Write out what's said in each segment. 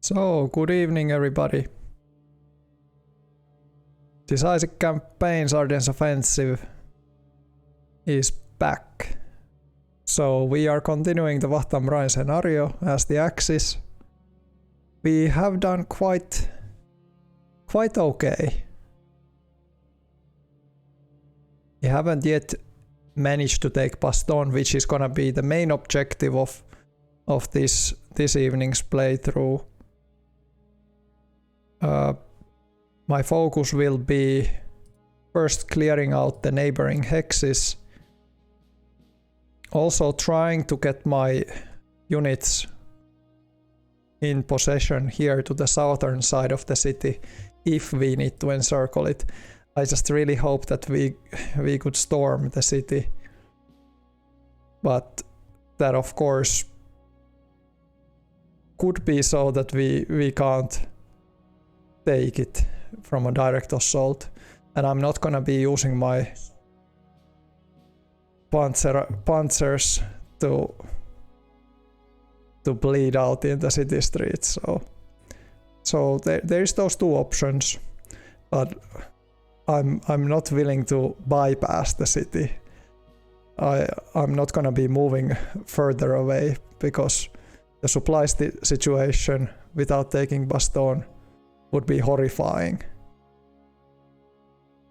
So, good evening everybody. Decisive Campaigns Ardennes Offensive is back. So we are continuing the Wacht and Rhein scenario as the Axis. We have done quite okay. We haven't yet managed to take Bastogne, which is gonna be the main objective of this evening's playthrough. My focus will be first clearing out the neighboring hexes, also trying to get my units in possession here to the southern side of the city if we need to encircle it. I just really hope that we could storm the city, but that of course could be so that we can't take it from a direct assault, and I'm not gonna be using my panzers to bleed out in the city streets. So there's those two options, but I'm not willing to bypass the city. I'm not gonna be moving further away because the supply situation without taking Bastogne would be horrifying,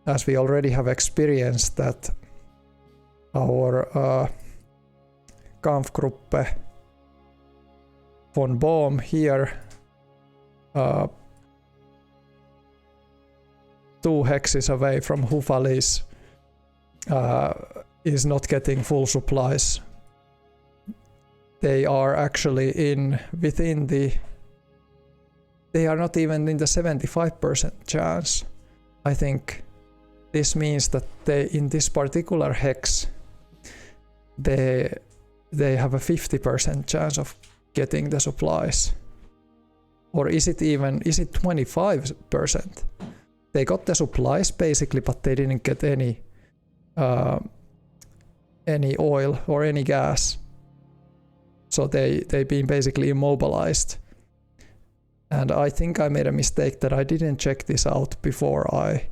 as we already have experienced that our Kampfgruppe von Bohm here, 2 hexes away from Houffalize, is not getting full supplies. They are actually within the. They are not even in the 75% chance. I think this means that in this particular hex, they have a 50% chance of getting the supplies. Or is it 25%? They got the supplies basically, but they didn't get any oil or any gas. So they've been basically immobilized. And I think I made a mistake that I didn't check this out before I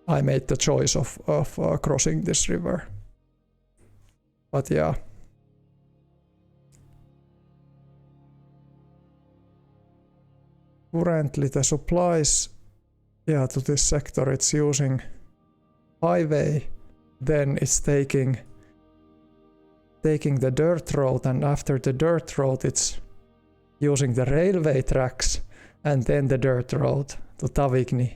made the choice of crossing this river. But yeah. Currently the supplies, to this sector it's using highway, then it's taking the dirt road, and after the dirt road it's using the railway tracks and then the dirt road to Tavigny.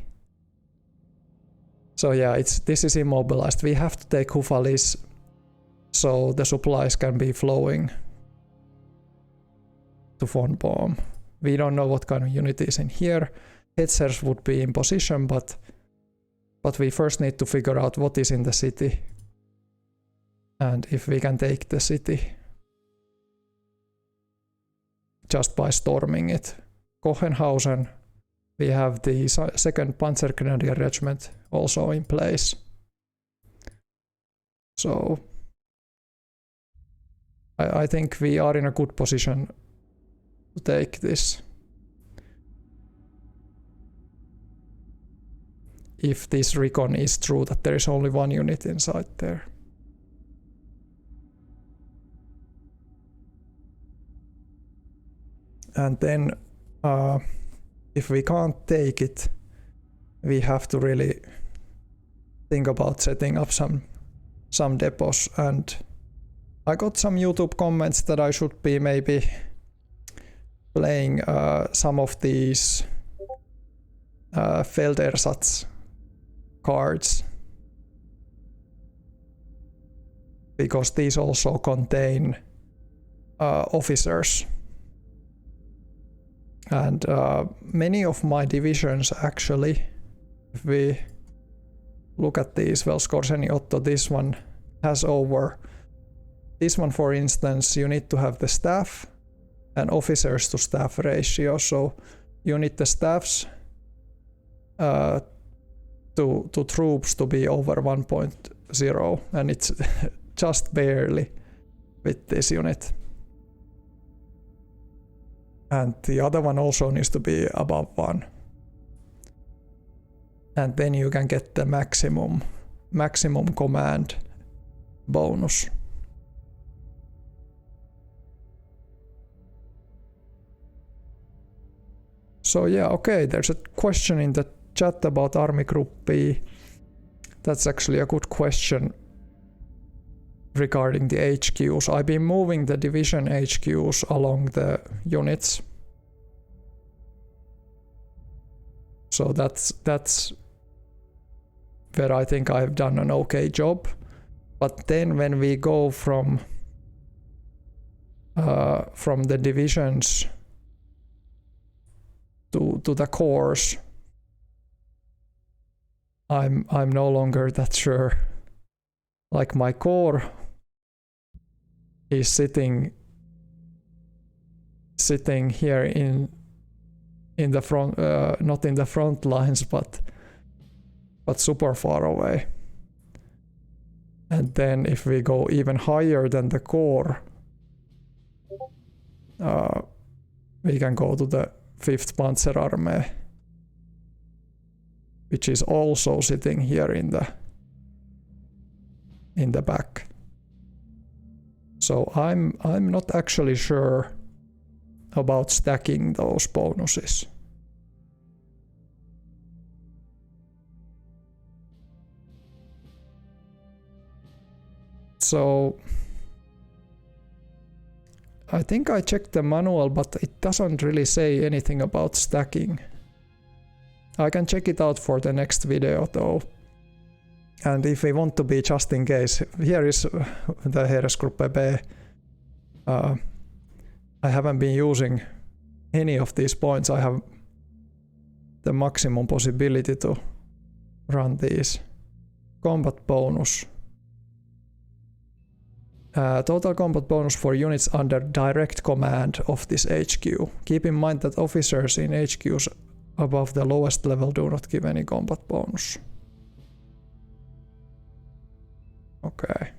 So yeah, this is immobilized. We have to take Houffalize so the supplies can be flowing to von Bohm. We don't know what kind of unit is in here. Hetzers would be in position, but we first need to figure out what is in the city and if we can take the city just by storming it. Kochenhausen, we have the 2nd Panzergrenadier Regiment also in place. So I think we are in a good position to take this. If this recon is true that there is only 1 unit inside there. And then if we can't take it, we have to really think about setting up some depots. And I got some YouTube comments that I should be maybe playing some of these Feldersatz cards, because these also contain officers. And many of my divisions actually, if we look at these, well, Skorzeny Otto, this one has over. This one, for instance, you need to have the staff and officers to staff ratio, so you need the staffs to troops to be over 1.0, and it's just barely with this unit. And the other one also needs to be above 1. And then you can get the maximum command bonus. So yeah, okay, there's a question in the chat about Army Group B. That's actually a good question regarding the HQs. I've been moving the division HQs along the units. So that's where I think I've done an okay job. But then when we go from the divisions to the corps, I'm no longer that sure. Like my corps is sitting here in the front, not in the front lines, but super far away. And then if we go even higher than the corps, we can go to the 5th Panzerarmee, which is also sitting here in the back. So I'm not actually sure about stacking those bonuses. So I think I checked the manual, but it doesn't really say anything about stacking. I can check it out for the next video though. And if we want to be just in case, here is the Heeresgruppe B. I haven't been using any of these points. I have the maximum possibility to run these. Combat bonus. Total combat bonus for units under direct command of this HQ. Keep in mind that officers in HQs above the lowest level do not give any combat bonus. Okay.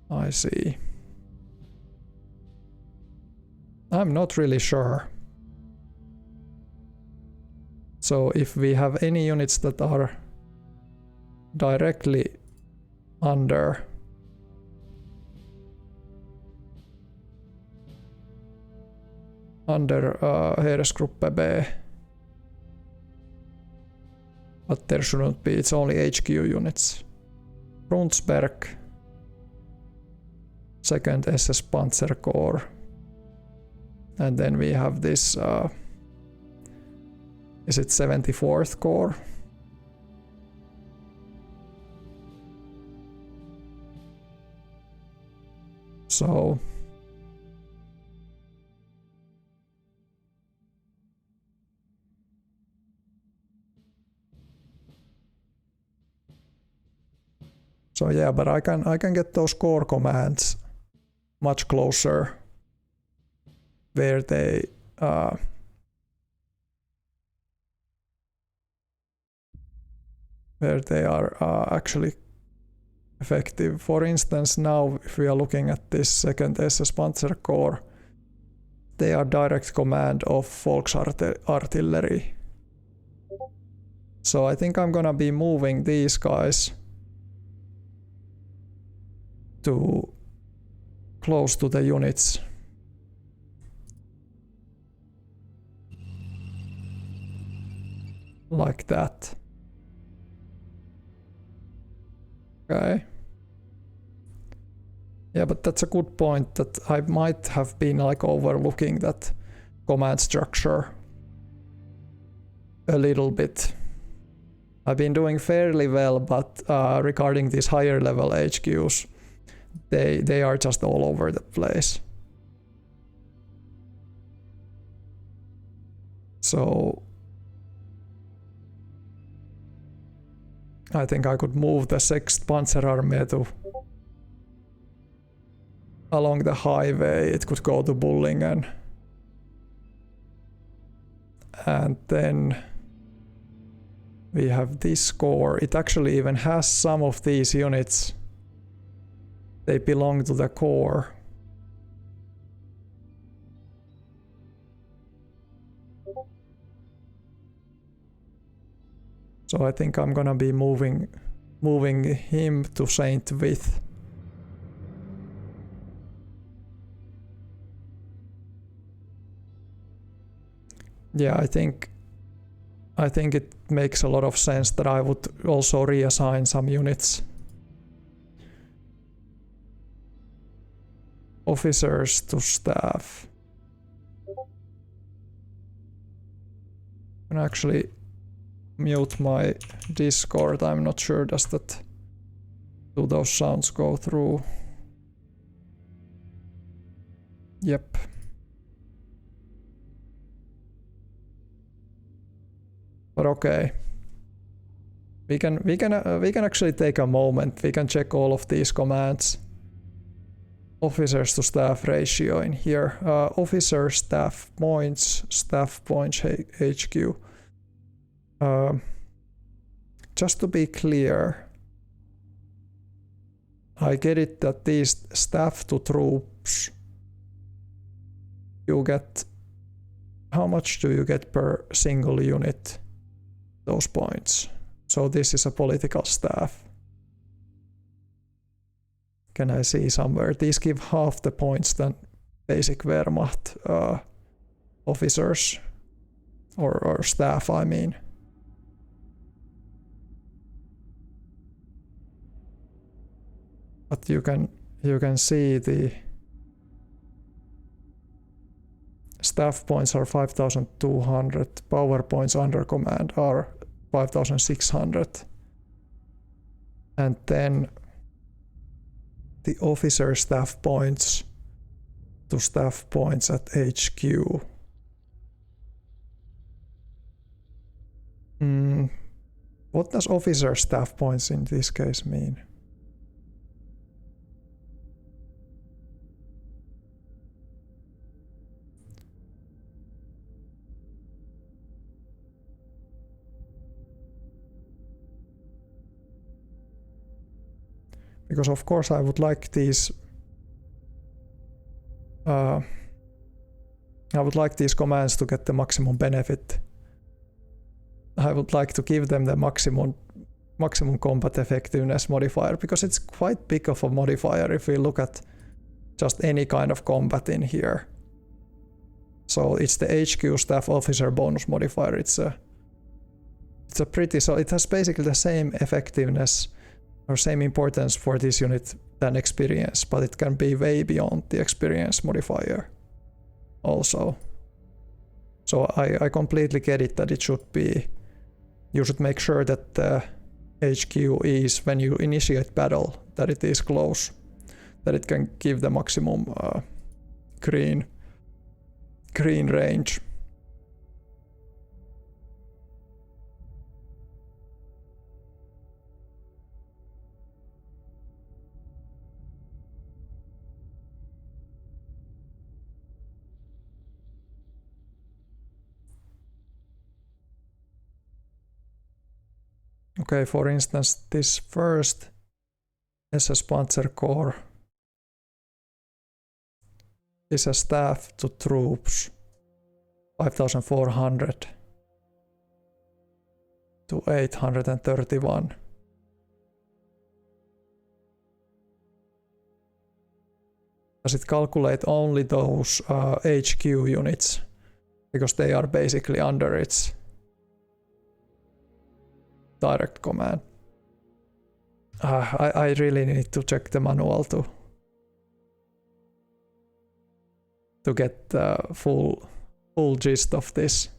I see. I'm not really sure. So if we have any units that are directly under Heeresgruppe B, but there shouldn't be, it's only HQ units. Brunsberg, 2nd SS Panzer Corps, and then we have this, is it 74th Corps? So yeah, but I can get those core commands much closer where they are actually effective. For instance, now if we are looking at this 2nd SS Panzer Corps, they are direct command of Volksartillerie. So I think I'm gonna be moving these guys to close to the units. Like that. Okay. Yeah, but that's a good point that I might have been like overlooking that command structure a little bit. I've been doing fairly well, but regarding these higher level HQs, they are just all over the place. So I think I could move the 6th Panzerarmee to along the highway. It could go to Bullingen. And then we have this corps. It actually even has some of these units they belong to the core. So I think I'm gonna be moving him to Saint Vith. Yeah, I think it makes a lot of sense that I would also reassign some units. Officers to staff. And actually mute my Discord. I'm not sure do those sounds go through? Yep. But okay. We can actually take a moment. We can check all of these commands. Officers to staff ratio in here. Officer staff points HQ. Just to be clear, I get it that these staff to troops, you get, how much do you get per single unit? Those points. So this is a political staff. Can I see somewhere? These give half the points than basic Wehrmacht officers or staff, I mean. But you can see the staff points are 5,200. Power points under command are 5,600. And then the officer staff points to staff points at HQ. What does officer staff points in this case mean? Because of course I would like these commands to get the maximum benefit. I would like to give them the maximum combat effectiveness modifier, because it's quite big of a modifier if we look at just any kind of combat in here. So it's the HQ staff officer bonus modifier. It's a pretty, so it has basically the same effectiveness or same importance for this unit than experience, but it can be way beyond the experience modifier also. So I completely get it that it should be, you should make sure that the HQ is, when you initiate battle, that it is close, that it can give the maximum green range. Okay, for instance, this first SS Panzer Corps is a staff to troops 5,400 to 831. Does it calculate only those HQ units? Because they are basically under its direct command. I really need to check the manual to get the full gist of this.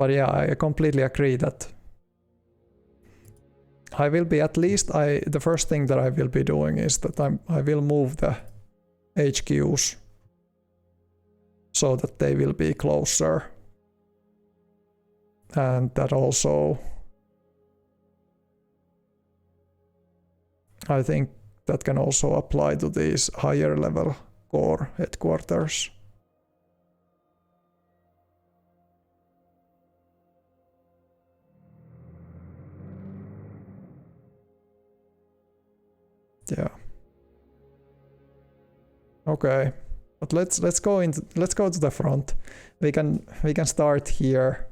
But yeah, I completely agree that I will be, at least the first thing that I will be doing is that I will move the HQs so that they will be closer. And that also, I think that can also apply to these higher level core headquarters. Yeah. Okay, but let's go to the front. We can start here.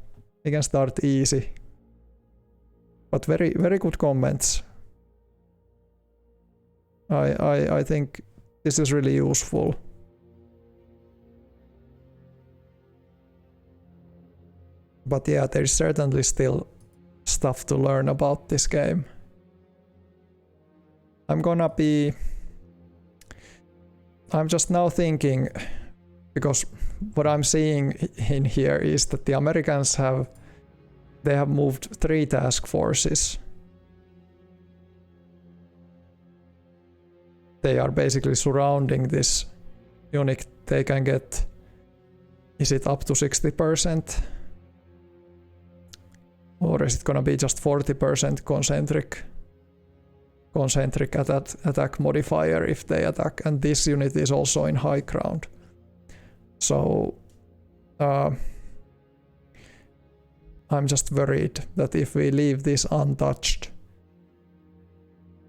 We can start easy. But very good comments. I think this is really useful. But yeah, there's certainly still stuff to learn about this game. I'm just now thinking, because what I'm seeing in here is that the Americans have moved 3 task forces. They are basically surrounding this unit. They can get, is it up to 60%? Or is it gonna be just 40% concentric attack modifier if they attack? And this unit is also in high ground. So I'm just worried that if we leave this untouched,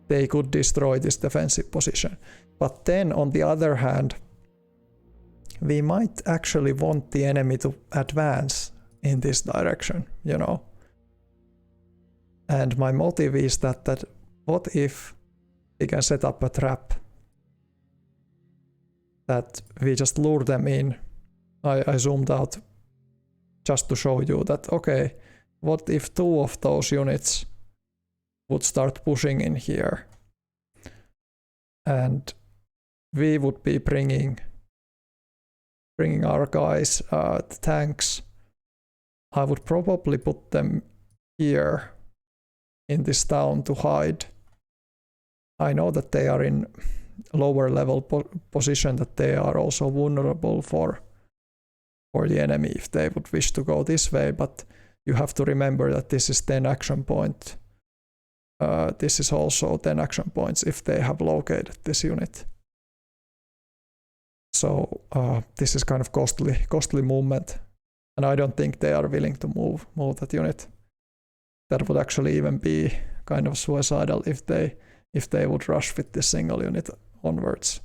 they could destroy this defensive position. But then on the other hand, we might actually want the enemy to advance in this direction, you know. And my motive is that what if we can set up a trap that we just lure them in. I zoomed out just to show you that, okay, what if 2 of those units would start pushing in here, and we would be bringing our guys, the tanks. I would probably put them here in this town to hide. I know that they are in lower level position, that they are also vulnerable for the enemy if they would wish to go this way, but you have to remember that this is 10 action point. This is also 10 action points if they have located this unit. So this is kind of costly movement, and I don't think they are willing to move that unit. That would actually even be kind of suicidal if they would rush with this single unit onwards.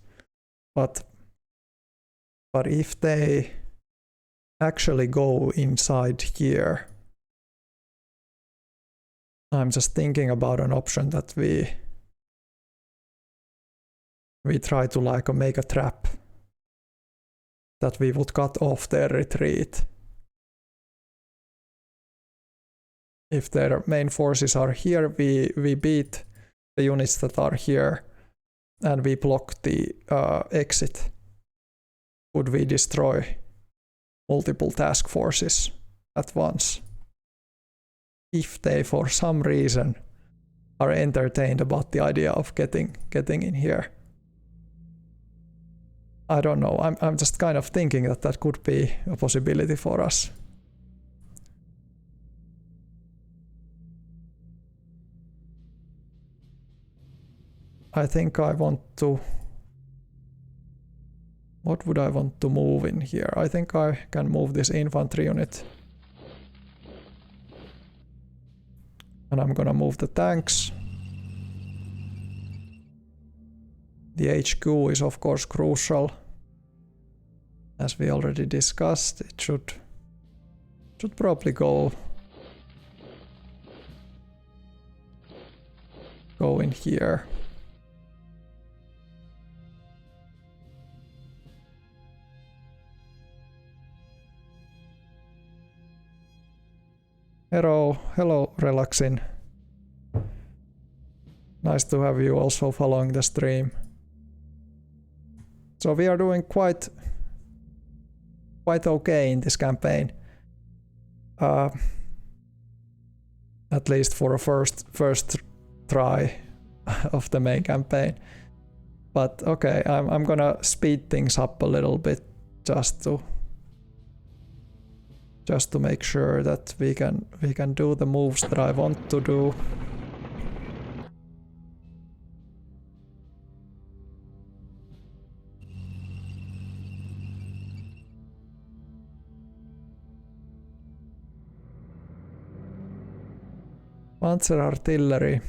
But if they actually go inside here, I'm just thinking about an option that we try to like make a trap that we would cut off their retreat. If their main forces are here, we beat the units that are here and we block the exit. Would we destroy multiple task forces at once? If they for some reason are entertained about the idea of getting in here. I don't know, I'm just kind of thinking that could be a possibility for us. I think I want to... What would I want to move in here? I think I can move this infantry unit. And I'm gonna move the tanks. The HQ is of course crucial. As we already discussed, it should probably go in here. Hello, Relaxin. Nice to have you also following the stream. So we are doing quite okay in this campaign. At least for a first try of the main campaign. But okay, I'm gonna speed things up a little bit just to make sure that we can do the moves that I want to do. Panzer artillery.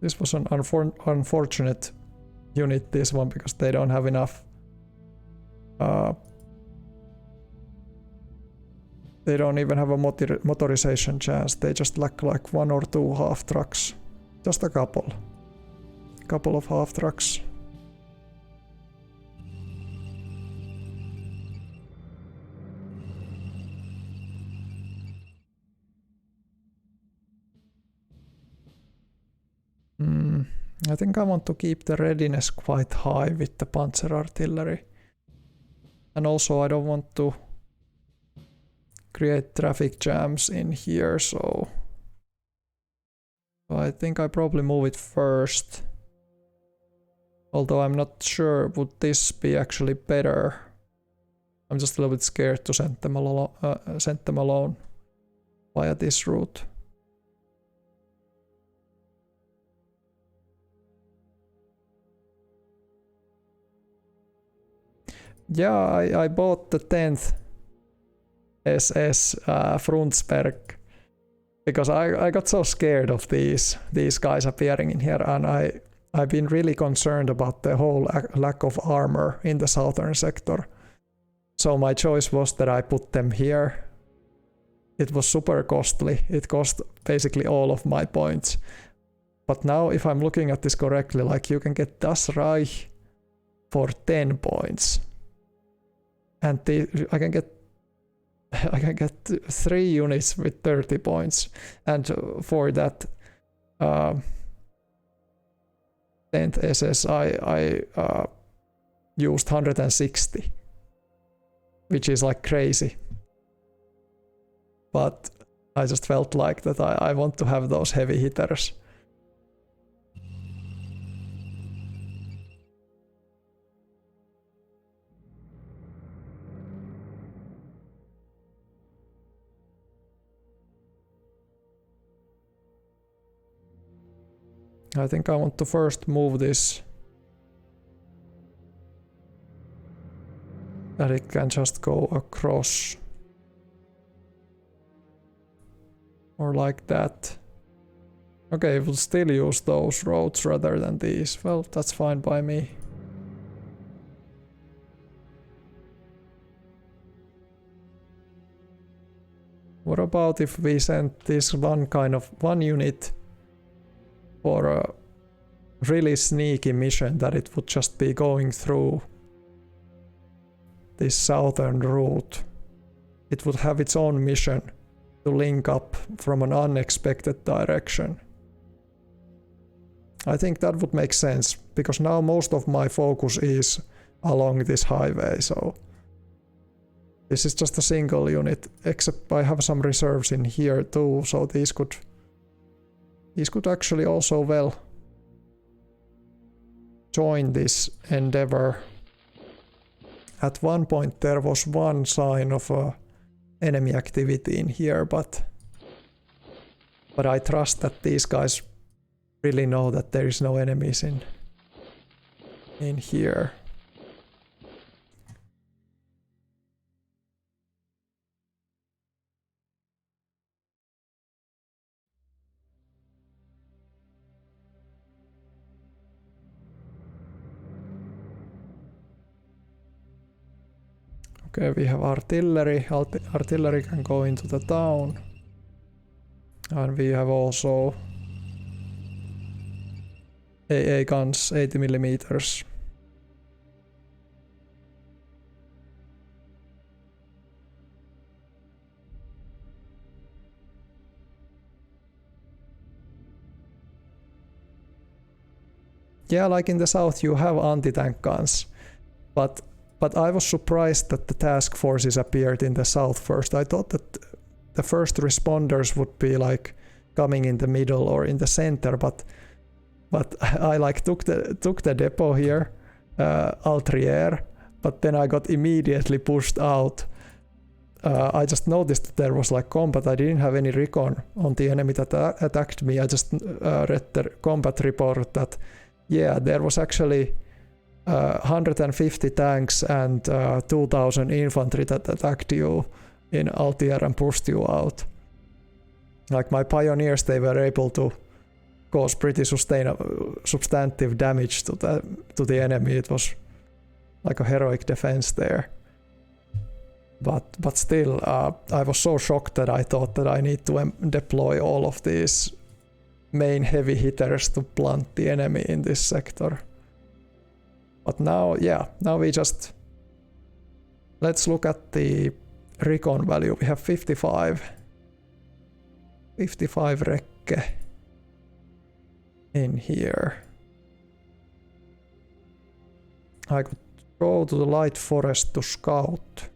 This was an unfortunate unit, this one, because they don't have enough. They don't even have a motorization chance. They just lack like 1 or 2 half trucks. Just a couple. Couple of half trucks. I think I want to keep the readiness quite high with the panzer artillery. And also I don't want to create traffic jams in here, so I think I probably move it first. Although I'm not sure, would this be actually better? I'm just a little bit scared to send them alone via this route. Yeah, I bought the 10th SS Frundsberg because I got so scared of these guys appearing in here, and I've been really concerned about the whole lack of armor in the southern sector. So my choice was that I put them here. It was super costly. It cost basically all of my points. But now if I'm looking at this correctly, like you can get Das Reich for 10 points. And I can get 3 units with 30 points, and for that 10th SS I used 160, which is like crazy. But I just felt like that I want to have those heavy hitters. I think I want to first move this, that it can just go across, or like that. Okay, we'll still use those roads rather than these. Well, that's fine by me. What about if we send this one unit for a really sneaky mission, that it would just be going through this southern route. It would have its own mission to link up from an unexpected direction. I think that would make sense, because now most of my focus is along this highway, so this is just a single unit, except I have some reserves in here too, so these could actually also well join this endeavor. At one point there was one sign of enemy activity in here, but I trust that these guys really know that there is no enemies in here. Okay, we have artillery. Artillery can go into the town. And we have also AA guns, 80 millimeters. Yeah, like in the south you have anti-tank guns, but I was surprised that the task forces appeared in the south first. I thought that the first responders would be like coming in the middle or in the center, but I like took the depot here, Altrier, but then I got immediately pushed out. I just noticed that there was like combat. I didn't have any recon on the enemy that attacked me. I just read the combat report that yeah, there was actually 150 tanks and 2000 infantry that attacked you in Altrier and pushed you out. Like my pioneers, they were able to cause pretty substantive damage to the enemy. It was like a heroic defense there. But still, I was so shocked that I thought that I need to deploy all of these main heavy hitters to blunt the enemy in this sector. But now, yeah, now we just... Let's look at the recon value. We have 55 Recce in here. I could go to the light forest to scout.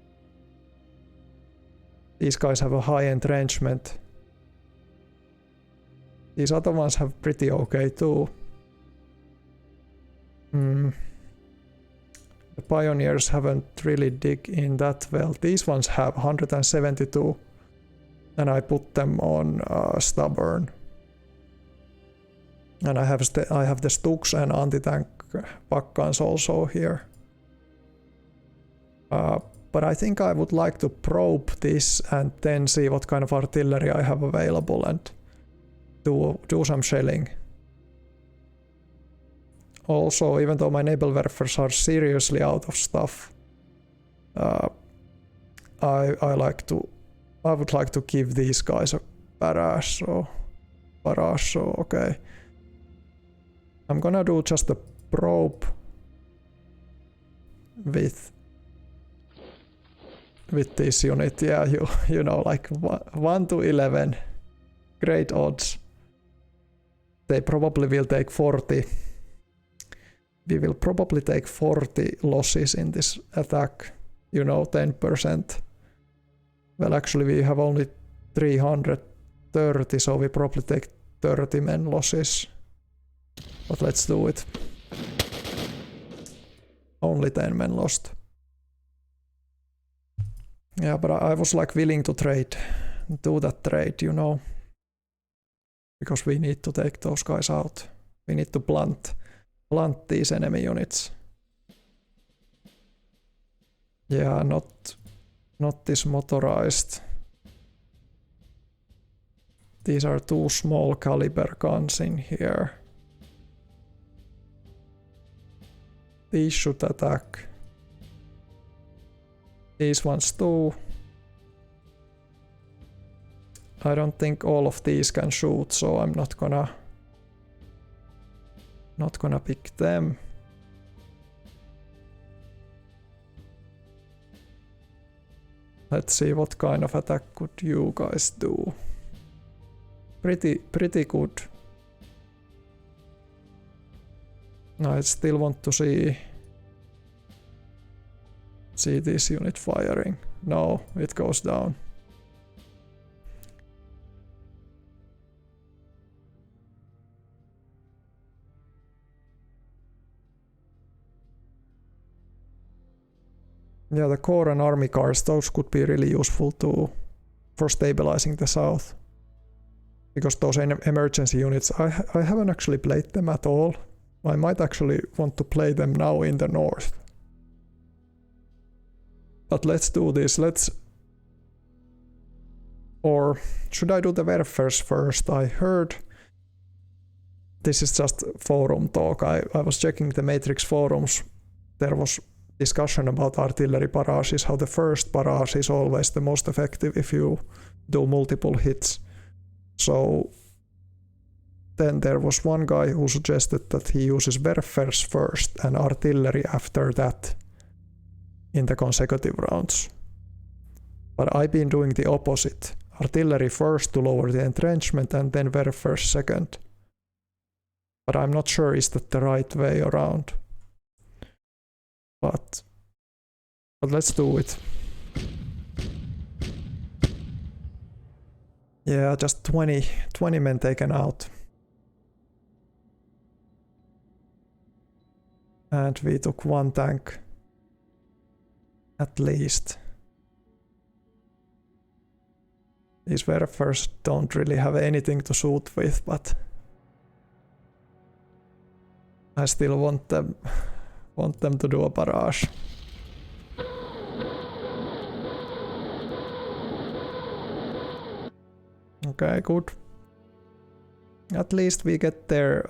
These guys have a high entrenchment. These other ones have pretty okay too. The pioneers haven't really dig in that well. These ones have 172 and I put them on stubborn. And I have the Stuks and anti-tank Pakkans also here. But I think I would like to probe this and then see what kind of artillery I have available and do some shelling. Also, even though my naval warfares are seriously out of stuff, I would like to give these guys a barrage. So okay. I'm gonna do just a probe with this unit. Yeah, you know, like 1 to 11, great odds. They probably will take 40. We will probably take 40 losses in this attack, you know, 10%. Well, actually we have only 330, so we probably take 30 men losses. But let's do it. Only 10 men lost. Yeah, but I was like willing to do that trade, you know. Because we need to take those guys out. We need to blunt these enemy units. Yeah, not this motorized. These are two small caliber guns in here. These should attack. These ones too. I don't think all of these can shoot, so I'm not gonna pick them. Let's see what kind of attack could you guys do. Pretty good. I still want to see this unit firing. No, it goes down. Yeah, the core and army cars, those could be really useful for stabilizing the south. Because those emergency units, I haven't actually played them at all. I might actually want to play them now in the north. But let's do this, or should I do the warfares first? I heard, this is just forum talk, I was checking the Matrix forums, there was discussion about artillery barrages, how the first barrage is always the most effective if you do multiple hits. So then there was one guy who suggested that he uses warfares first and artillery after that in the consecutive rounds. But I've been doing the opposite. Artillery first to lower the entrenchment and then warfares second. But I'm not sure is that the right way around. But let's do it. Yeah, just 20 men taken out. And we took one tank. At least. These warfares don't really have anything to shoot with, but I still want them to do a barrage. Okay, good. At least we get their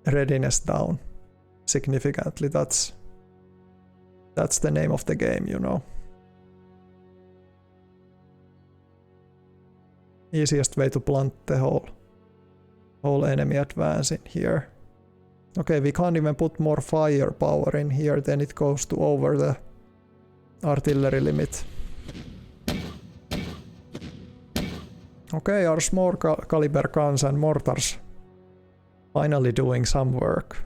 readiness down significantly. That's the name of the game, you know. Easiest way to blunt the whole enemy advance in here. Okay, we can't even put more firepower in here, then it goes to over the artillery limit. Okay, our small caliber guns and mortars finally doing some work.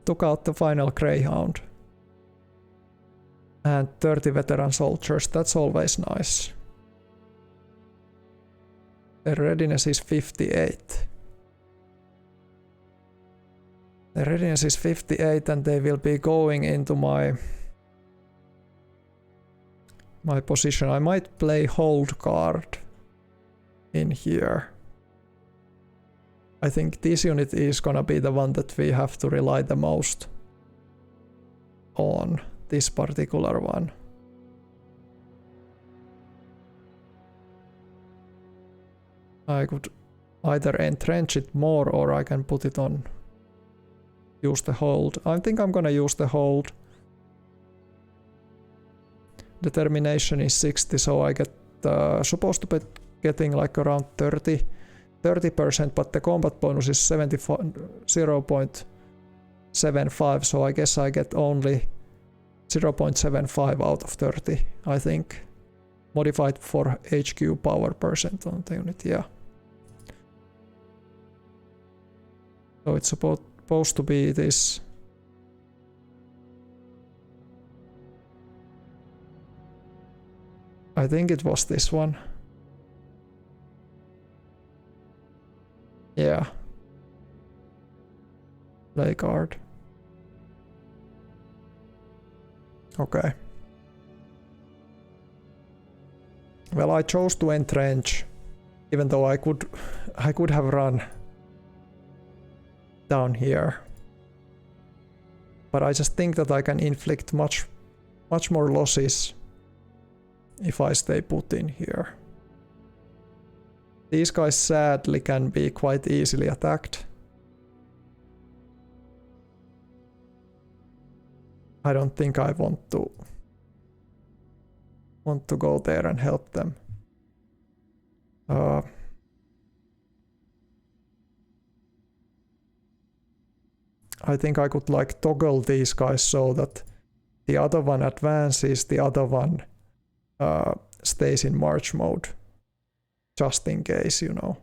Took out the final Greyhound. And 30 veteran soldiers, that's always nice. Their readiness is 58. Their readiness is 58 and they will be going into my position. I might play hold guard in here. I think this unit is gonna be the one that we have to rely the most on, this particular one. I could either entrench it more or I can put it on, use the hold. I think I'm gonna use the hold. Determination is 60, so I get supposed to be getting like around 30%, but the combat bonus is 0.75, so I guess I get only 0.75 out of 30, I think. Modified for HQ power percent on the unit, yeah. So it's supposed to be this. I think it was this one. Yeah. Play card. Okay. Well, I chose to entrench, even though I could have run down here. But I just think that I can inflict much more losses if I stay put in here. These guys sadly can be quite easily attacked. I don't think I want to go there and help them. I think I could like toggle these guys so that the other one advances, the other one stays in march mode, just in case, you know.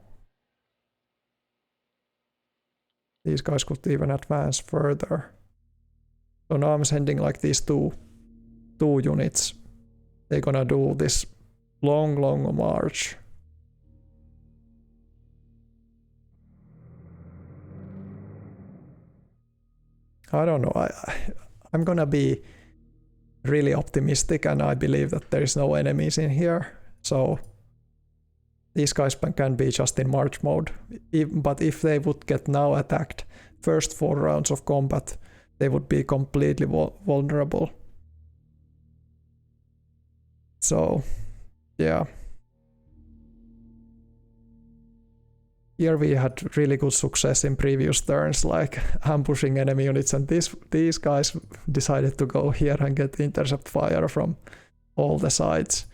These guys could even advance further. So now I'm sending like these two units. They're gonna do this long march. I don't know. I'm gonna be really optimistic, and I believe that there is no enemies in here. So these guys can be just in march mode. But if they would get now attacked, first 4 rounds of combat, they would be completely vulnerable. So, yeah. Here we had really good success in previous turns, like ambushing enemy units, and these guys decided to go here and get intercept fire from all the sides.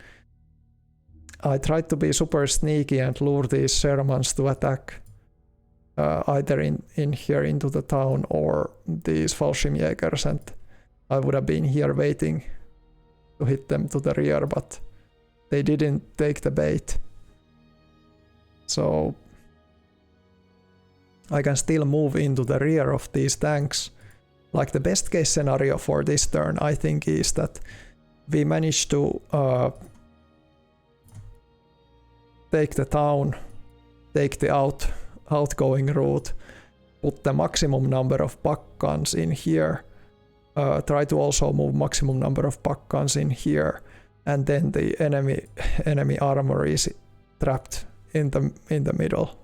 I tried to be super sneaky and lure these Shermans to attack either in here into the town or these Fallschirmjägers, and I would have been here waiting to hit them to the rear, but they didn't take the bait. So I can still move into the rear of these tanks. Like the best case scenario for this turn, I think, is that we manage to take the town, take the outgoing route, put the maximum number of pack guns in here, try to also move maximum number of pack guns in here, and then the enemy armor is trapped in the middle.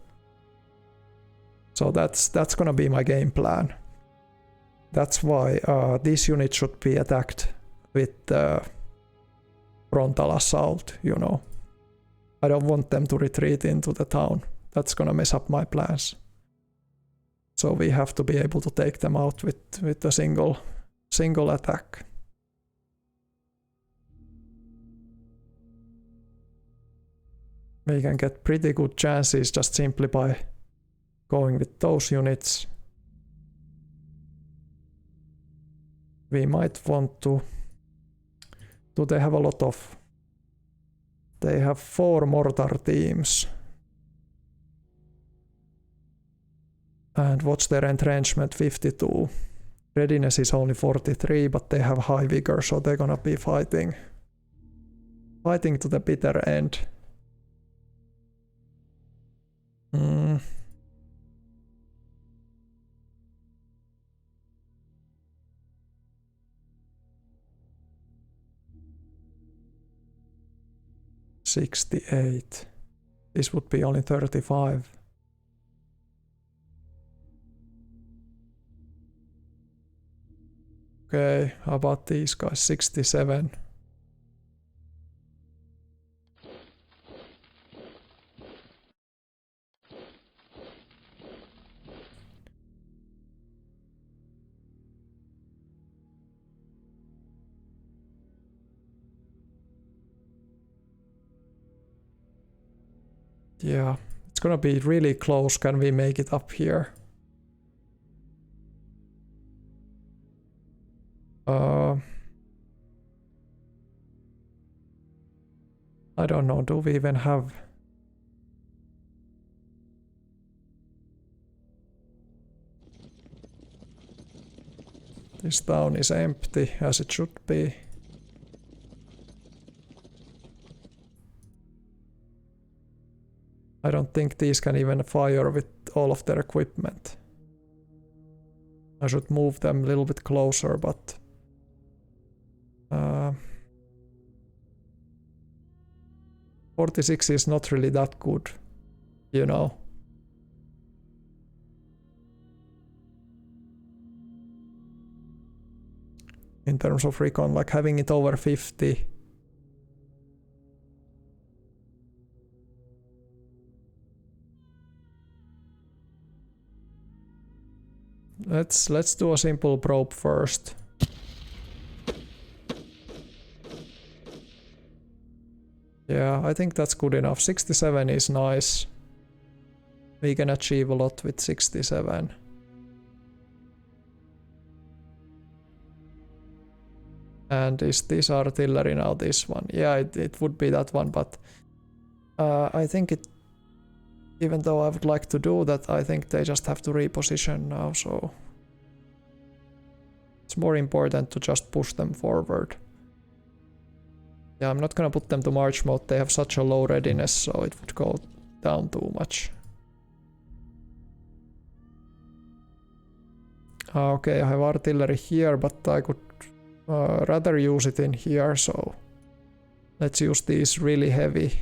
So that's gonna be my game plan. That's why this unit should be attacked with frontal assault, you know. I don't want them to retreat into the town that's gonna mess up my plans. So we have to be able to take them out with a single attack. We can get pretty good chances just simply by going with those units. We might want to... Do they have a lot of... They have 4 mortar teams. And what's their entrenchment? 52. Readiness is only 43, but they have high vigor, so they're gonna be fighting to the bitter end. Hmm. $68. This would be only 35. Okay, how about these guys? 67. Yeah, it's gonna be really close. Can we make it up here? I don't know, do we even have... This town is empty, as it should be. I don't think these can even fire with all of their equipment. I should move them a little bit closer, but... 46 is not really that good, you know. In terms of recon, like having it over 50. Let's do a simple probe first. Yeah, I think that's good enough. 67 is nice. We can achieve a lot with 67. And is this artillery now this one? Yeah, it would be that one, but I think it, even though I would like to do that, I think they just have to reposition now, so it's more important to just push them forward. Yeah, I'm not gonna put them to march mode, they have such a low readiness, so it would go down too much. Okay, I have artillery here, but I could rather use it in here, so let's use these really heavy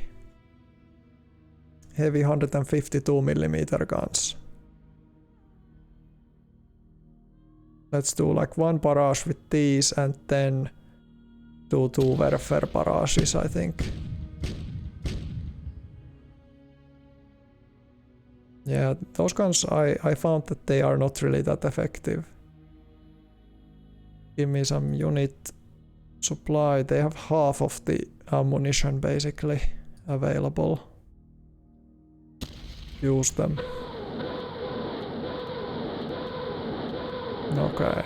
152mm guns. Let's do like 1 barrage with these and then do 2 Werfer barrages, I think. Yeah, those guns, I found that they are not really that effective. Give me some unit supply. They have half of the ammunition basically available. Use them. Okay.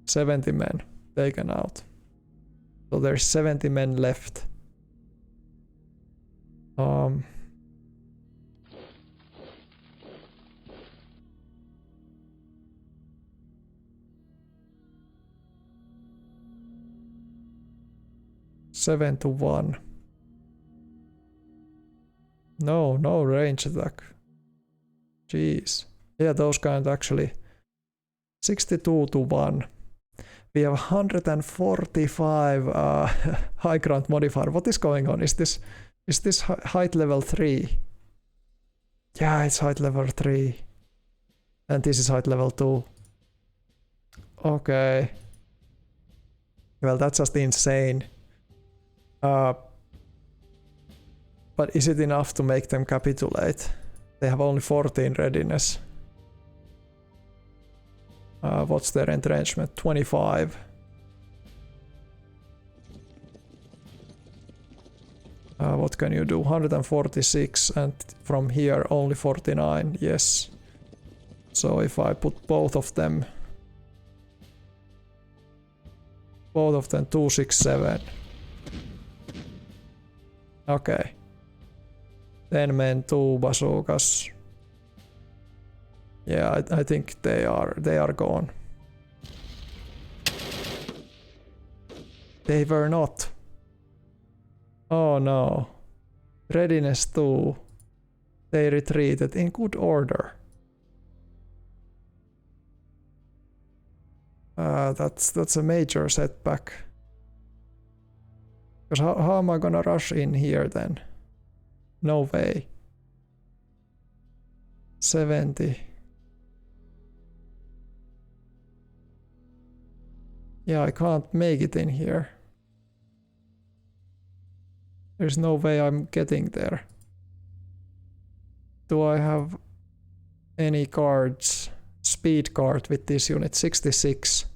70 men taken out. So there's 70 men left. Seven to 1. No range attack. Jeez. Yeah, those kind actually. 62 to 1. We have 145 high ground modifier. What is going on? Is this height level 3? Yeah, it's height level 3. And this is height level 2. Okay. Well, that's just insane. But is it enough to make them capitulate? They have only 14 readiness. What's their entrenchment? 25. What can you do? 146, and from here only 49. Yes. So if I put both of them 267. Okay. 10 men, 2 bazookas. Yeah, I think they are gone. They were not. Oh no. Readiness 2. They retreated in good order. That's a major setback. Because how am I gonna rush in here then? No way. 70. Yeah, I can't make it in here. There's no way I'm getting there. Do I have any cards? Speed card with this unit, 66.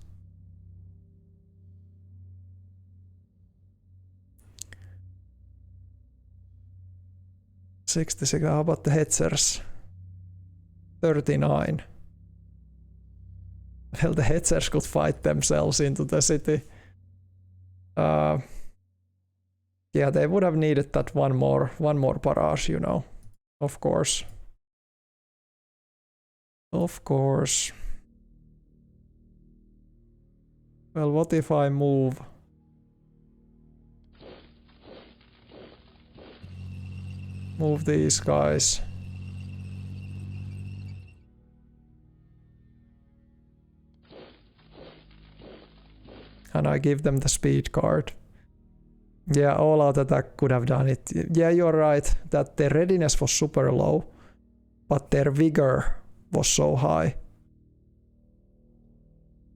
How about the Hetzers? 39. Well, the Hetzers could fight themselves into the city. Yeah, they would have needed that one more barrage, you know. Of course. Of course. Well, what if I move? Move these guys. And I give them the speed card. Yeah, all-out attack could have done it. Yeah, you're right that their readiness was super low, but their vigor was so high.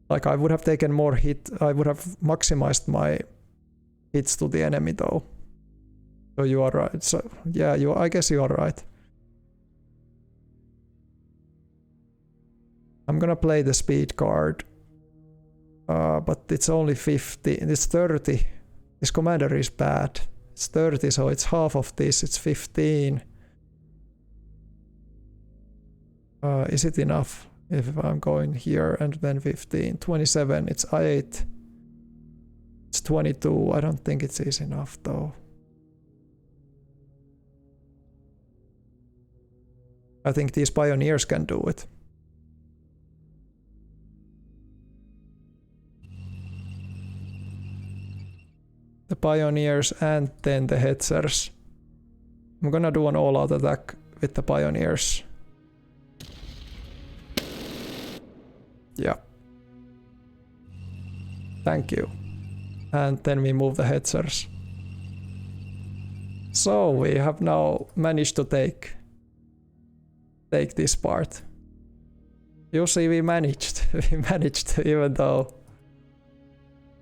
Like, I would have taken more hit. I would have maximized my hits to the enemy though. So you are right. So yeah, I guess you are right. I'm gonna play the speed card. But it's only 50. It's 30. This commander is bad. It's 30, so it's half of this. It's 15. Is it enough if I'm going here and then 15? 27. It's 8. It's 22. I don't think it is enough though. I think these pioneers can do it. The pioneers and then the Hetzers. I'm gonna do an all-out attack with the pioneers. Yeah. Thank you. And then we move the Hetzers. So we have now managed to take this part. You see, we managed. We managed, even though.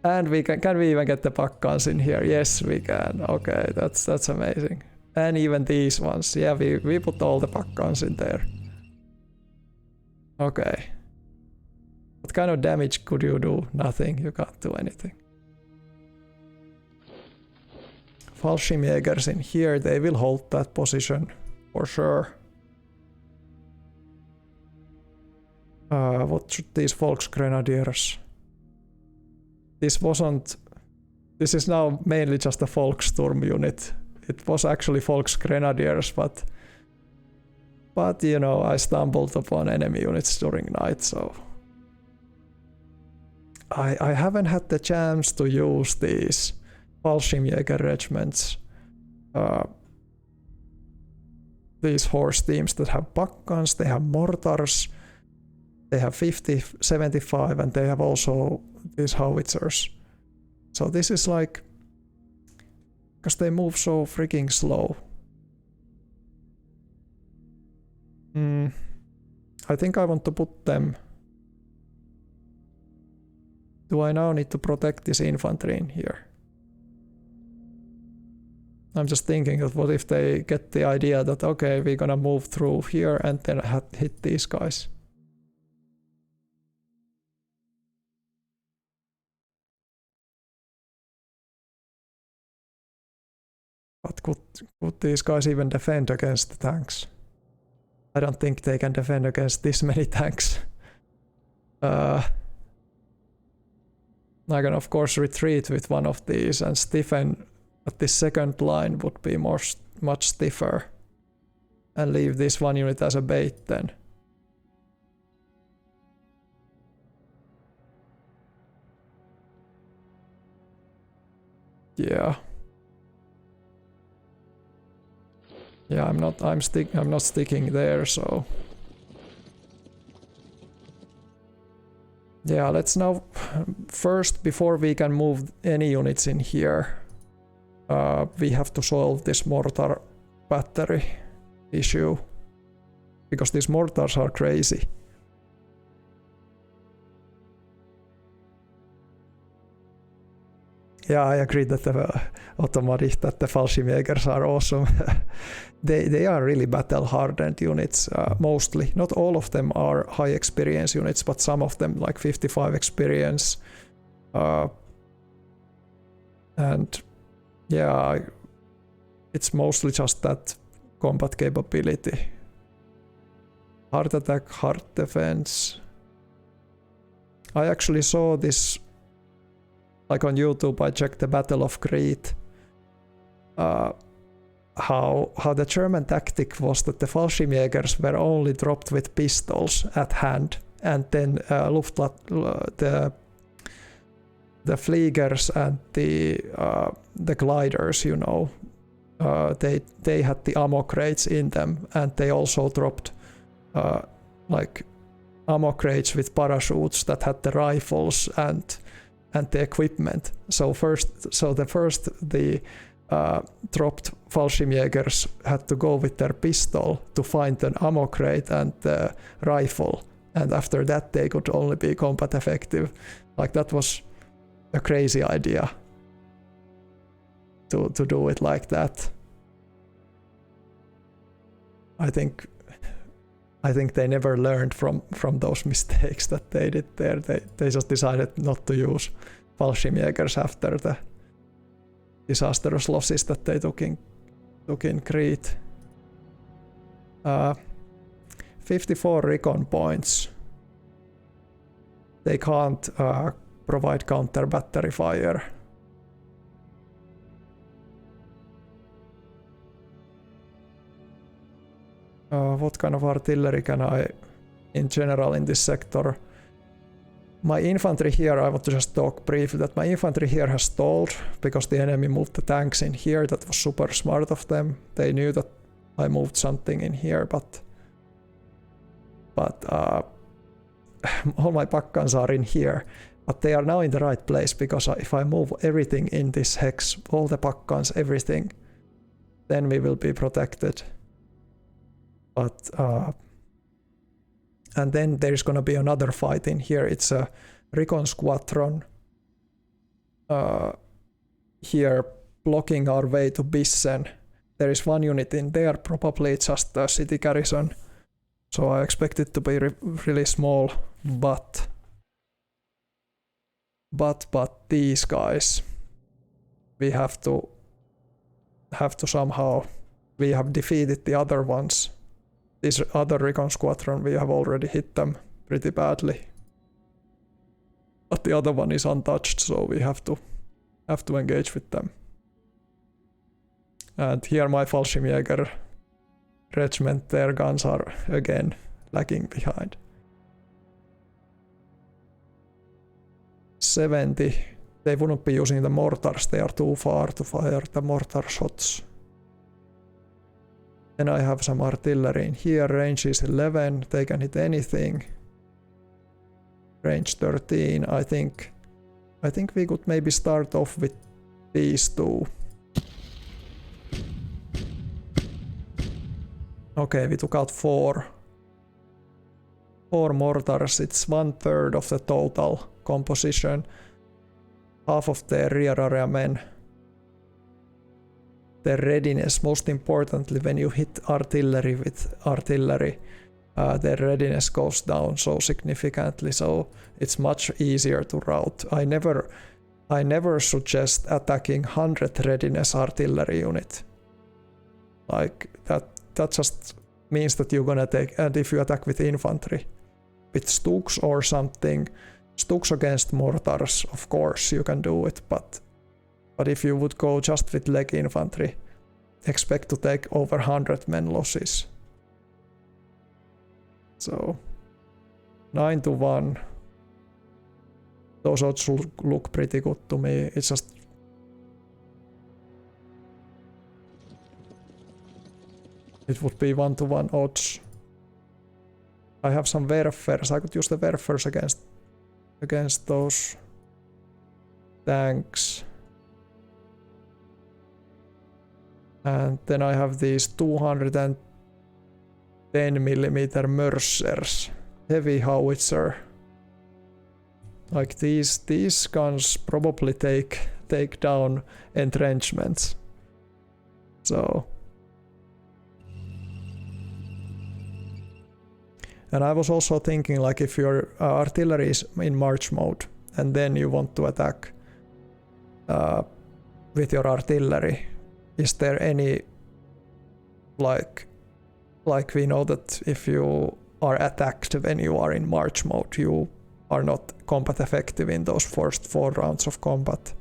And we can we even get the puck guns in here? Yes, we can. Okay, that's amazing. And even these ones. Yeah, we put all the puck guns in there. Okay. What kind of damage could you do? Nothing. You can't do anything. Fallschirmjägers in here, they will hold that position for sure. What should these Volksgrenadiers? This is now mainly just a Volkssturm unit. It was actually Volksgrenadiers, but you know, I stumbled upon enemy units during night, so I haven't had the chance to use these Fallschirmjäger regiments. These horse teams that have buck guns, they have mortars, they have 50, 75, and they have also these howitzers. So this is like, because they move so freaking slow. I think I want to put them. Do I now need to protect this infantry in here? I'm just thinking that what if they get the idea that okay, we're gonna move through here and then hit these guys. But could these guys even defend against the tanks? I don't think they can defend against this many tanks. I can of course retreat with one of these and stiffen, but this second line would be much stiffer. And leave this one unit as a bait then. Yeah. Yeah, I'm not sticking there, so. Yeah, let's now first, before we can move any units in here, we have to solve this mortar battery issue, because these mortars are crazy. Yeah, I agree that the automatic, that the Fallschirmjägers are awesome. They are really battle-hardened units, mostly. Not all of them are high experience units, but some of them, like 55 experience. And yeah, it's mostly just that combat capability. Hard attack, hard defense. I actually saw this, like on YouTube, I checked the Battle of Crete. How the German tactic was that the Fallschirmjägers were only dropped with pistols at hand, and then the Fliegers and the gliders, you know, they had the ammo crates in them, and they also dropped like ammo crates with parachutes that had the rifles and the equipment. So the dropped Fallschirmjägers had to go with their pistol to find an ammo crate and the rifle, and after that they could only be combat effective. Like, that was a crazy idea to do it like that. I think they never learned from those mistakes that they did there. They just decided not to use Fallschirmjägers after the disastrous losses that they took in Crete. 54 recon points. They can't provide counter battery fire. What kind of artillery can I, in general, in this sector? My infantry here, I want to just talk briefly that my infantry here has stalled because the enemy moved the tanks in here. That was super smart of them. They knew that I moved something in here, but all my pack-guns are in here. But they are now in the right place, because if I move everything in this hex, all the pack-guns, everything, then we will be protected. But and then there's gonna be another fight in here. It's a recon squadron here blocking our way to Bissen. There is one unit in there, probably just a city garrison. So I expect it to be really small, but these guys, we have to somehow, we have defeated the other ones. This other recon squadron, we have already hit them pretty badly. But the other one is untouched, so we have to engage with them. And here my Fallschirmjäger regiment, their guns are again lagging behind. 70. They wouldn't be using the mortars, they are too far to fire the mortar shots. Then I have some artillery in here. Range is 11, they can hit anything. Range 13, I think we could maybe start off with these two. Okay, we took out 4 mortars. It's 1/3 of the total composition. Half of the rear area men. their readiness. Most importantly, when you hit artillery with artillery, their readiness goes down so significantly, so it's much easier to rout. I never suggest attacking 100 readiness artillery unit. Like that just means that you're gonna take, and if you attack with infantry, with Stuks or something, Stuks against mortars, of course you can do it, but if you would go just with leg infantry, expect to take over 100 men losses. So 9-1. Those odds look pretty good to me. It's just it would be 1-1 odds. I have some Werfers. I could use the Werfers against those tanks. And then I have these 210mm Mercers, heavy howitzer. Like these guns probably take down entrenchments. So, and I was also thinking, like, if your artillery is in march mode and then you want to attack with your artillery, is there any, like we know that if you are attacked when you are in march mode, you are not combat effective in those first 4 rounds of combat.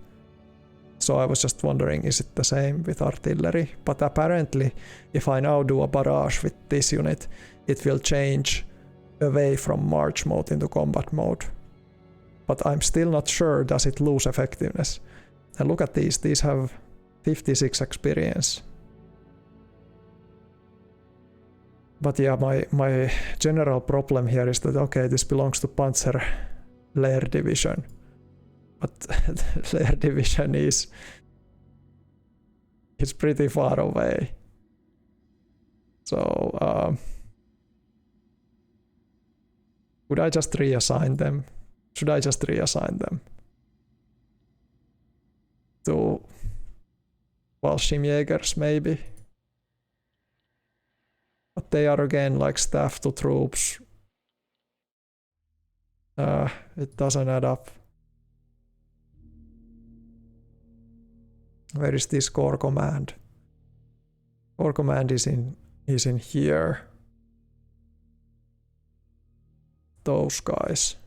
So I was just wondering, is it the same with artillery? But apparently, if I now do a barrage with this unit, it will change away from march mode into combat mode. But I'm still not sure, does it lose effectiveness? And look at these have 56 experience. But yeah, my general problem here is that, okay, this belongs to Panzer Lehr division, but Lehr division is pretty far away. So would I just reassign them? Should I just reassign them to Fallschirmjägers maybe? But they are again like staff to troops. It doesn't add up. Where is this Corps Command? Corps Command is in here. Those guys.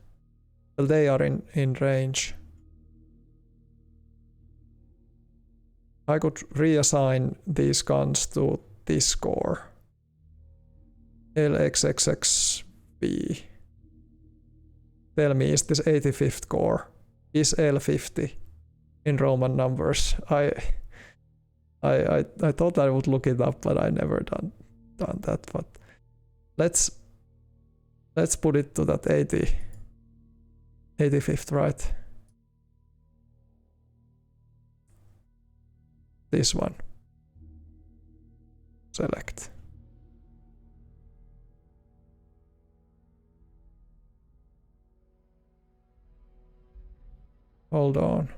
Well, they are in range. I could reassign these guns to this corps. LXXXB. Tell me, is this 85th Corps? Is L50 in Roman numbers? I thought I would look it up, but I never done that. But let's put it to that 85th, right? This one. Select. Hold on.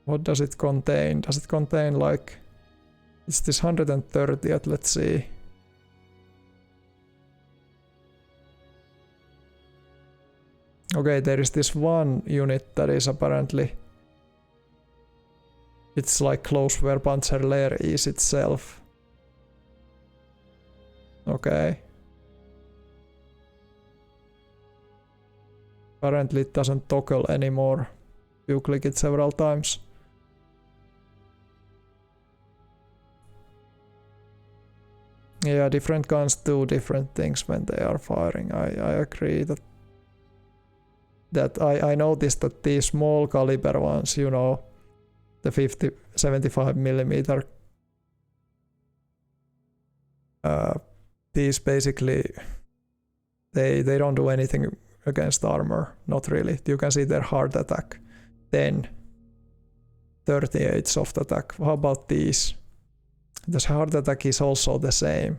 What does it contain? Does it contain, like, it's this 130th, let's see. Okay, there is this one unit that is apparently, it's like close where Panzer Lehr is itself. Okay. Apparently it doesn't toggle anymore. You click it several times. Yeah, different guns do different things when they are firing. I agree that I noticed that these small caliber ones, you know, the 75mm, these basically they don't do anything against armor, not really. You can see their hard attack. 10, 38 soft attack. How about these? The hard attack is also the same.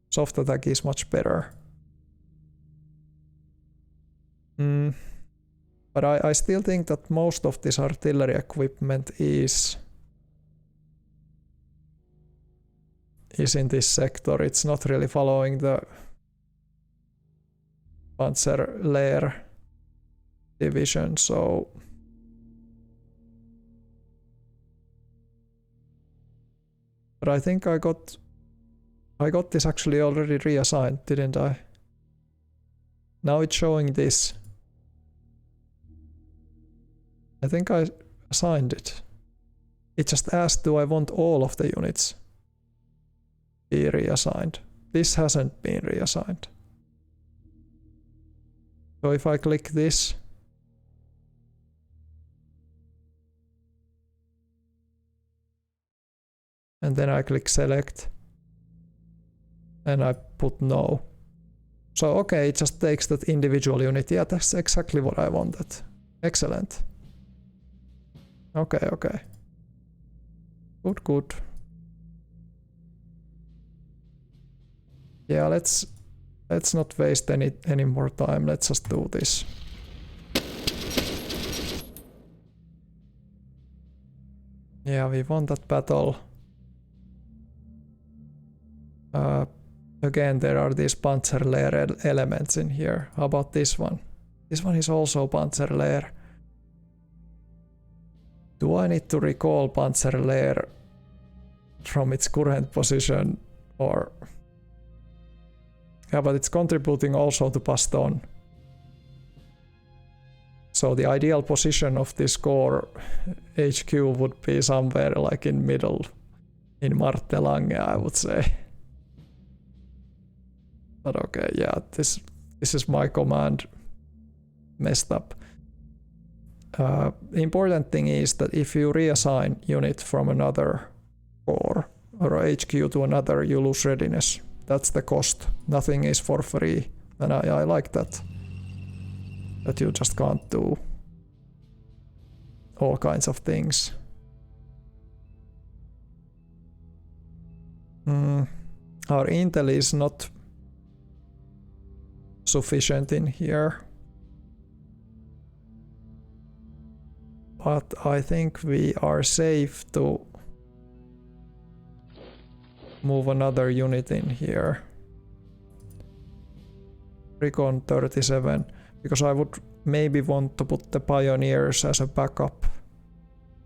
Soft attack is much better. But I still think that most of this artillery equipment is in this sector. It's not really following the Panzerlehr division, so but I think I got this actually already reassigned, didn't I? Now it's showing this. I think I assigned it. It just asked, do I want all of the units be reassigned? This hasn't been reassigned. So if I click this, and then I click select, and I put no. So okay, it just takes that individual unit. Yeah, that's exactly what I wanted. Excellent. Okay, okay. Good, good. Yeah, let's not waste any more time. Let's just do this. Yeah, we won that battle. Again, there are these Panzerlehr elements in here. How about this one? This one is also Panzerlehr. Do I need to recall Panzerlehr from its current position, or... Yeah, but it's contributing also to Bastogne. So the ideal position of this core HQ would be somewhere like in middle, in Martelange, I would say. But okay, yeah, this is my command messed up. The important thing is that if you reassign unit from another core or HQ to another, you lose readiness. That's the cost. Nothing is for free. And I like that. That you just can't do all kinds of things. Our intel is not sufficient in here. But I think we are safe to move another unit in here. Recon 37, because I would maybe want to put the pioneers as a backup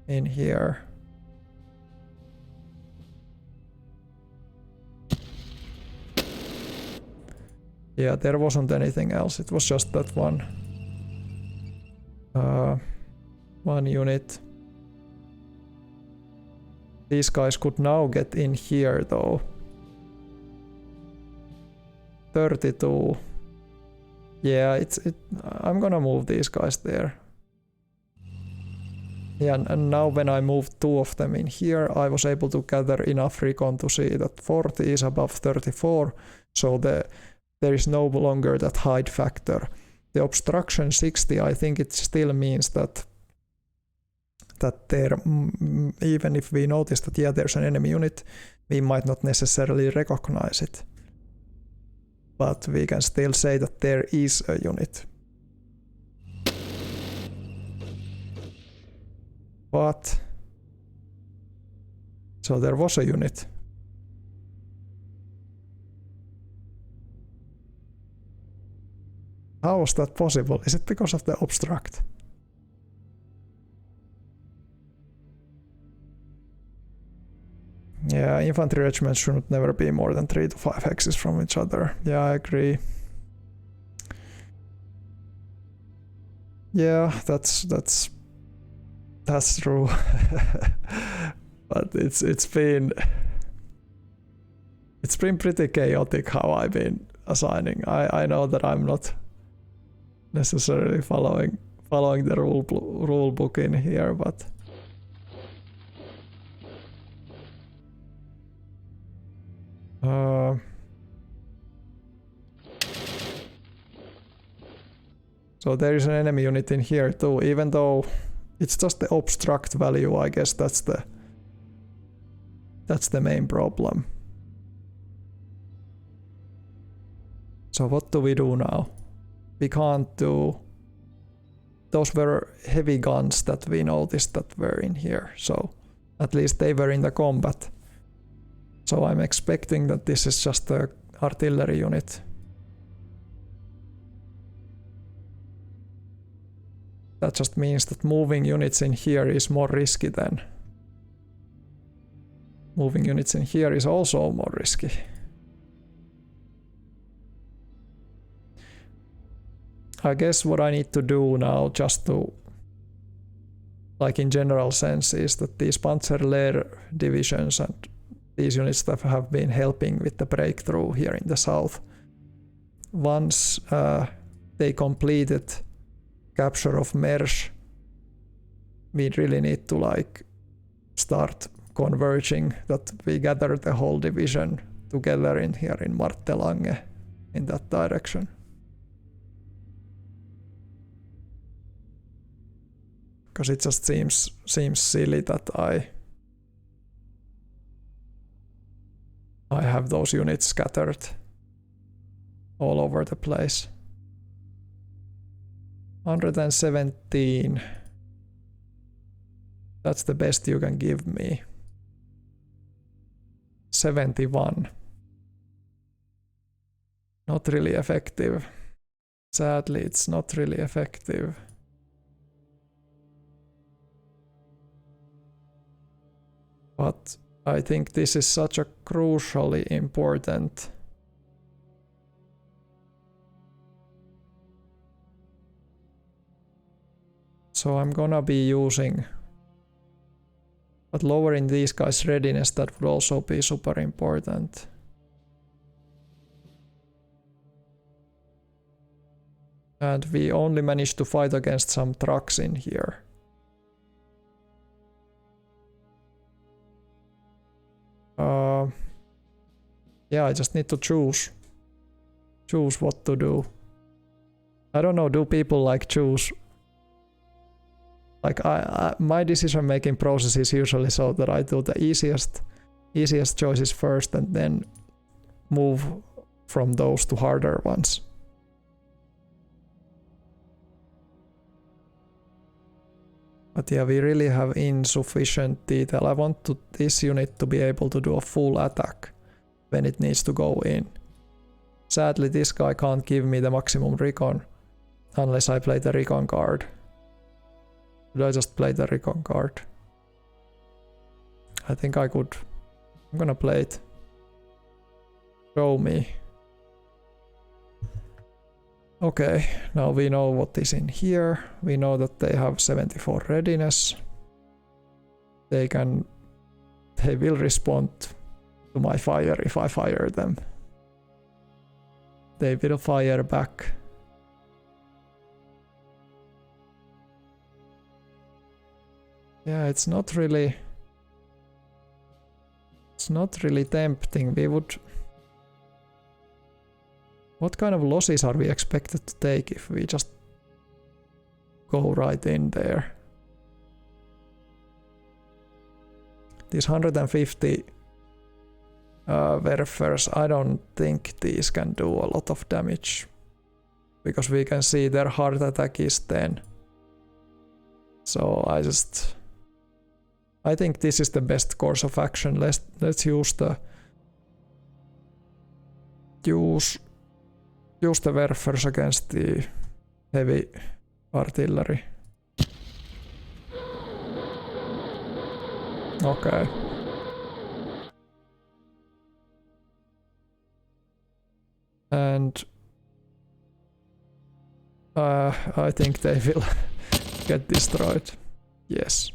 in here. Yeah, there wasn't anything else, it was just that one unit. These guys could now get in here though. 32. Yeah, I'm gonna move these guys there. Yeah, and now when I moved 2 of them in here, I was able to gather enough recon to see that 40 is above 34, so there is no longer that hide factor. The obstruction 60, I think it still means that there, even if we notice that yeah, there's an enemy unit, we might not necessarily recognize it. But we can still say that there is a unit. But so there was a unit. How was that possible? Is it because of the obstruct? Yeah, infantry regiments should never be more than 3 to 5 hexes from each other. Yeah, I agree. Yeah, that's true. But it's been pretty chaotic how I've been assigning. I know that I'm not necessarily following the rule book in here, but so there is an enemy unit in here too, even though it's just the obstruct value. I guess that's the main problem. So what do we do now? We can't do those were heavy guns that we noticed that were in here, so at least they were in the combat. So I'm expecting that this is just a artillery unit. That just means that moving units in here is more risky than moving units in here is also more risky. I guess what I need to do now, just to, like in general sense, is that these Panzerlehr divisions and these units that have been helping with the breakthrough here in the south, once they completed capture of Mersch, we really need to like start converging, that we gather the whole division together in here in Martelange in that direction. Because it just seems silly that I have those units scattered all over the place. 117. That's the best you can give me. 71. Not really effective. Sadly, it's not really effective. But I think this is such a crucially important so I'm gonna be using, but lowering these guys' readiness, that would also be super important. And we only managed to fight against some trucks in here. Yeah, I just need to choose what to do. I don't know, do people like choose? Like my decision making process is usually so that I do the easiest choices first and then move from those to harder ones. But yeah, we really have insufficient detail. I want this unit to be able to do a full attack when it needs to go in. Sadly, this guy can't give me the maximum recon unless I play the recon card. Should I just play the recon card? I think I could. I'm gonna play it. Show me. Okay, now we know what is in here. We know that they have 74 readiness. They will respond to my fire if I fire them. They will fire back. Yeah, it's not really tempting. We would. What kind of losses are we expected to take if we just go right in there? These 150 Werfers, I don't think these can do a lot of damage. Because we can see their heart attack is 10. So I think this is the best course of action. Let's use the Werfers against the heavy artillery. Okay. And I think they will get destroyed. Yes,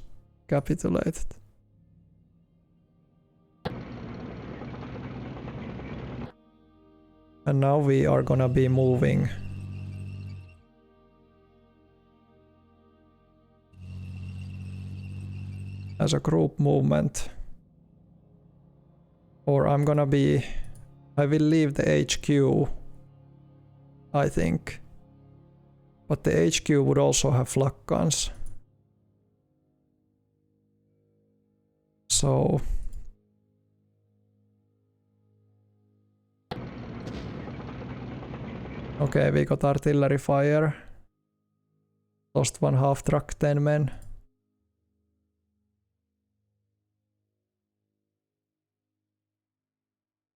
capitulated. And now we are gonna be moving as a group movement. Or I will leave the HQ, I think. But the HQ would also have flak guns. So okay, we got artillery fire. Lost one half truck, 10 men.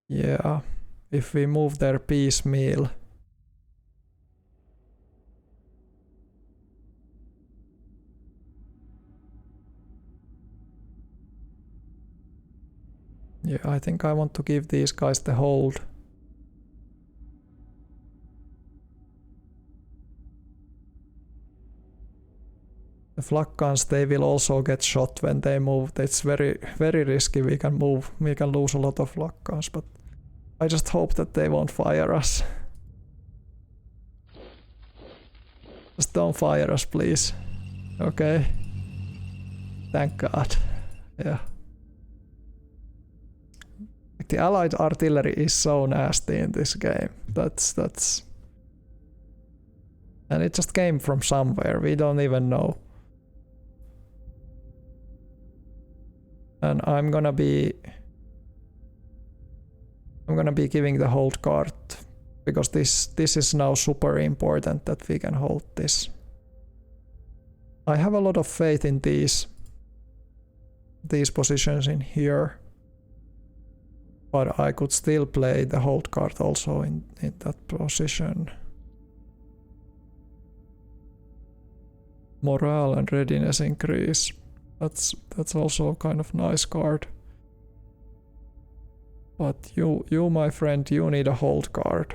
Yeah, if we move there piecemeal. Yeah, I think I want to give these guys the hold. The flak guns, they will also get shot when they move. It's very, very risky. We can move. We can lose a lot of flak guns, but I just hope that they won't fire us. Just don't fire us, please. Okay. Thank God. Yeah. The allied artillery is so nasty in this game. That's... And it just came from somewhere. We don't even know. And I'm gonna be giving the hold card because this is now super important that we can hold this. I have a lot of faith in these positions in here, but I could still play the hold card also in that position. Morale and readiness increase. That's also kind of nice card. But you my friend, you need a hold card.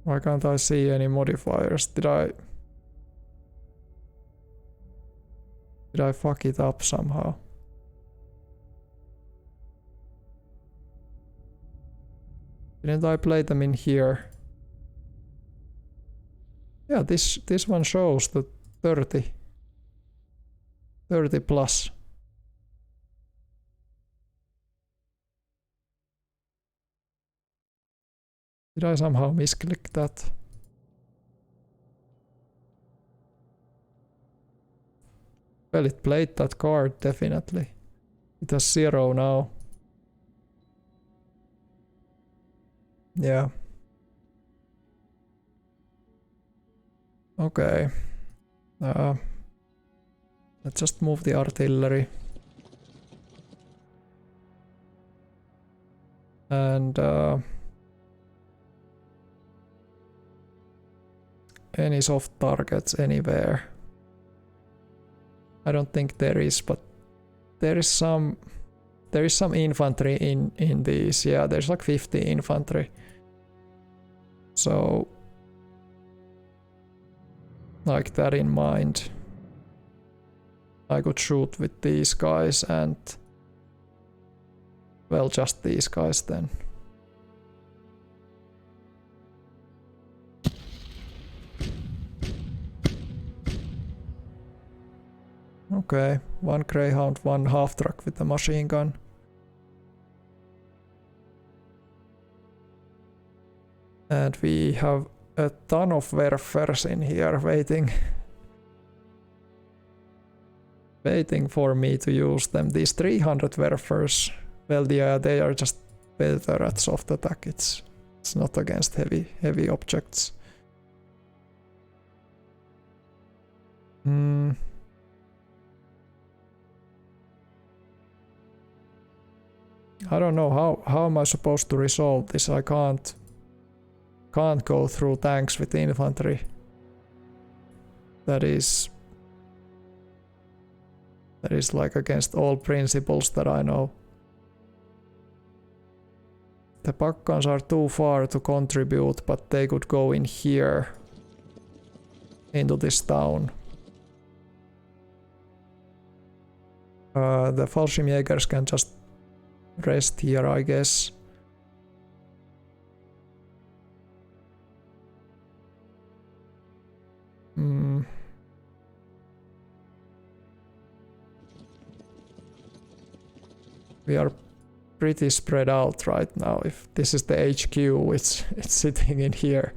Why can't I see any modifiers? Did I fuck it up somehow? Didn't I play them in here? Yeah, this one shows the 30 plus. Did I somehow misclick that? Well, it played that card, definitely. It has 0 now. Yeah. Okay. Let's just move the artillery. And any soft targets anywhere. I don't think there is, but there is some infantry in these. Yeah, there's like 50 infantry. So like that in mind, I could shoot with these guys and, well, just these guys then. Okay, one Greyhound, one half truck with a machine gun. And we have a ton of Werfers in here waiting for me to use them. These 300 Werfers, well, yeah, they are just better at soft attack. It's not against heavy objects. I don't know how am I supposed to resolve this. I can't go through tanks with infantry. That is like against all principles that I know. The pack guns are too far to contribute, but they could go in here into this town. The Fallschirmjägers can just rest here, I guess. We are pretty spread out right now. If this is the HQ, it's sitting in here.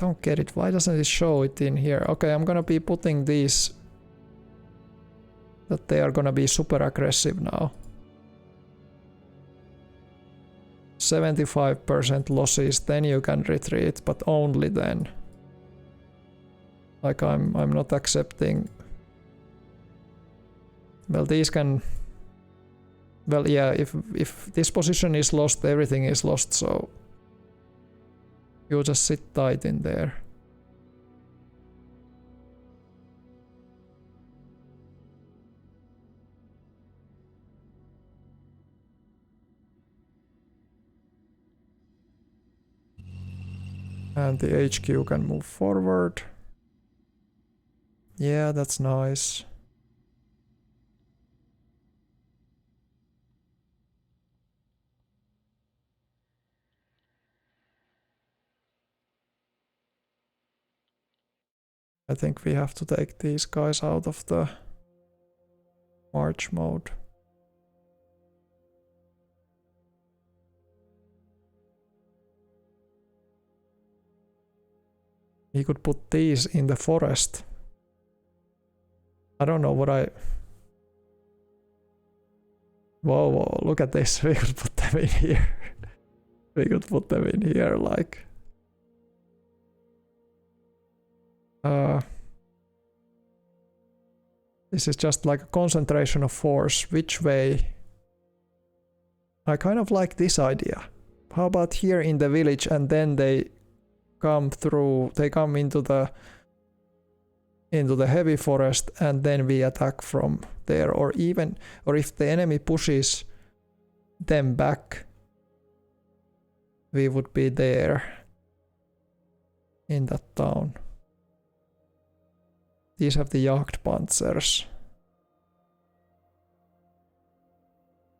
don't get it. Why doesn't it show it in here? Okay, I'm gonna be putting these that they are gonna be super aggressive now. 75% losses, then you can retreat, but only then. Like I'm not accepting. Well, these can. Well, yeah. If this position is lost, everything is lost. So you just sit tight in there. And the HQ can move forward. Yeah, that's nice. I think we have to take these guys out of the march mode. We could put these in the forest. I don't know what I... Whoa, whoa, look at this. We could put them in here. We could put them in here, like... This is just like a concentration of force. Which way? I kind of like this idea. How about here in the village and then they come through, they come into the heavy forest and then we attack from there, or if the enemy pushes them back, we would be there in that town. These have the Jagdpanzers.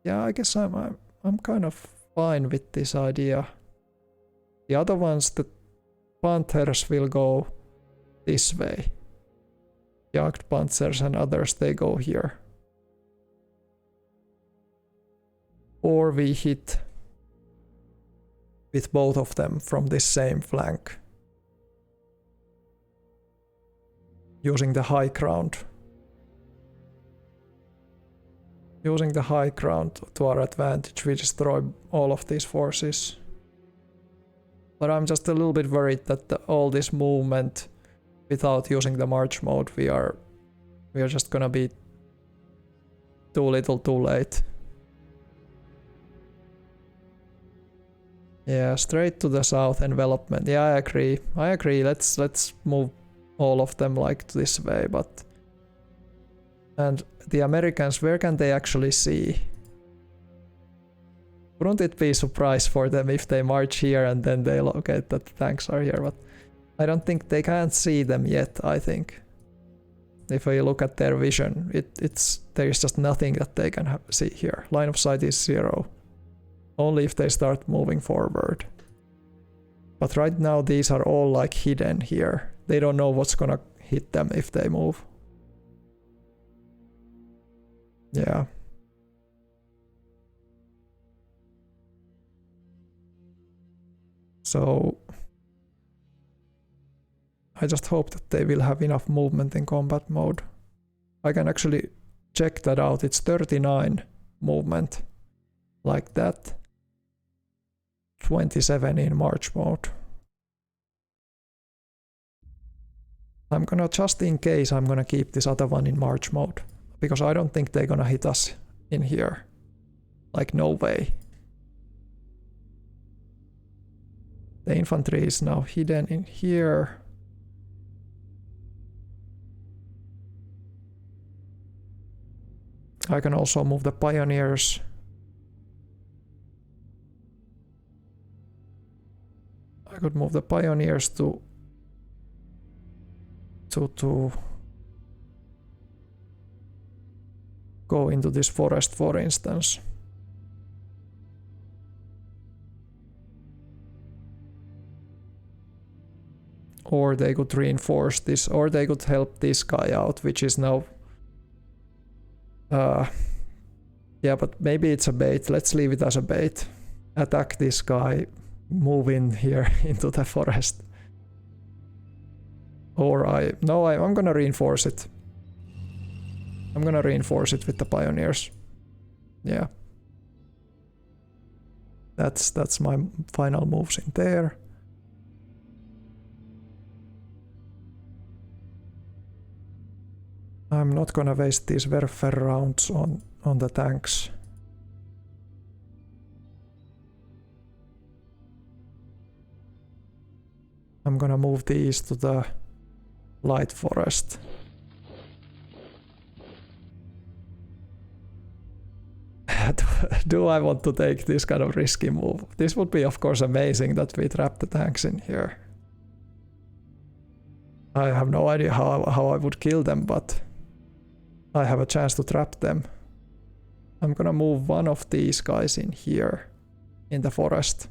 Yeah, I guess I'm kind of fine with this idea. The other ones, the Panthers will go this way. Jagdpanzers and others, they go here. Or we hit with both of them from this same flank. Using the high ground. Using the high ground to our advantage, we destroy all of these forces. But I'm just a little bit worried that all this movement without using the march mode, we are just gonna be too little too late. Yeah, straight to the south envelopment. Yeah, I agree. Let's move all of them like this way, but... And the Americans, where can they actually see? Wouldn't it be a surprise for them if they march here and then they locate that the tanks are here? But I don't think they can't see them yet, I think. If you look at their vision, there is just nothing that they can see here. Line of sight is 0. Only if they start moving forward. But right now these are all like hidden here. They don't know what's gonna hit them if they move. Yeah. So I just hope that they will have enough movement in combat mode. I can actually check that out. It's 39 movement like that. 27 in march mode. I'm gonna, just in case, I'm gonna keep this other one in march mode. Because I don't think they're gonna hit us in here. Like, no way. The infantry is now hidden in here. I can also move the pioneers. I could move the pioneers to go into this forest, for instance. Or they could reinforce this, or they could help this guy out, which is now... yeah, but maybe it's a bait. Let's leave it as a bait. Attack this guy, move in here into the forest. Or I'm gonna reinforce it. I'm gonna reinforce it with the pioneers. Yeah. That's my final moves in there. I'm not gonna waste these Werfer rounds on the tanks. I'm gonna move these to the light forest. Do I want to take this kind of risky move? This would be of course amazing that we trap the tanks in here. I have no idea how I would kill them, but I have a chance to trap them. I'm gonna move one of these guys in here, in the forest.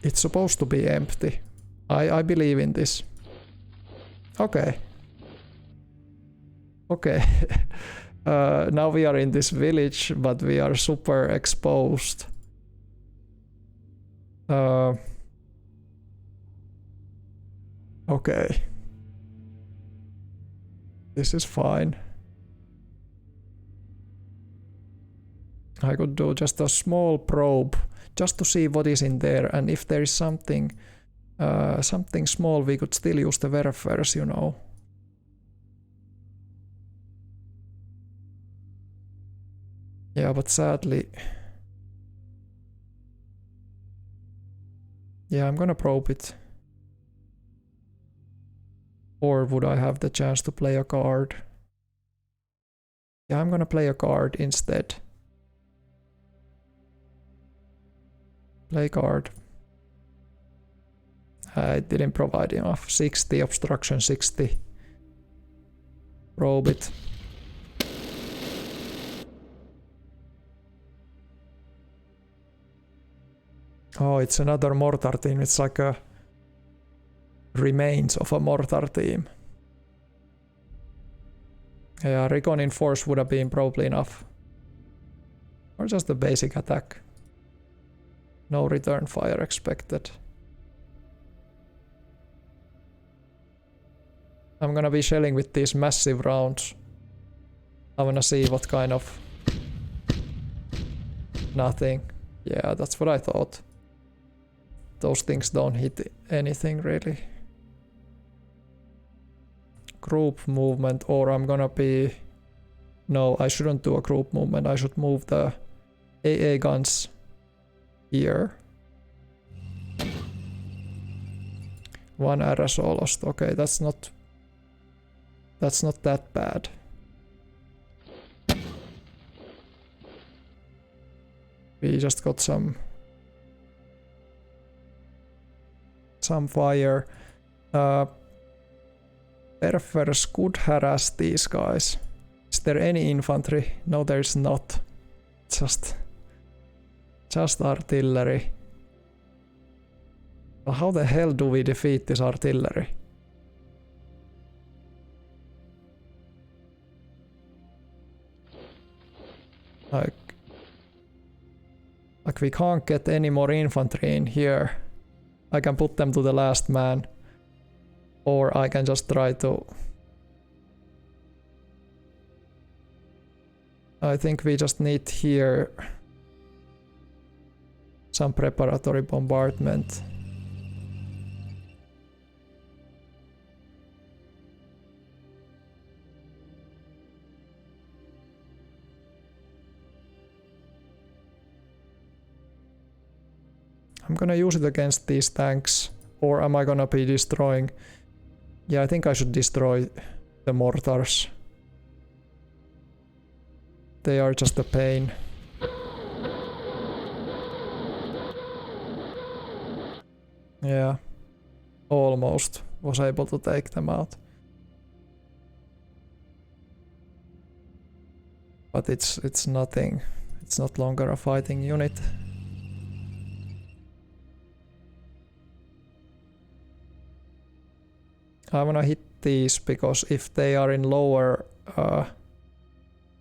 It's supposed to be empty. I believe in this. Okay. Okay. Now we are in this village, but we are super exposed. Okay. This is fine. I could do just a small probe, just to see what is in there, and if there is something small, we could still use the Werfers, you know. Yeah, but sadly... Yeah, I'm gonna probe it. Or would I have the chance to play a card? Yeah, I'm gonna play a card instead. Play card. I didn't provide enough. 60 obstruction, 60. Probe it. Oh, it's another mortar team. It's like a remains of a mortar team. Yeah, recon in force would have been probably enough. Or just a basic attack. No return fire expected. I'm gonna be shelling with these massive rounds. I wanna see what kind of... Nothing. Yeah, that's what I thought. Those things don't hit anything really. Group movement, or I'm gonna be... No, I shouldn't do a group movement. I should move the AA guns here. One aerosol lost. Okay, that's not that bad. We just got some fire. Werfers could harass these guys. Is there any infantry? No, there's not. Just artillery. Well, how the hell do we defeat this artillery? Like we can't get any more infantry in here. I can put them to the last man. Or I can just try to... I think we just need here some preparatory bombardment. I'm gonna use it against these tanks, or am I gonna be destroying? Yeah, I think I should destroy the mortars. They are just a pain. Yeah, almost was able to take them out. But it's nothing. It's not longer a fighting unit. I wanna hit these because if they are in lower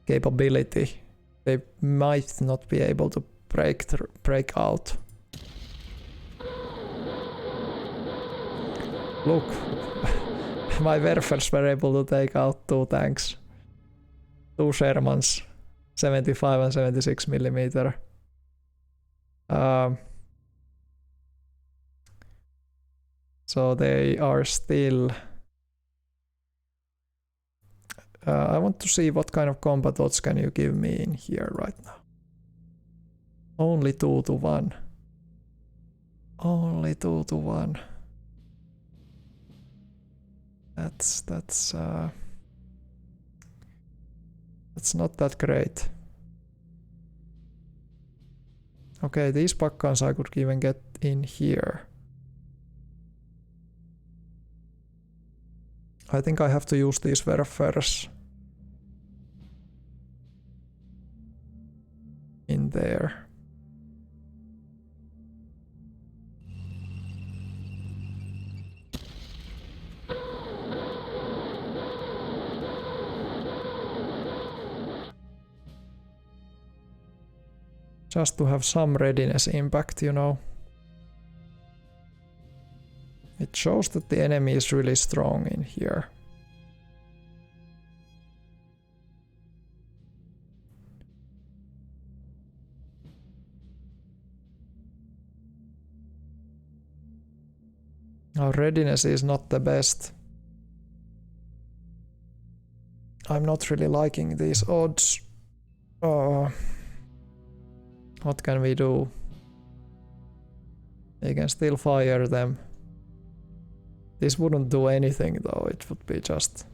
capability, they might not be able to break out. Look, my Werfers were able to take out 2 tanks. 2 Shermans, 75 and 76 millimeter. So they are still... I want to see what kind of combat odds can you give me in here right now. Only 2 to 1. Only 2 to 1. That's not that great. Okay, these Baccans I could even get in here. I think I have to use these Werfers in there. Just to have some readiness impact, you know. It shows that the enemy is really strong in here. Our readiness is not the best. I'm not really liking these odds. What can we do? We can still fire them. This wouldn't do anything though, it would be just...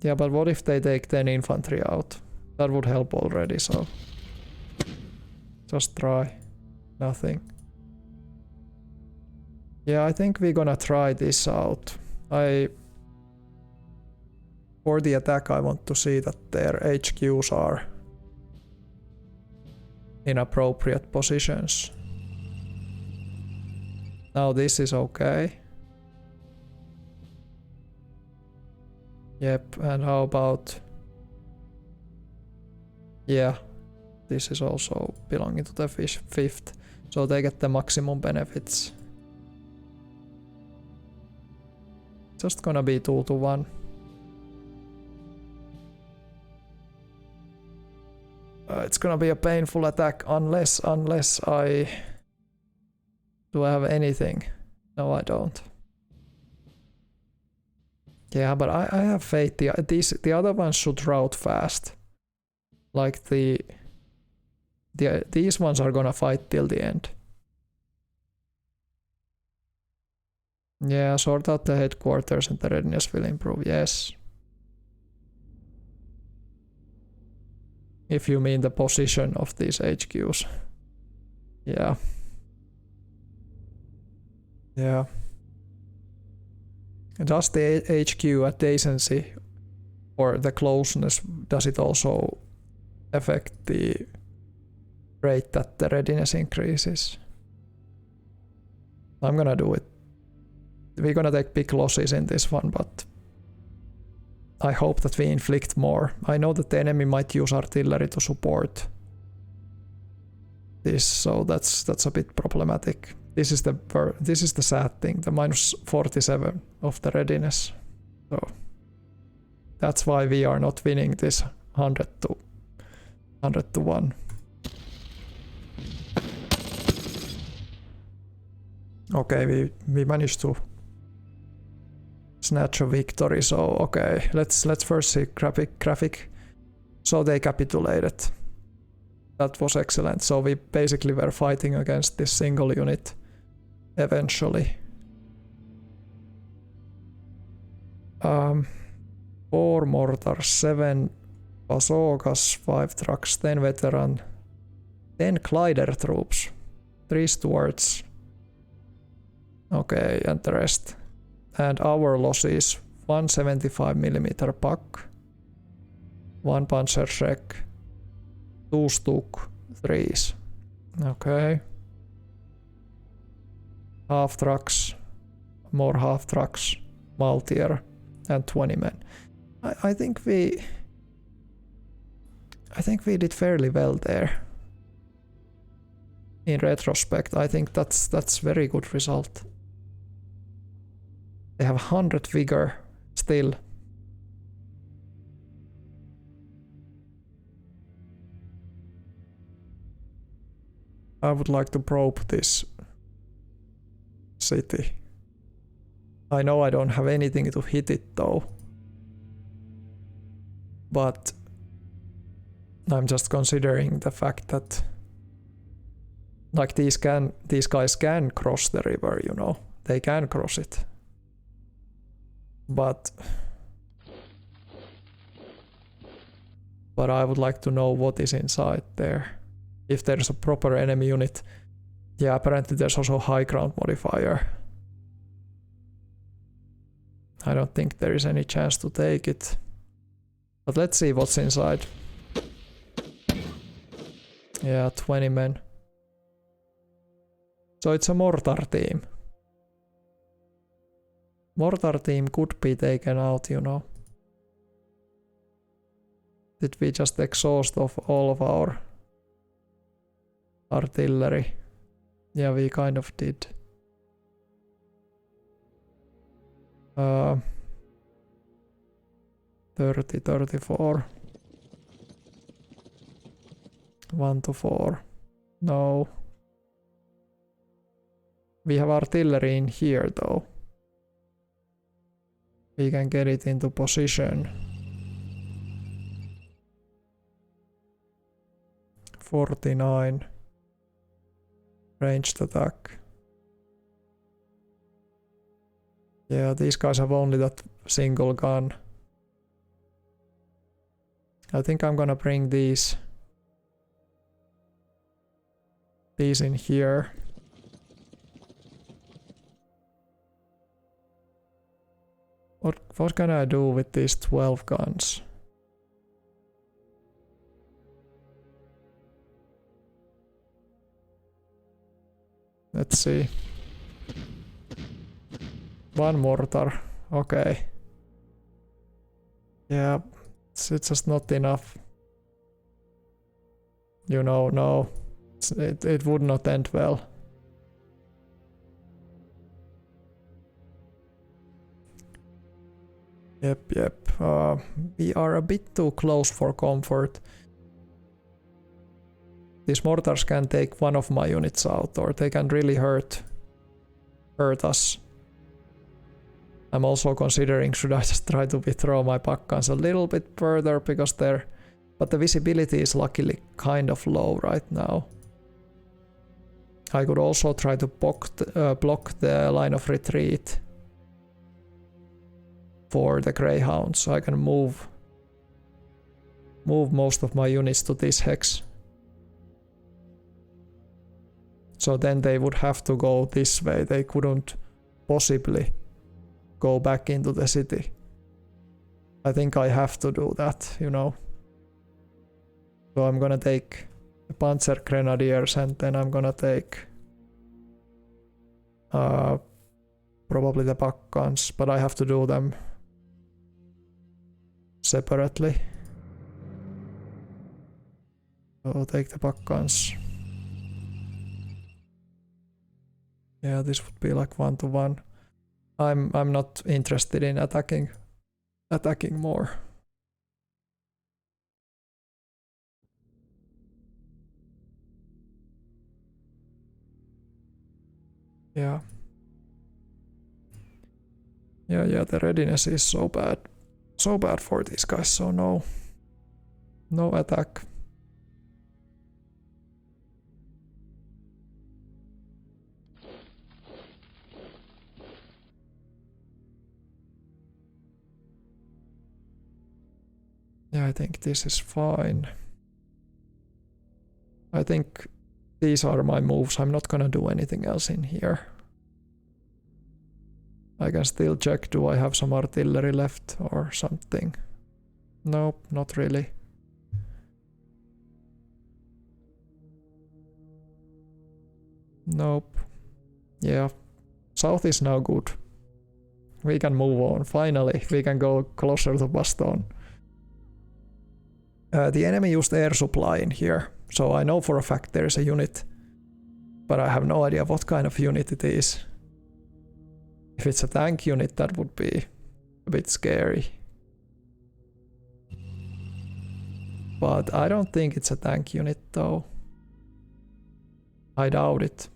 Yeah, but what if they take 10 infantry out? That would help already, so... Just try. Nothing. Yeah, I think we're gonna try this out. For the attack I want to see that their HQs are in appropriate positions. Now this is okay. Yep, and how about... Yeah, this is also belonging to the 5th, so they get the maximum benefits. Just gonna be 2 to 1. It's gonna be a painful attack unless I... Do I have anything? No, I don't. Yeah, but I have faith. The other ones should rout fast. Like these ones are gonna fight till the end. Yeah, sort out the headquarters and the readiness will improve. Yes. If you mean the position of these HQs. Yeah. Yeah. Does the HQ adjacency or the closeness, does it also affect the rate that the readiness increases? I'm gonna do it. We're gonna take big losses in this one, but I hope that we inflict more. I know that the enemy might use artillery to support this, so that's a bit problematic. This is the sad thing, the minus 47 of the readiness. So that's why we are not winning this 100 to 1. Okay, we managed to snatch a victory, so okay, let's first see graphic. So they capitulated. That was excellent. So we basically were fighting against this single unit eventually. 4 mortars, 7 bazookas, 5 trucks, 10 veteran, 10 glider troops, 3 stewards. Okay, and the rest. And our losses: 1 75mm Pak, 1 Panzerschreck, 2 Stuk 3s. Okay. Half trucks, more half trucks, Maltier, and 20 men. I think we did fairly well there. in retrospect, I think that's very good result. They have 100 vigor still. I would like to probe this city. I know I don't have anything to hit it though. But I'm just considering the fact that like these guys can cross the river, you know. They can cross it. But I would like to know what is inside there. If there's a proper enemy unit. Yeah, apparently there's also high ground modifier. I don't think there is any chance to take it. But let's see what's inside. Yeah, 20 men. So it's a mortar team. Mortar team could be taken out, you know. Did we just exhaust of all of our artillery? Yeah, we kind of did. 30, 34. 1 to 4. No. We have artillery in here though. We can get it into position. 49. Ranged attack. Yeah, these guys have only that single gun. I think I'm gonna bring these in here. What can I do with these 12 guns? Let's see. 1 mortar. Okay. Yeah, it's just not enough. You know, no. It would not end well. Yep. We are a bit too close for comfort. These mortars can take one of my units out, or they can really hurt us. I'm also considering should I just try to withdraw my pack guns a little bit further because but the visibility is luckily kind of low right now. I could also try to block the line of retreat for the greyhounds, so I can move most of my units to this hex. So then they would have to go this way. They couldn't possibly go back into the city. I think I have to do that, you know. So I'm gonna take the Panzer Grenadiers and then I'm gonna take probably the pack guns, but I have to do them separately. So take the pack guns. Yeah, this would be like 1-to-1. I'm not interested in attacking more. Yeah. Yeah, the readiness is so bad. So bad for these guys, so no attack. Yeah, I think this is fine. I think these are my moves. I'm not gonna do anything else in here. I can still check, do I have some artillery left or something? Nope, not really. Nope. Yeah, south is now good. We can move on, finally. We can go closer to Bastogne. The enemy used air supply in here, so I know for a fact there is a unit But I have no idea what kind of unit it is. If it's a tank unit, that would be a bit scary. But I don't think it's a tank unit though. I doubt it.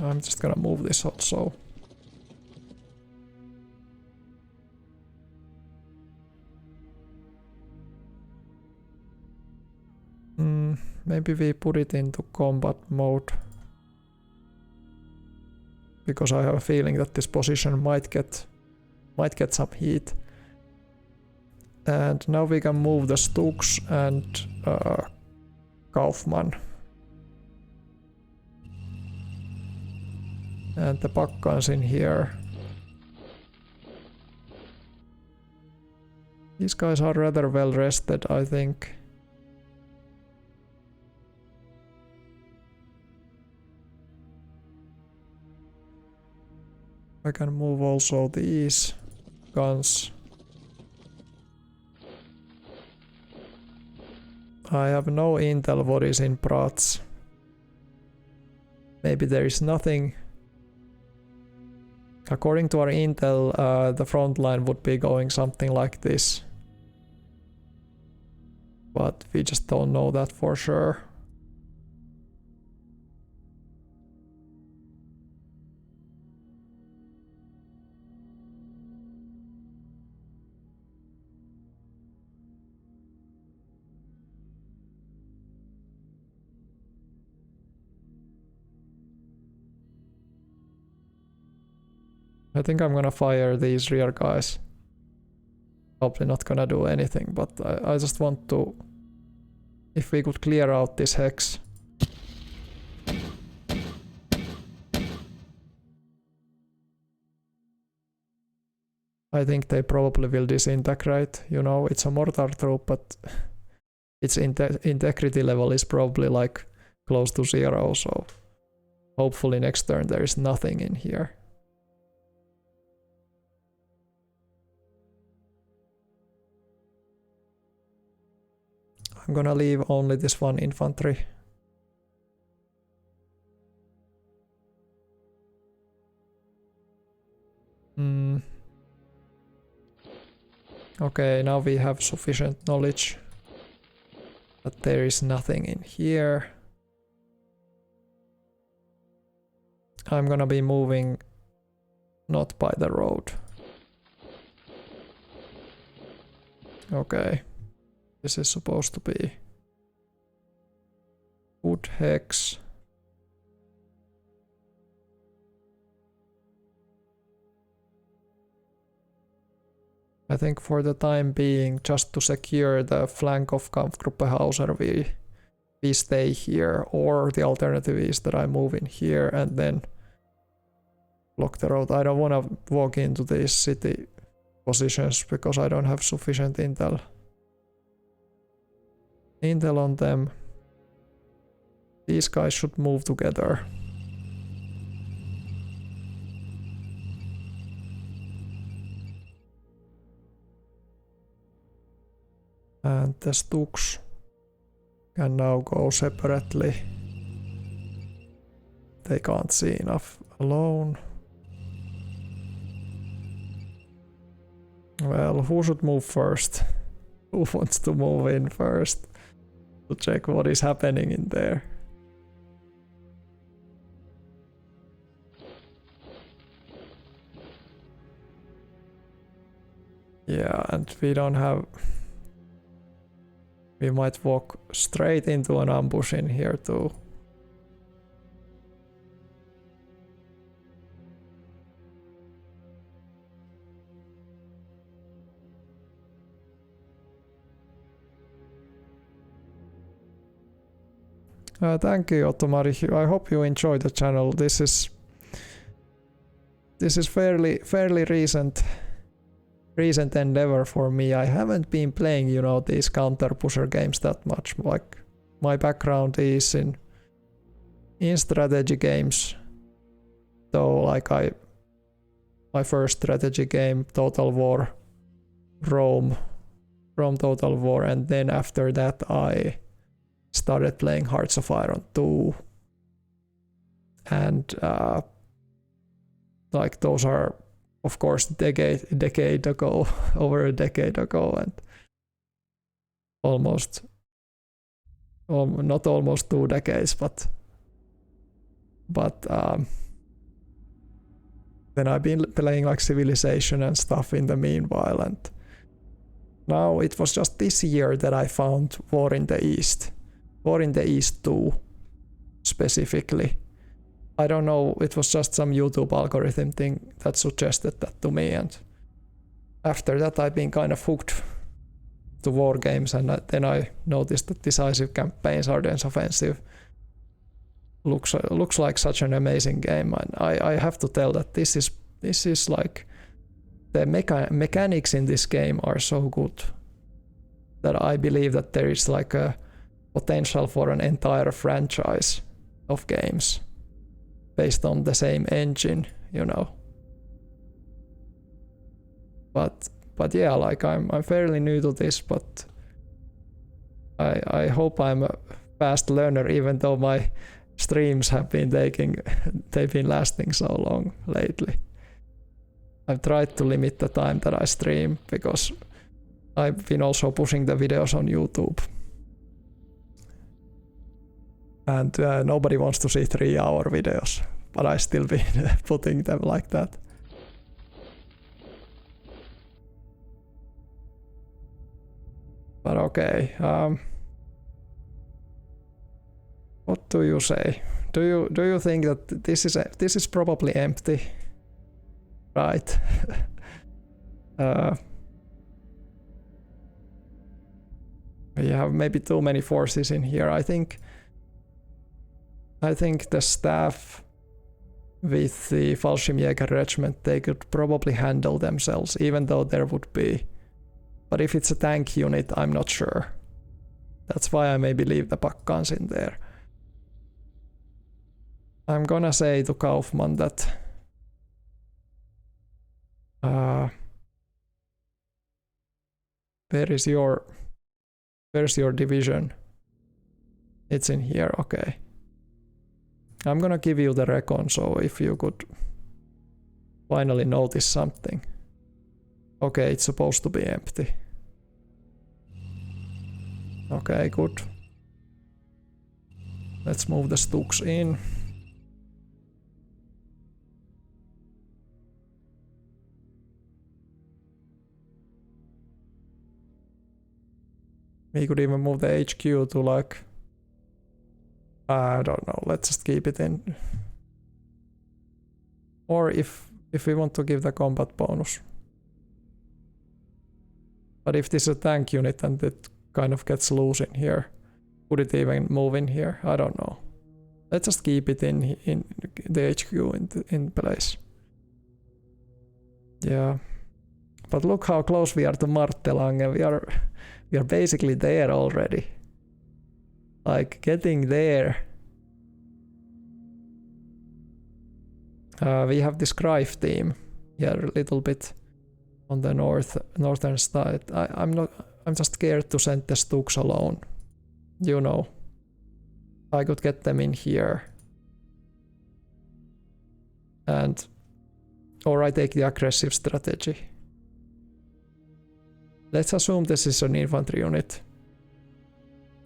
I'm just gonna move this also. Maybe we put it into combat mode. Because I have a feeling that this position might get some heat. And now we can move the Stux and Kaufmann. And the Bakkans in here. These guys are rather well rested, I think. I can move also these guns. I have no intel what is in Prats. Maybe there is nothing. According to our intel, the front line would be going something like this. But we just don't know that for sure. I think I'm gonna fire these rear guys. Probably not gonna do anything, but I just want to... If we could clear out this hex. I think they probably will disintegrate. You know, it's a mortar troop, but its integrity level is probably like close to 0, so hopefully next turn there is nothing in here. I'm gonna leave only this one infantry. Okay, now we have sufficient knowledge that there is nothing in here. I'm gonna be moving not by the road. Okay. This is supposed to be good hex. I think for the time being, just to secure the flank of Kampfgruppe Hauser, we stay here, or the alternative is that I move in here and then block the road. I don't want to walk into these city positions because I don't have sufficient intel on them. These guys should move together. And the Stux can now go separately. They can't see enough alone. Well, who should move first? Who wants to move in first? To check what is happening in there. Yeah, and we don't have... We might walk straight into an ambush in here too. Thank you, Ottomari. I hope you enjoyed the channel. This is fairly recent endeavor for me. I haven't been playing, you know, these counter pusher games that much. Like, my background is in strategy games. So like my first strategy game, Total War, Rome Total War, and then after that I started playing Hearts of Iron 2, and like those are of course decade ago, over a decade ago, and not almost 2 decades, but then I've been playing like Civilization and stuff in the meanwhile, and now it was just this year that I found War in the East 2 specifically. I don't know, it was just some YouTube algorithm thing that suggested that to me, and after that I've been kind of hooked to war games, and then I noticed that Decisive Campaigns, Ardennes Offensive looks like such an amazing game, and I have to tell that this is like the mechanics in this game are so good that I believe that there is like a potential for an entire franchise of games based on the same engine, you know. But yeah, like I'm fairly new to this, but I hope I'm a fast learner, even though my streams have been they've been lasting so long lately. I've tried to limit the time that I stream because I've been also pushing the videos on YouTube. And nobody wants to see 3-hour videos, but I still been putting them like that. But okay, what do you say? Do you think that this is probably empty, right? We have maybe too many forces in here. I think the staff with the Fallschirmjäger regiment, they could probably handle themselves, even though there would be. But if it's a tank unit, I'm not sure. That's why I maybe leave the pack guns in there. I'm gonna say to Kaufman that where's your division? It's in here, okay. I'm gonna give you the recon, so if you could finally notice something. Okay, it's supposed to be empty. Okay, good. Let's move the Stooks in. We could even move the HQ to like, I don't know, let's just keep it in. Or if we want to give the combat bonus. But if this is a tank unit and it kind of gets loose in here, would it even move in here? I don't know. Let's just keep it in the HQ in place. Yeah. But look how close we are to Martelange. We are basically there already. Like getting there. We have this Greif team here a little bit on the northern side. I'm just scared to send the Stooks alone. You know. I could get them in here. Or I take the aggressive strategy. Let's assume this is an infantry unit.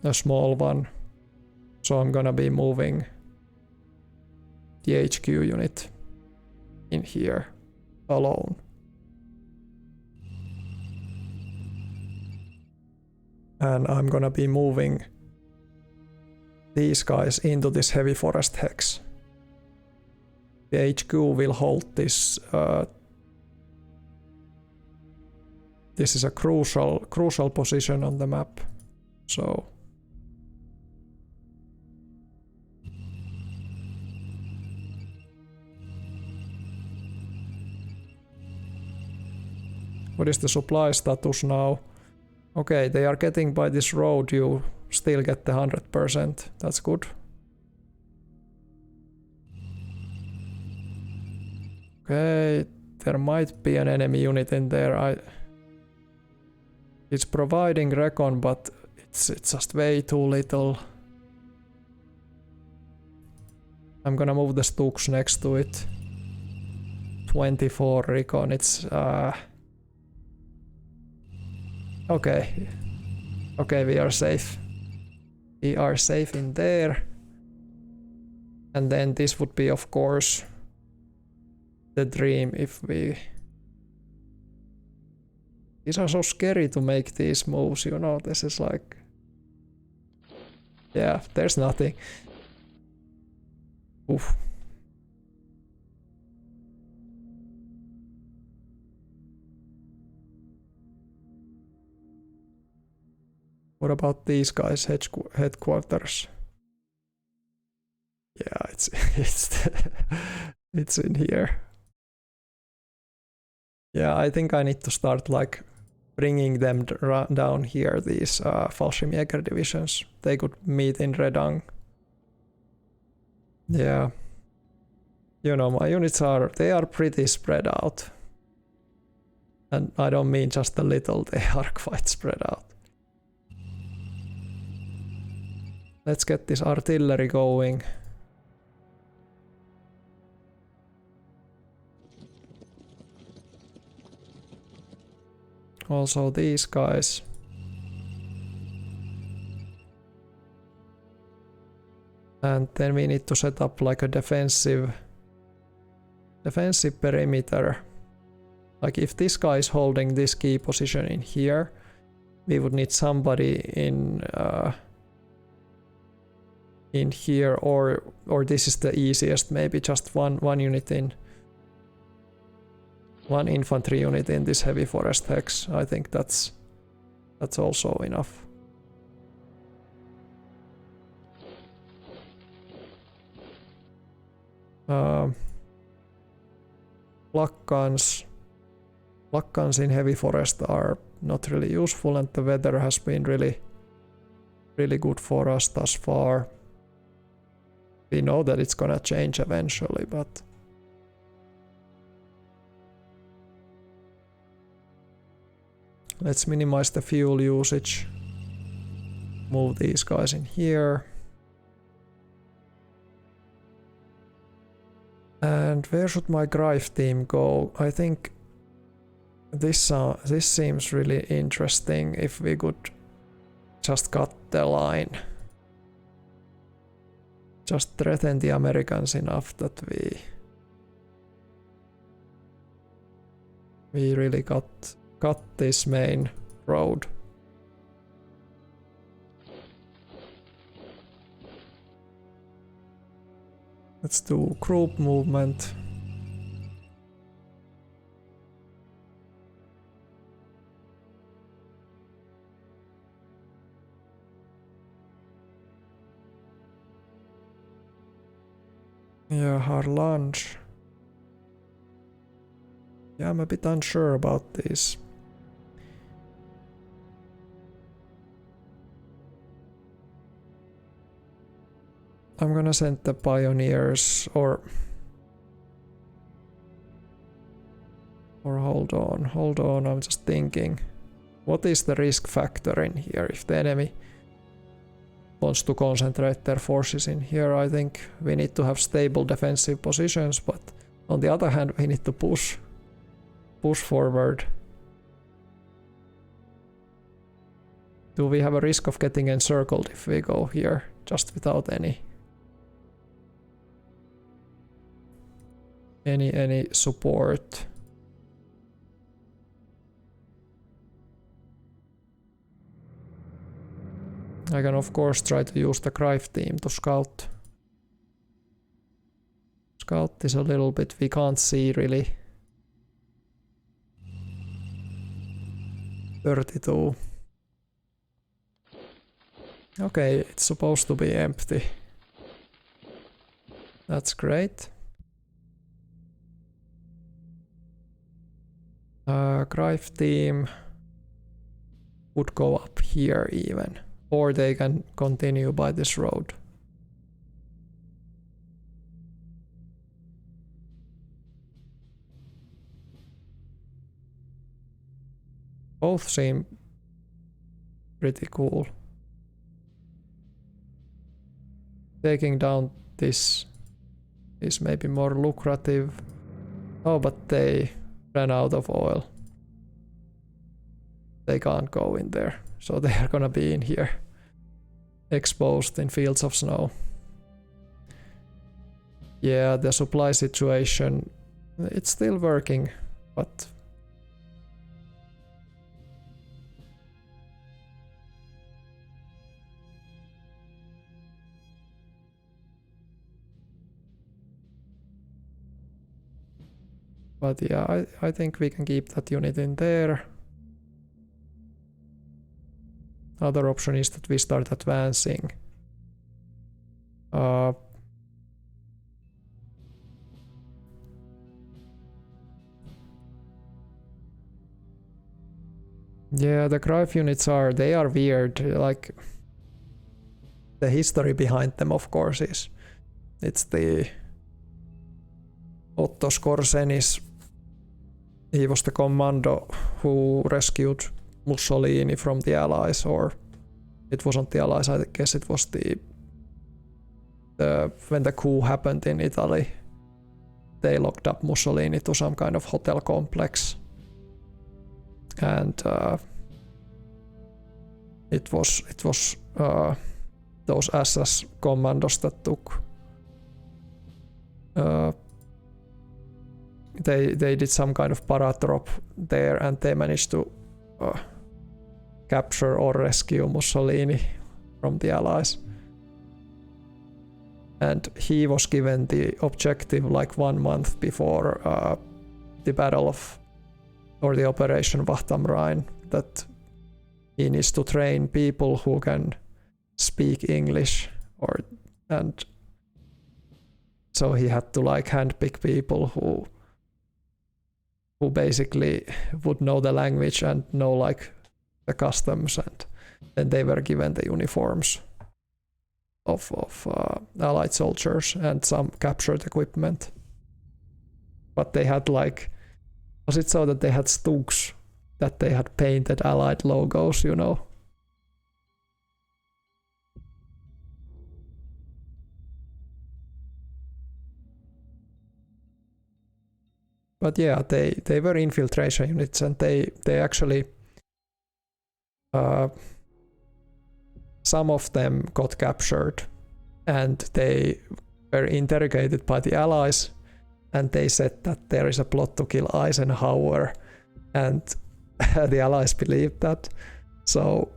A small one. So I'm gonna be moving the HQ unit in here alone. And I'm gonna be moving these guys into this heavy forest hex. The HQ will hold this. This is a crucial position on the map. So what is the supply status now? Okay, they are getting by this road, you still get the 100%. That's good. Okay, there might be an enemy unit in there. It's providing recon, but it's just way too little. I'm gonna move the Stuks next to it. 24 recon, it's okay. Okay, we are safe. We are safe in there. And then this would be, of course, the dream if we... These are so scary to make these moves, you know, this is like... Yeah, there's nothing. Oof. What about these guys' headquarters? Yeah, it's in here. Yeah, I think I need to start like bringing them down here, these Fallschirmjäger divisions. They could meet in Rhein. Yeah. You know, my units they are pretty spread out. And I don't mean just a little, they are quite spread out. Let's get this artillery going. Also these guys. And then we need to set up like a defensive perimeter. Like if this guy is holding this key position in here, we would need somebody in here, or this is the easiest, maybe just one unit in, one infantry unit in this heavy forest hex. I think that's also enough. Flak guns in heavy forest are not really useful, and the weather has been really good for us thus far. We know that it's gonna change eventually, but let's minimize the fuel usage. Move these guys in here. And where should my Greif team go? I think this seems really interesting if we could just cut the line. Just threaten the Americans enough that we really cut this main road. Let's do group movement. Yeah, hard lunch. Yeah, I'm a bit unsure about this. I'm gonna send the pioneers, or hold on, I'm just thinking. What is the risk factor in here if the enemy wants to concentrate their forces in here? I think we need to have stable defensive positions, but on the other hand we need to push forward. Do we have a risk of getting encircled if we go here just without any support? I can of course try to use the Greif team to scout. Scout is a little bit, we can't see really. 32. Okay, it's supposed to be empty. That's great. Greif team would go up here even, or they can continue by this road. Both seem pretty cool. Taking down this is maybe more lucrative. Oh, but they ran out of oil. They can't go in there, so they are gonna be in here, exposed in fields of snow. Yeah, the supply situation, it's still working, but yeah, I think we can keep that unit in there. Other option is that we start advancing. Yeah, the Greif units are weird. Like, the history behind them, of course, is it's the Otto Skorsenis. He was the commando who rescued Mussolini from the Allies, or it wasn't the Allies, I guess it was the when the coup happened in Italy. They locked up Mussolini to some kind of hotel complex, and it was those SS commandos that took. They did some kind of paratrop there, and they managed to capture or rescue Mussolini from the Allies. And he was given the objective like 1 month before the battle of, or the operation Wacht am Rhein, that he needs to train people who can speak English, and so he had to like handpick people who basically would know the language and know like the customs, and then they were given the uniforms of Allied soldiers and some captured equipment. But they had like, was it so that they had Stugs that they had painted Allied logos, you know? But yeah, they were infiltration units, and they actually some of them got captured, and they were interrogated by the Allies, and they said that there is a plot to kill Eisenhower, and the Allies believed that, so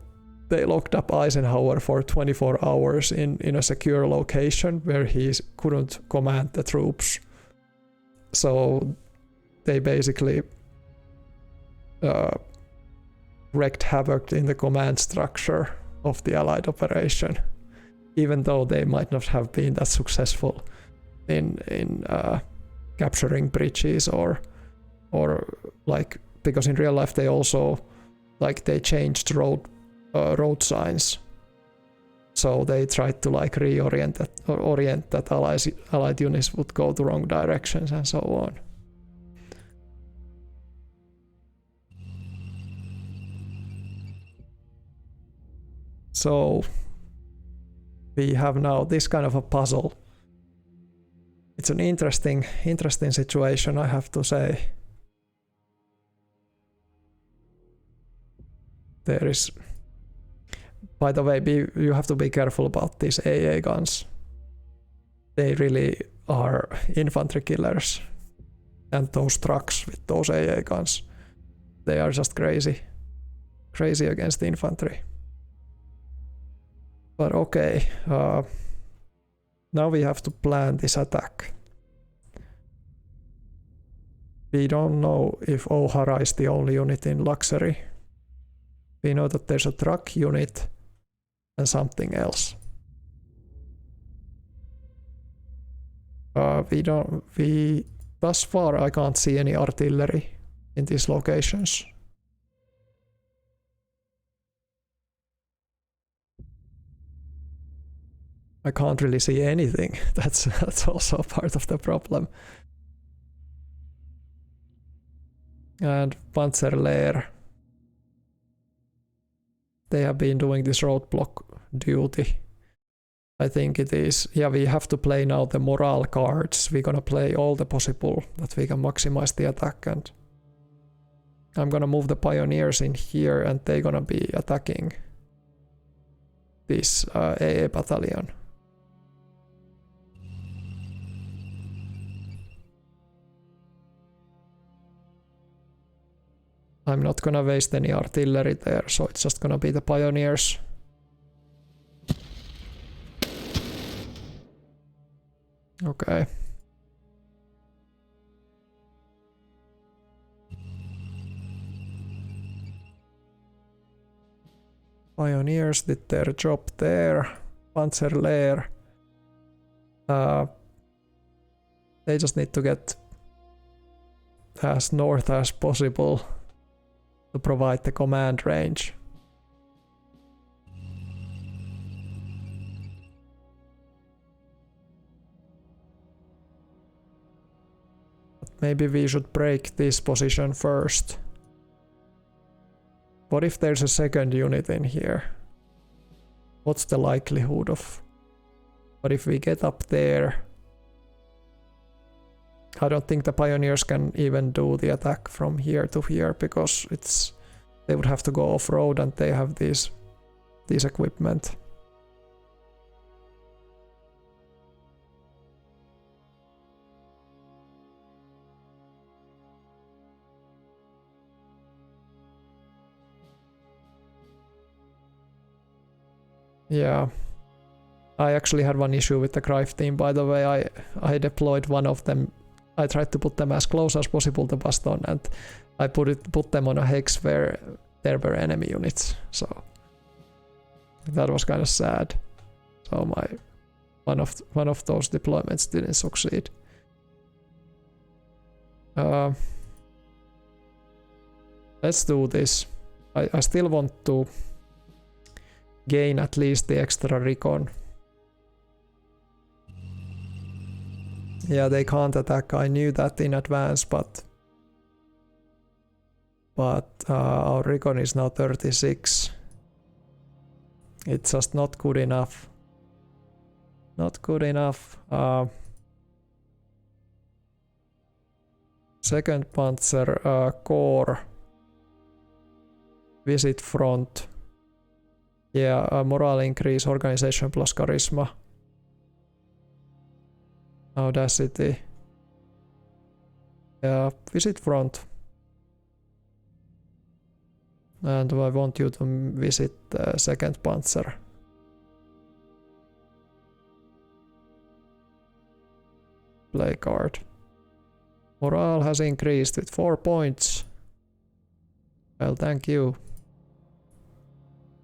they locked up Eisenhower for 24 hours in a secure location where he couldn't command the troops. So they basically wreaked havoc in the command structure of the Allied operation, even though they might not have been that successful in capturing bridges or like, because in real life they also like they changed road signs, so they tried to like orient that Allied units would go the wrong directions and so on. So we have now this kind of a puzzle. It's an interesting situation, I have to say. There is, by the way, you have to be careful about these AA guns. They really are infantry killers, and those trucks with those AA guns, they are just crazy against the infantry. But okay, now we have to plan this attack. We don't know if Ohara is the only unit in luxury. We know that there's a truck unit and something else. Thus far I can't see any artillery in these locations. I can't really see anything. That's also part of the problem. And Panzerlehr. they have been doing this roadblock duty. I think it is. Yeah, we have to play now the morale cards. We're gonna play all the possible that we can maximize the attack, and I'm gonna move the pioneers in here, and they're gonna be attacking this AA battalion. I'm not gonna waste any artillery there, so it's just gonna be the pioneers. Okay. Pioneers did their job there. Panzerlehr. They just need to get as north as possible to provide the command range. But maybe we should break this position first. What if there's a second unit in here? What's the likelihood of? But if we get up there, I don't think the pioneers can even do the attack from here to here, because they would have to go off-road, and they have these equipment. Yeah. I actually had one issue with the Greif team, by the way. I deployed one of them. I tried to put them as close as possible to Bastogne, and I put them on a hex where there were enemy units. So that was kind of sad. So one of those deployments didn't succeed. Let's do this. I still want to gain at least the extra recon. Yeah, they can't attack. I knew that in advance, but our recon is now 36. It's just not good enough. Not good enough. Second Panzer Corps. Visit front. Yeah, morale increase, organization plus charisma. Audacity. Yeah, visit front. And I want you to visit second Panzer. Play card. Morale has increased with 4 points. Well, thank you.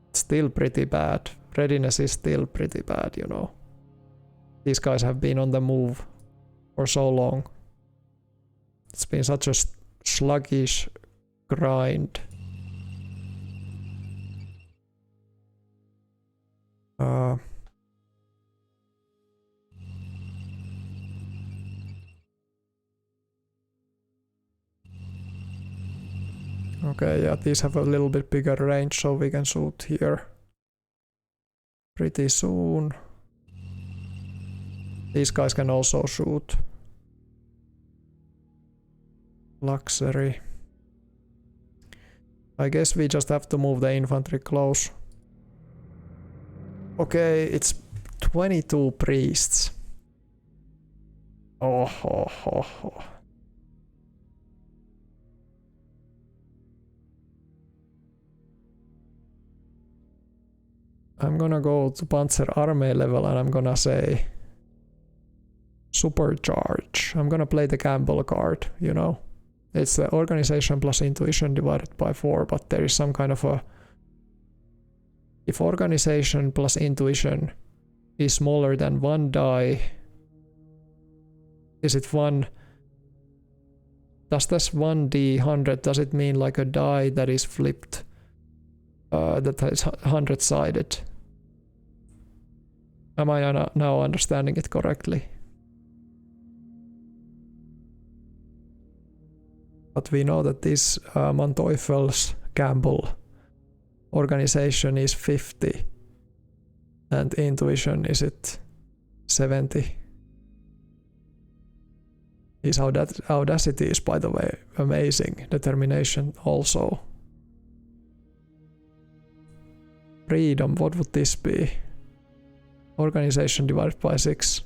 It's still pretty bad. Readiness is still pretty bad, you know. These guys have been on the move for so long. It's been such a sluggish grind. Okay, yeah, these have a little bit bigger range, so we can shoot here pretty soon. These guys can also shoot. Luxury. I guess we just have to move the infantry close. Okay, it's 22 priests. Oh. I'm gonna go to Panzer Army level, and I'm gonna say supercharge. I'm gonna play the gamble card, you know. It's the organization plus intuition divided by 4, but there is some kind of a... If organization plus intuition is smaller than 1 die, is it 1? Does this 1d100, does it mean like a die that is flipped? That is 100-sided. Am I now understanding it correctly? But we know that this Manteufel's gamble organization is 50 and intuition is it 70. His audacity is, by the way, amazing. Determination also. Freedom, what would this be? Organization divided by 6.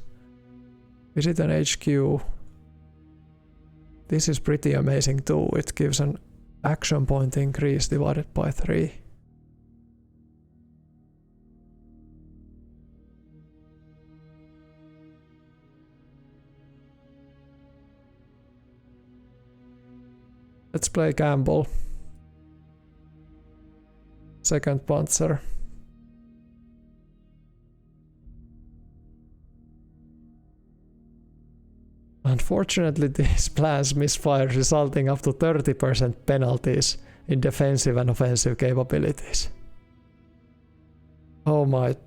Visit an HQ. This is pretty amazing too. It gives an action point increase divided by 3. Let's play Gamble. Second Panzer. Unfortunately, these plans misfire, resulting up to 30% penalties in defensive and offensive capabilities. Oh my.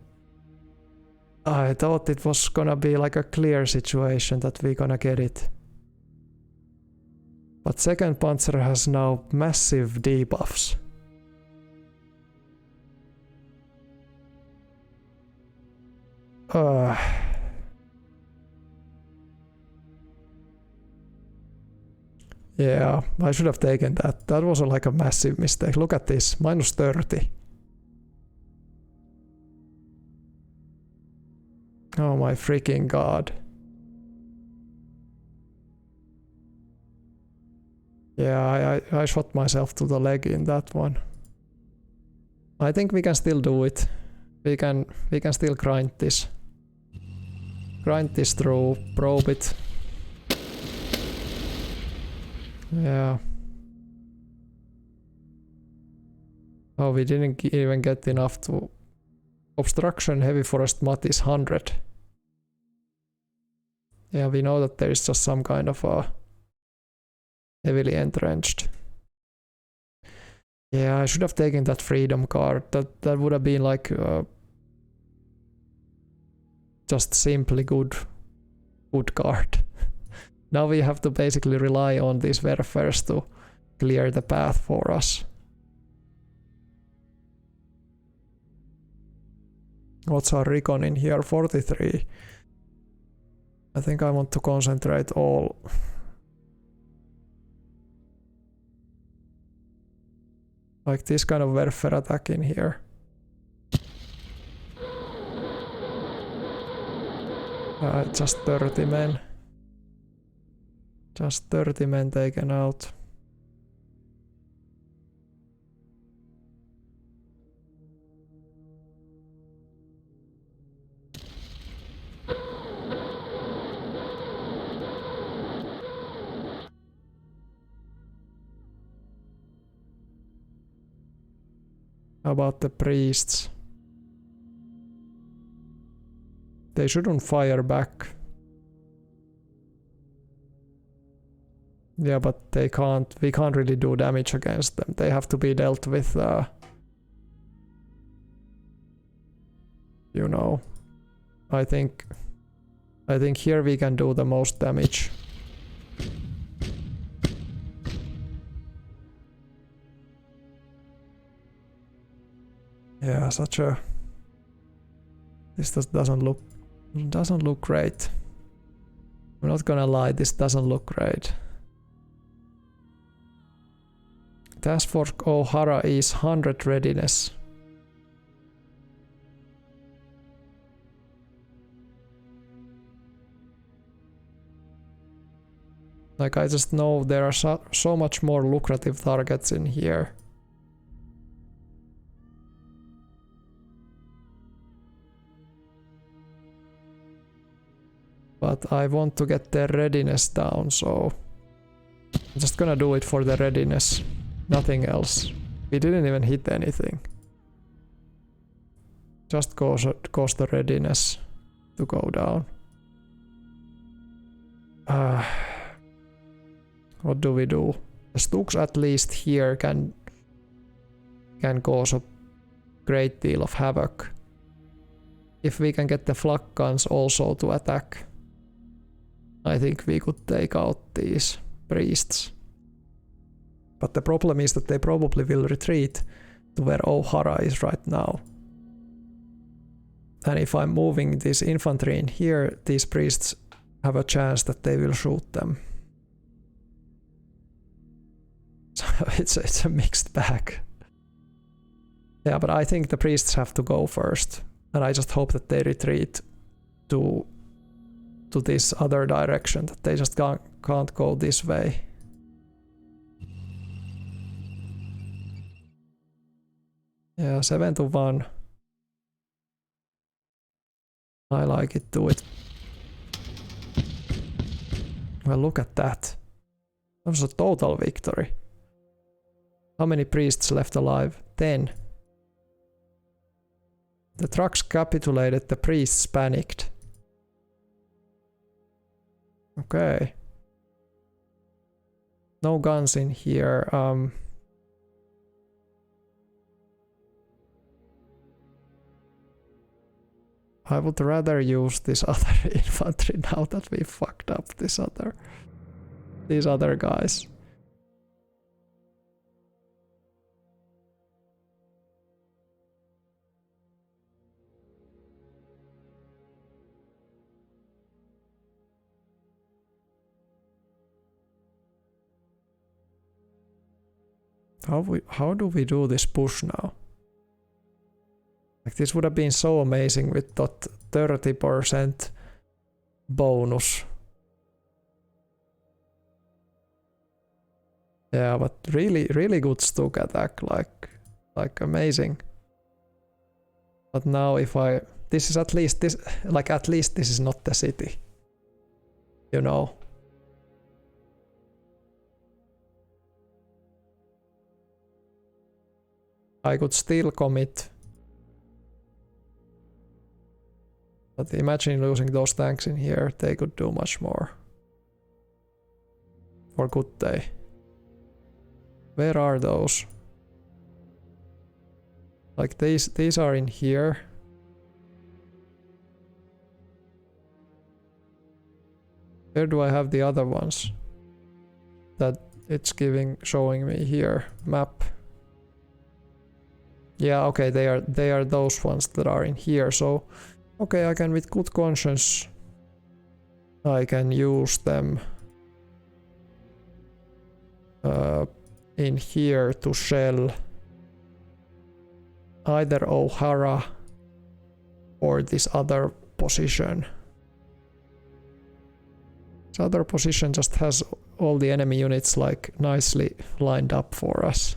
I thought it was gonna be like a clear situation that we're gonna get it. But second Panzer has now massive debuffs. Yeah, I should have taken that. That was like a massive mistake. Look at this, minus 30. Oh my freaking god. Yeah, I shot myself to the leg in that one. I think we can still do it. We can still grind this. Grind this through, probe it. Yeah. Oh, we didn't even get enough to... Obstruction heavy forest mat is 100. Yeah, we know that there is just some kind of a... heavily entrenched. Yeah, I should have taken that freedom card. That would have been like... just simply good card. Now we have to basically rely on these warfares to clear the path for us. What's our recon in here? 43. I think I want to concentrate all. Like this kind of warfare attack in here. Just 30 men. Just 30 men taken out. How about the priests? They shouldn't fire back. Yeah, but they can't. We can't really do damage against them. They have to be dealt with. You know. I think here we can do the most damage. Yeah, such a. This just doesn't look great. I'm not gonna lie. This doesn't look great. Task Force O'Hara is 100 readiness. Like I just know there are so much more lucrative targets in here. But I want to get their readiness down, so I'm just gonna do it for the readiness. Nothing else. We didn't even hit anything. Just cause the readiness to go down. What do we do? The Stooks at least here can cause a great deal of havoc. If we can get the flak guns also to attack, I think we could take out these priests. But the problem is that they probably will retreat to where O'Hara is right now. And if I'm moving this infantry in here, these priests have a chance that they will shoot them. So it's a mixed bag. Yeah, but I think the priests have to go first. And I just hope that they retreat to this other direction, that they just can't go this way. Yeah, 7-1. I like it, do it. Well, look at that. That was a total victory. How many priests left alive? 10. The trucks capitulated, the priests panicked. Okay. No guns in here. I would rather use this other infantry now that we fucked up these other guys. How do we do this push now? Like, this would have been so amazing with that 30% bonus. Yeah, but really good Stuk attack, like amazing. But now if this is at least this is not the city. You know. I could still commit. But imagine losing those tanks in here, they could do much more. For good day. Where are those? Like these are in here. Where do I have the other ones? That it's showing me here. Map. Yeah, okay, they are those ones that are in here, so okay, I can with good conscience I can use them in here to shell either O'Hara or this other position. This other position just has all the enemy units like nicely lined up for us.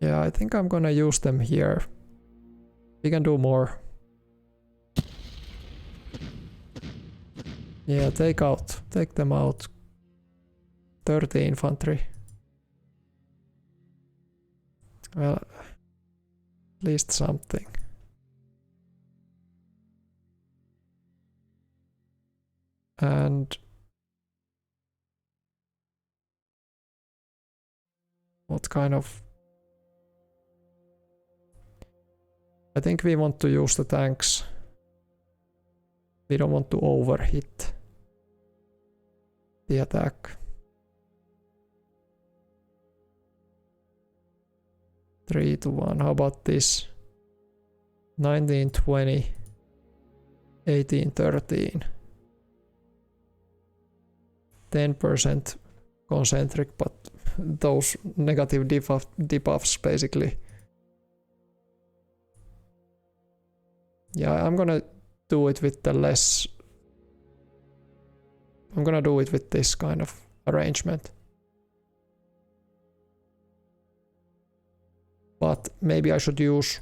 Yeah, I think I'm gonna use them here. We can do more. Yeah, take them out. 30 infantry. Well, at least something. And what kind of... I think we want to use the tanks. We don't want to overhit the attack. 3-1. How about this? 19-20. 18-13. 10% concentric, but those negative debuffs basically. Yeah, I'm gonna do it with the less... I'm gonna do it with this kind of arrangement. But maybe I should use...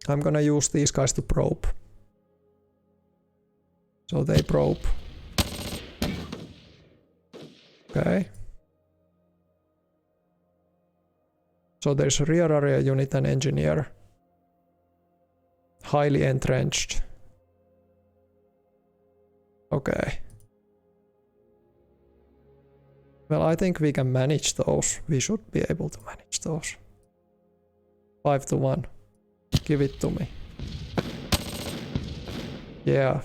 I'm gonna use these guys to probe. So they probe. Okay. So there's a rear area unit and engineer. Highly entrenched. Okay. Well, I think we can manage those. We should be able to manage those. 5-1. Give it to me. Yeah,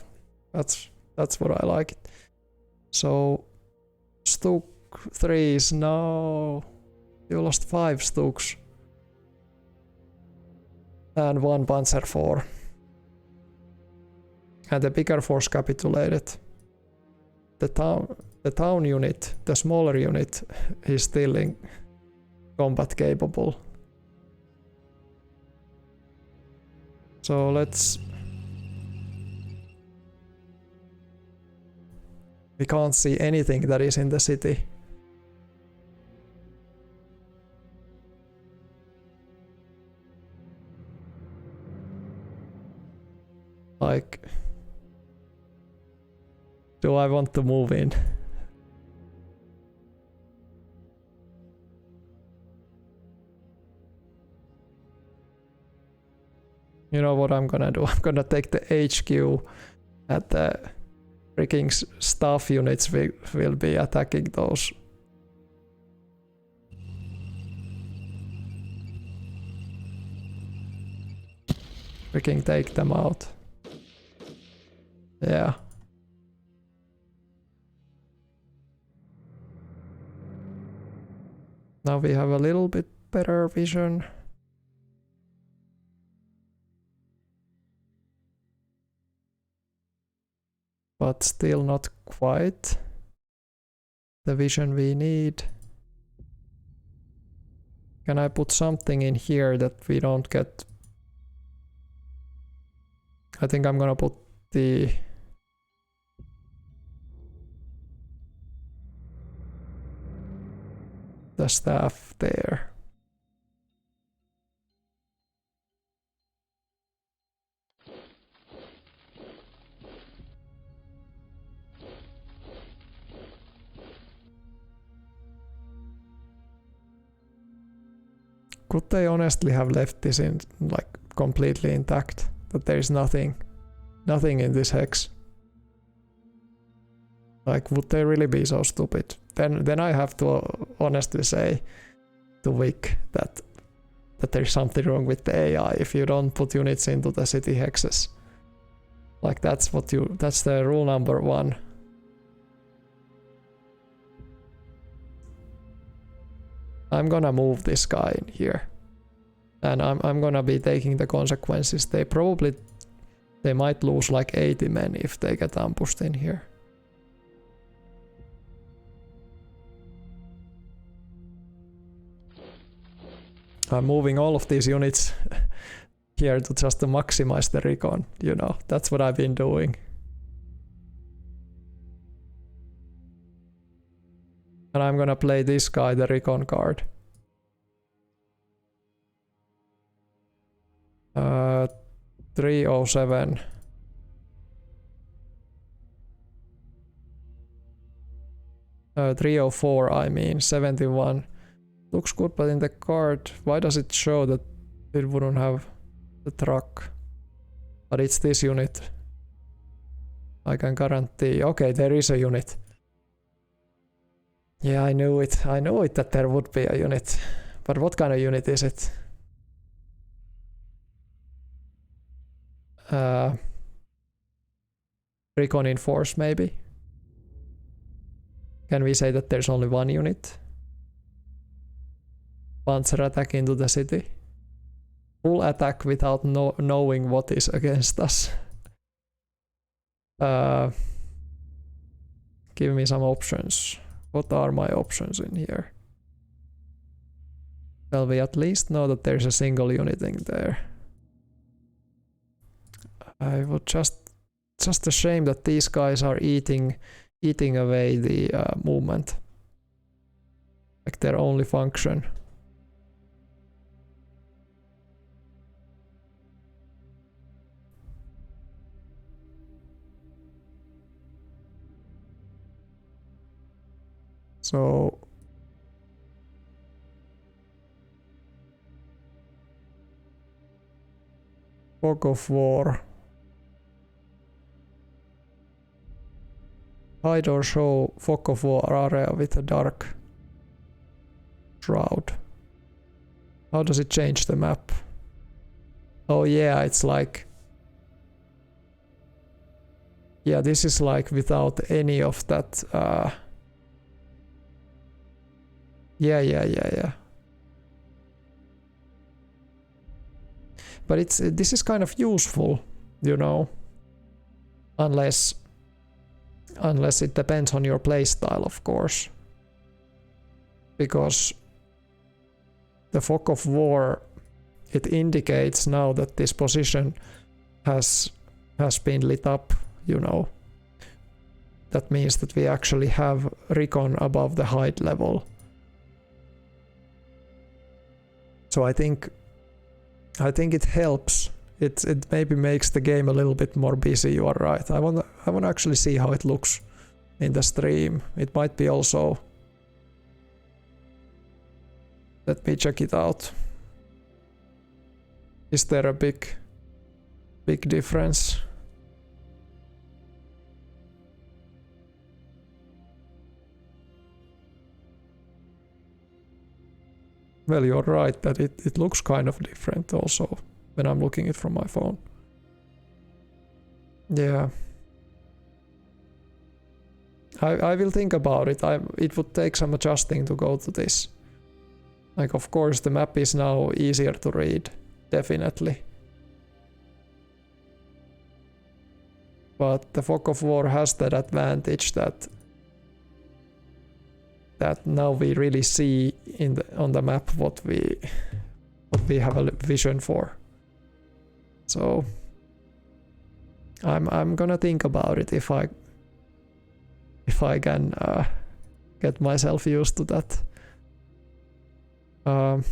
that's what I like. So Stuk 3s, no. You lost 5 Stuks. And 1 Panzer 4. And the bigger force capitulated. The town unit, the smaller unit, is still in combat capable. So let's... We can't see anything that is in the city. Like... Do I want to move in? You know what I'm gonna do? I'm gonna take the HQ at the freaking staff units will be attacking those. Freaking take them out. Yeah. Now we have a little bit better vision. But still not quite the vision we need. Can I put something in here that we don't get? I think I'm gonna put the staff there. Could they honestly have left this in like completely intact? That there is nothing in this hex? Like, would they really be so stupid? Then I have to honestly say to Vic that there's something wrong with the AI if you don't put units into the city hexes. Like that's the rule number 1. I'm gonna move this guy in here. And I'm gonna be taking the consequences. They might lose like 80 men if they get ambushed in here. I'm moving all of these units here to just to maximize the recon, you know, that's what I've been doing. And I'm gonna play this guy, the recon card. 307. Uh, 304, I mean, 71. Looks good, but in the card, why does it show that it wouldn't have the truck? But it's this unit. I can guarantee. Okay, there is a unit. Yeah, I knew it. I knew it that there would be a unit. But what kind of unit is it? Recon in force, maybe? Can we say that there's only 1 unit? Panzer attack into the city. Full attack without knowing what is against us. Give me some options. What are my options in here? Well, we at least know that there's a single unit in there. I would just a shame that these guys are eating away the movement. Like their only function. So fog of war. Hide or show fog of war area with a dark shroud. How does it change the map? Oh yeah, it's like Yeah, this is like without any of that. Yeah. But this is kind of useful, you know, unless it depends on your playstyle, of course, because the fog of war, it indicates now that this position has been lit up, you know. That means that we actually have recon above the height level. So I think it helps. It maybe makes the game a little bit more busy. You are right. I want to actually see how it looks in the stream. It might be also. Let me check it out. Is there a big difference? Well, you're right that it looks kind of different also when I'm looking it from my phone. Yeah. I will think about it. It would take some adjusting to go to this. Like, of course, the map is now easier to read, definitely. But the Fog of War has that advantage that now we really see on the map what we have a vision for. So I'm gonna think about it if I can get myself used to that. I'm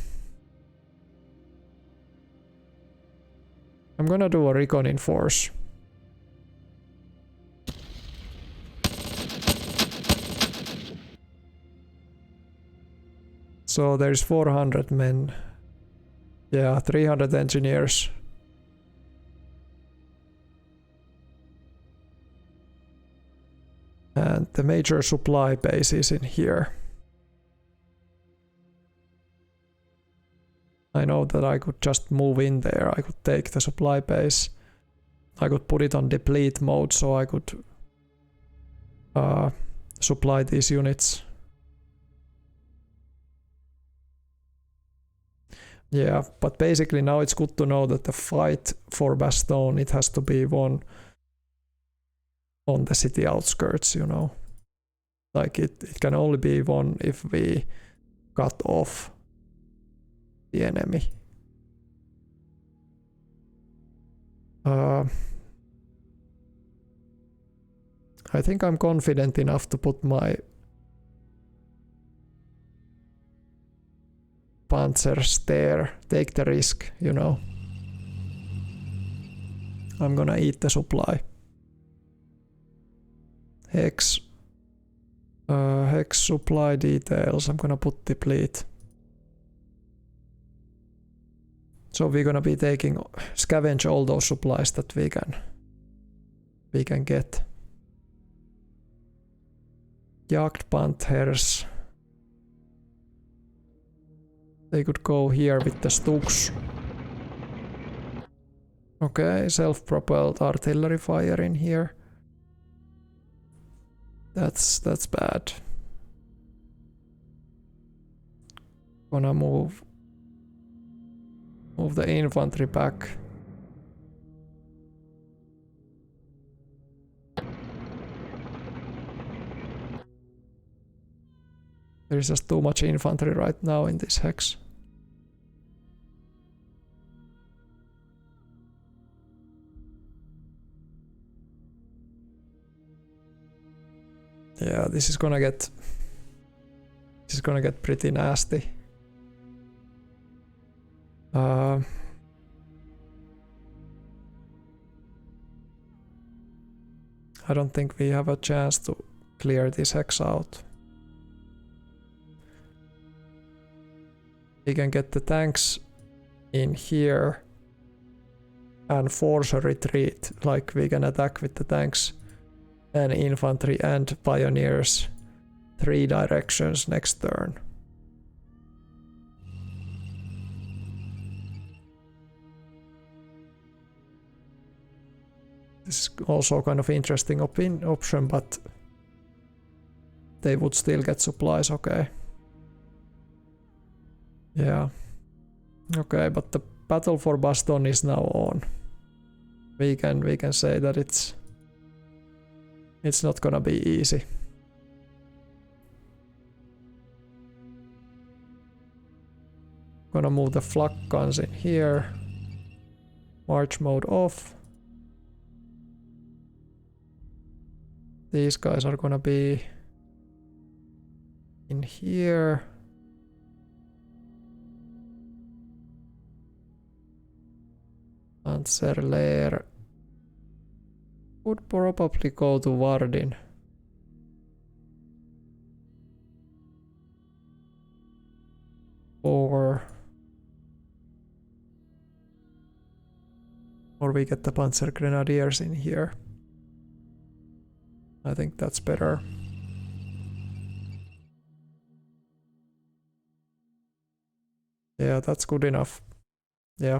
gonna do a recon in force. So there's 400 men. Yeah, 300 engineers. And the major supply base is in here. I know that I could just move in there. I could take the supply base. I could put it on deplete mode so I could supply these units. Yeah, but basically now it's good to know that the fight for Bastogne, it has to be won on the city outskirts, you know. Like it can only be won if we cut off the enemy. I think I'm confident enough to put my Panzers there, take the risk, you know. I'm gonna eat the supply. Hex supply details, I'm gonna put deplete. So we're gonna be scavenge all those supplies that we can get. Jagd Panthers. They could go here with the Stuks. Okay, self-propelled artillery fire in here. That's bad. Gonna move the infantry back. There's just too much infantry right now in this hex. Yeah, this is gonna get pretty nasty. I don't think we have a chance to clear this hex out. We can get the tanks in here and force a retreat, like we can attack with the tanks and infantry and pioneers 3 directions next turn. This is also kind of interesting option, but they would still get supplies, okay. Yeah. Okay, but the battle for Bastogne is now on. We can say that it's not gonna be easy. Gonna move the flak guns in here. March mode off. These guys are gonna be in here. Panzerlehr would probably go to Ardennes. Or we get the Panzer Grenadiers in here. I think that's better. Yeah, that's good enough. Yeah.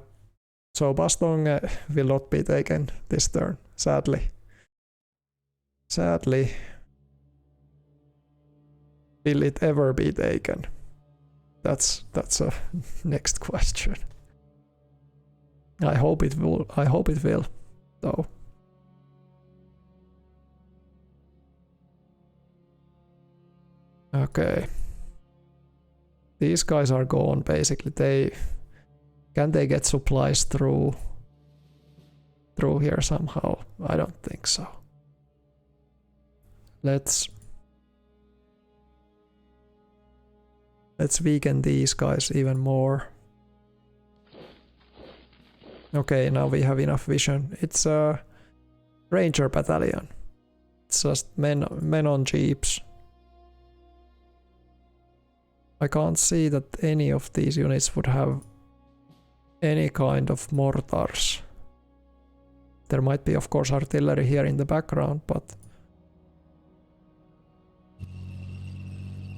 So Bastogne will not be taken this turn, sadly. Sadly. Will it ever be taken? That's a next question. I hope it will. I hope it will, though. Okay. These guys are gone basically. Can they get supplies through here somehow? I don't think so. Let's weaken these guys even more. Okay, now we have enough vision. It's a ranger battalion. It's just men on jeeps. I can't see that any of these units would have any kind of mortars. There might be, of course, artillery here in the background, but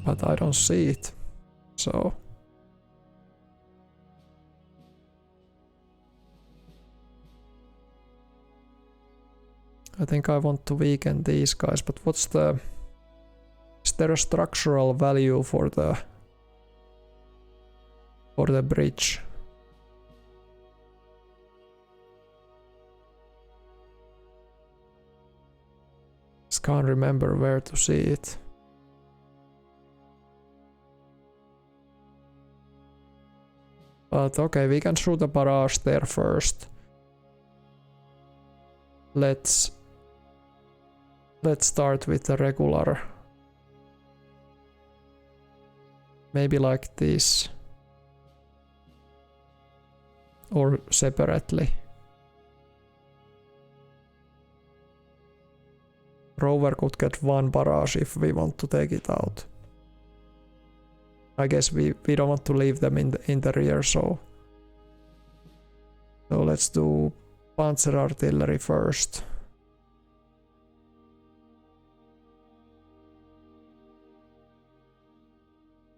I don't see it. So I think I want to weaken these guys, but is there a structural value for the bridge? Just can't remember where to see it. But okay, we can shoot a barrage there first. Let's start with the regular. Maybe like this. Or separately. Rover could get one barrage if we want to take it out. I guess we don't want to leave them in the rear, so let's do Panzer artillery first.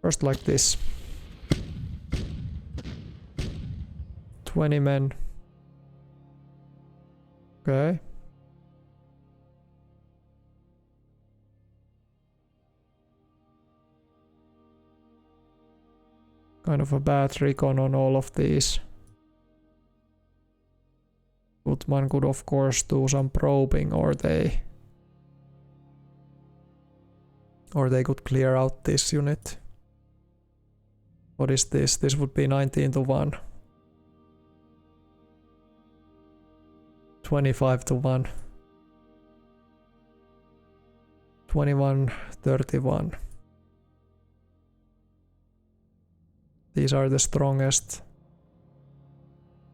First like this. 20 men. Okay. Kind of a bad recon on all of these. Gutman could of course do some probing, or they could clear out this unit. What is this? This would be 19 to 1. 25 to 1. 21-31. These are the strongest.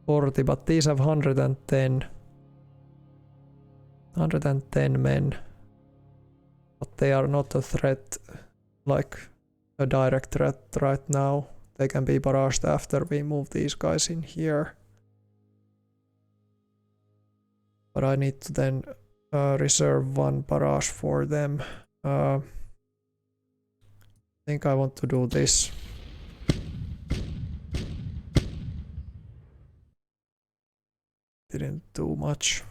40, but these have 110. 110 men. But they are not a threat, like a direct threat right now. They can be barraged after we move these guys in here. But I need to then reserve one barrage for them. I think I want to do this. Didn't do much.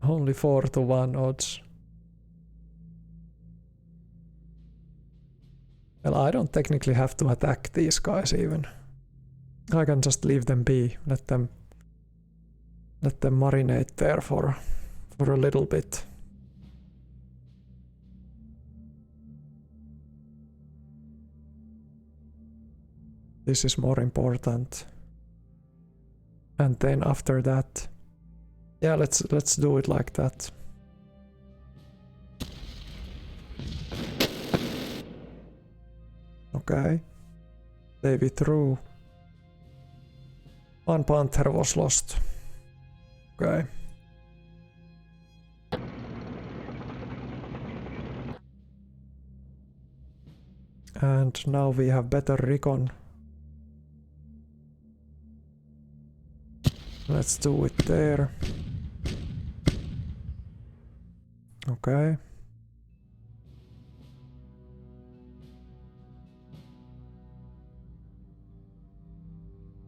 Only 4-1 odds. Well, I don't technically have to attack these guys even. I can just leave them be, let them marinate there for a little bit. This is more important. And then after that, yeah, let's do it like that. Okay. They withdrew. One panther was lost. Okay. And now we have better recon. Let's do it there. Okay.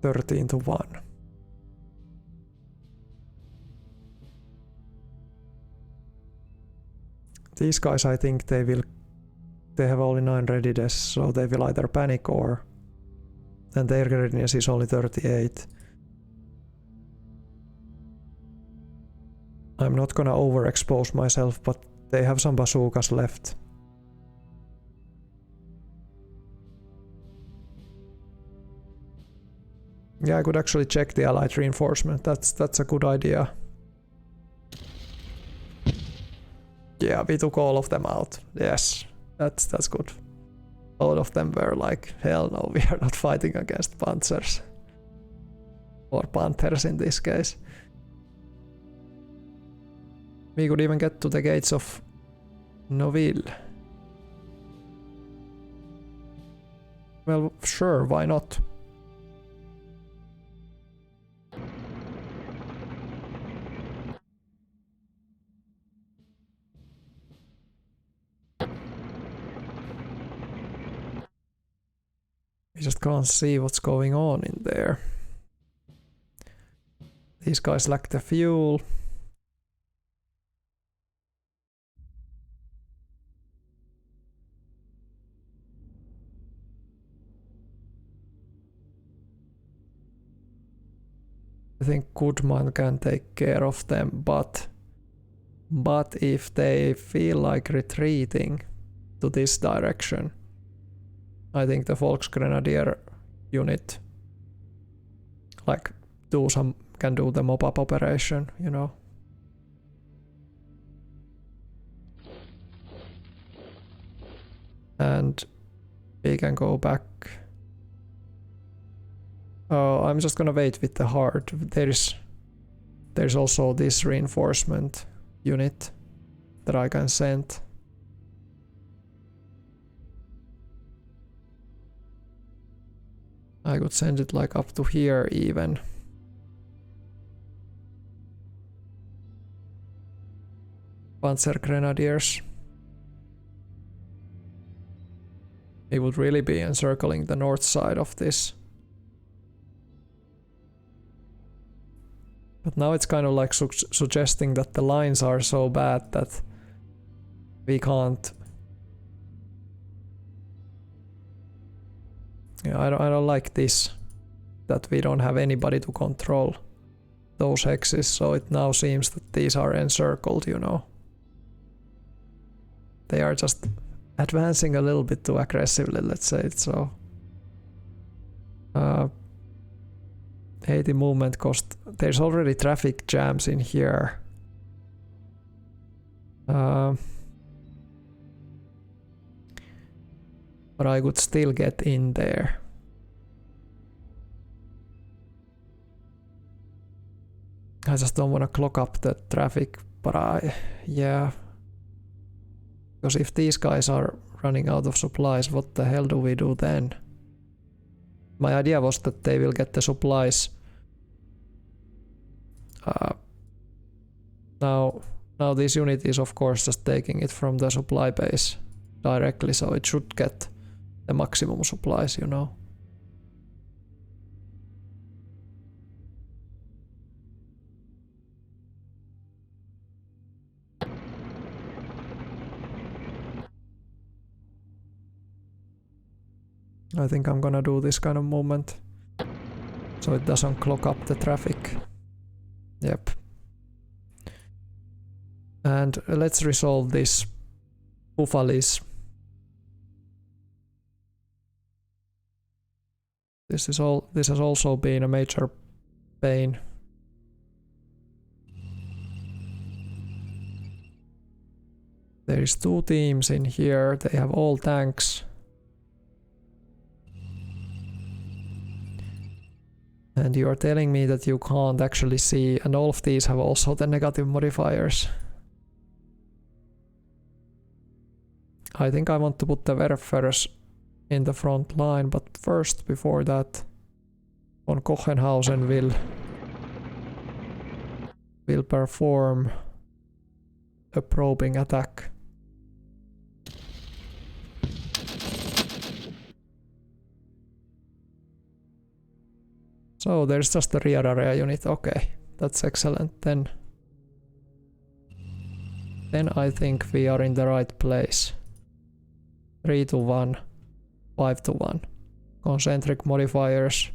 (13-1). These guys, I think they have only 9 readiness, so they will either panic or... And their readiness is only 38. I'm not gonna overexpose myself, but they have some bazookas left. Yeah, I could actually check the allied reinforcement. That's a good idea. Yeah, we took all of them out. Yes, that's good. All of them were like, hell no, we are not fighting against panzers. Or panthers in this case. We could even get to the gates of Noville. Well, sure, why not? We just can't see what's going on in there. These guys lack the fuel. I think Goodman can take care of them, but if they feel like retreating to this direction, I think the Volksgrenadier unit can do the mop-up operation, you know. And we can go back. Oh, I'm just gonna wait with the heart. There's also this reinforcement unit that I can send. I could send it like up to here even. Panzer Grenadiers. It would really be encircling the north side of this. But now it's kind of like suggesting that the lines are so bad that we can't. Yeah, I don't like this, that we don't have anybody to control those hexes, so it now seems that these are encircled, you know. They are just advancing a little bit too aggressively, let's say it so. 80 movement cost. There's already traffic jams in here. But I could still get in there. I just don't want to clog up the traffic, but yeah. Because if these guys are running out of supplies, what the hell do we do then? My idea was that they will get the supplies. Now this unit is of course just taking it from the supply base directly, so it should get the maximum supplies, you know. I think I'm gonna do this kind of movement so it doesn't clog up the traffic. Yep. And let's resolve this Houffalize. This has also been a major pain. There is 2 teams in here, they have all tanks. And you are telling me that you can't actually see, and all of these have also the negative modifiers. I think I want to put the Werfers in the front line, but first, before that, von Kochenhausen will perform a probing attack. So there's just a rear area unit. Okay, that's excellent. Then I think we are in the right place. 3-1, 5-1. Concentric modifiers.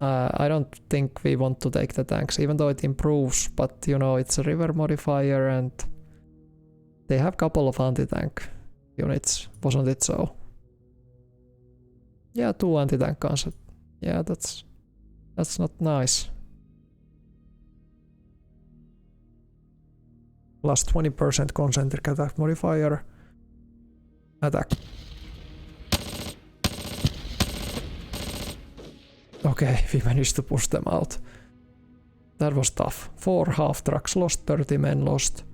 I don't think we want to take the tanks, even though it improves, but you know, it's a river modifier and they have a couple of anti-tank units, wasn't it so? Yeah, 2 anti-tank concept. Yeah, that's not nice. Plus 20% concentric attack modifier. Attack. Okay, we managed to push them out. That was tough. 4 half trucks lost, 30 men lost.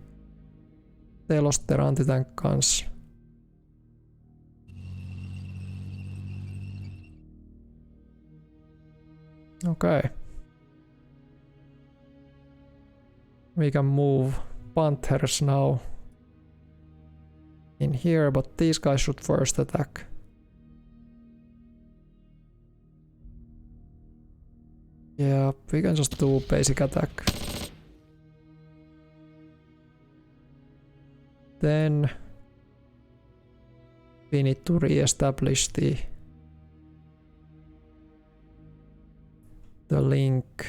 They lost their anti-tank guns. Okay. We can move Panthers now in here, but these guys should first attack. Yeah, we can just do basic attack. Then we need to re-establish the link.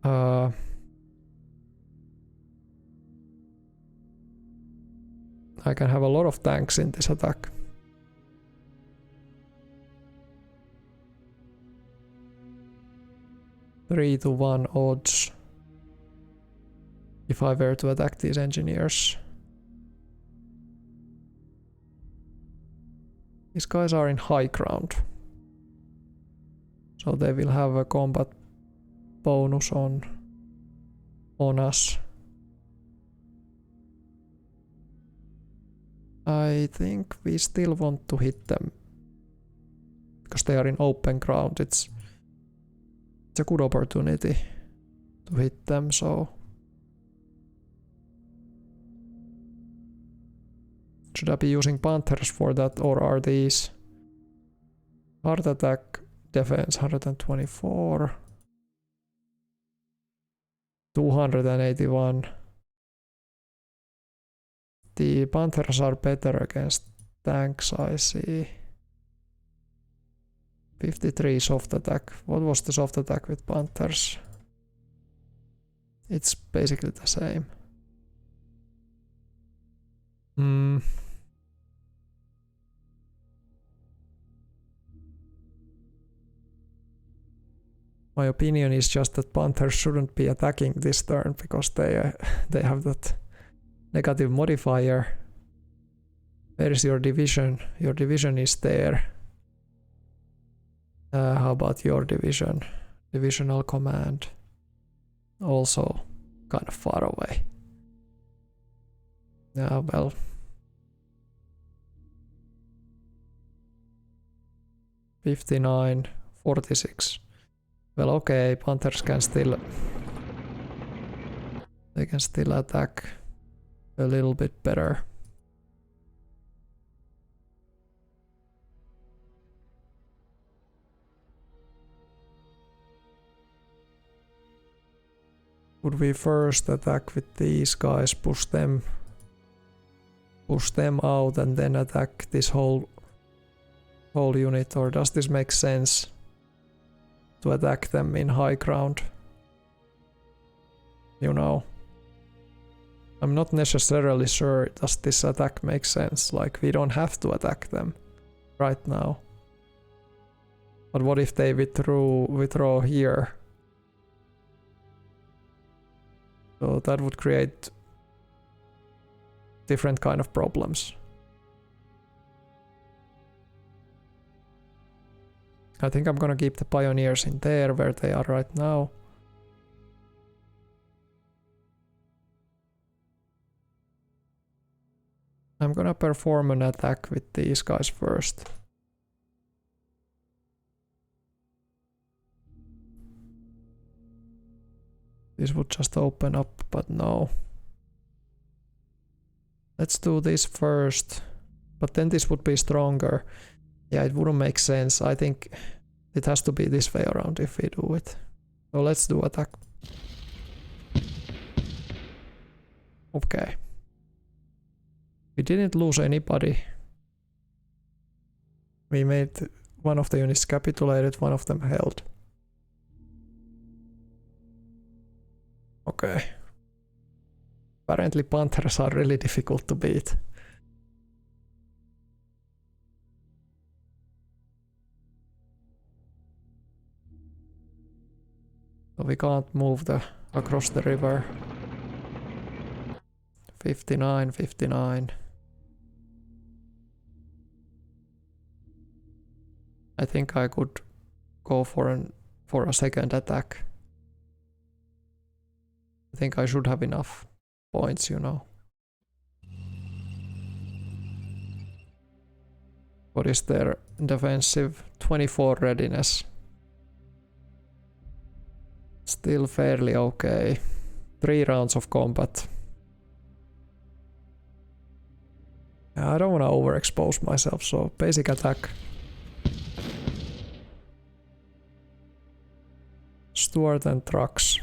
I can have a lot of tanks in this attack. 3-1 odds if I were to attack these engineers. These guys are in high ground, so they will have a combat bonus on us. I think we still want to hit them because they are in open ground. It's a good opportunity to hit them, so should I be using Panthers for that, or are these hard attack, defense 124, 281? The Panthers are better against tanks, I see. 53 soft attack. What was the soft attack with Panthers? It's basically the same. My opinion is just that Panthers shouldn't be attacking this turn because they have that negative modifier. Where is your division? Your division is there. How about your division? Divisional command. Also kind of far away. Yeah, well. $59.46. Well, okay, Panthers can still... They can still attack a little bit better. Would we first attack with these guys, push them out, and then attack this whole whole unit, or does this make sense to attack them in high ground? You know, I'm not necessarily sure does this attack make sense, like we don't have to attack them right now. But what if they withdraw here? So that would create different kind of problems. I think I'm gonna keep the pioneers in there where they are right now. I'm gonna perform an attack with these guys first. This would just open up, but no. Let's do this first, but then this would be stronger. Yeah, it wouldn't make sense. I think it has to be this way around if we do it. So let's do attack. Okay. We didn't lose anybody. We made one of the units capitulated, one of them held. Okay. Apparently Panthers are really difficult to beat. So we can't move across the river. 59, 59. I think I could go for a second attack. I think I should have enough points, you know. What is their defensive? 24 readiness. Still fairly okay. 3 rounds of combat. I don't want to overexpose myself, so basic attack. Stuart and trucks.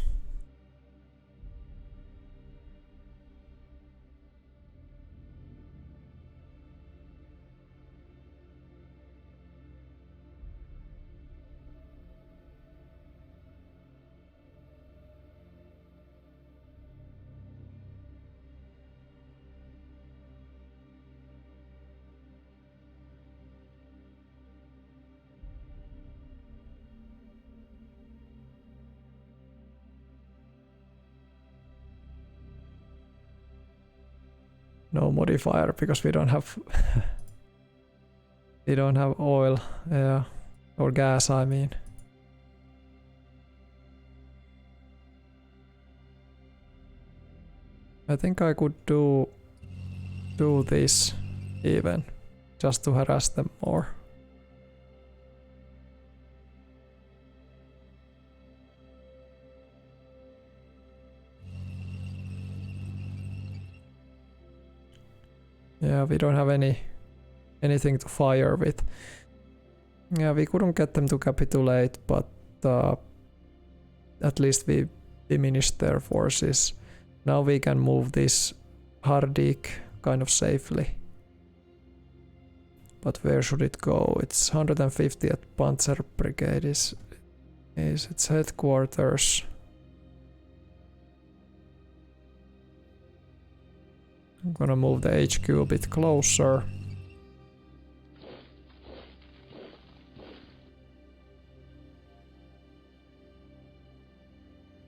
No modifier because we don't have we don't have oil, yeah, or gas, I mean. I think I could do this even just to harass them more. Yeah, we don't have anything to fire with. Yeah, we couldn't get them to capitulate, but at least we diminished their forces. Now we can move this Hardik kind of safely. But where should it go? It's 150th Panzer Brigade is its headquarters. I'm gonna move the HQ a bit closer.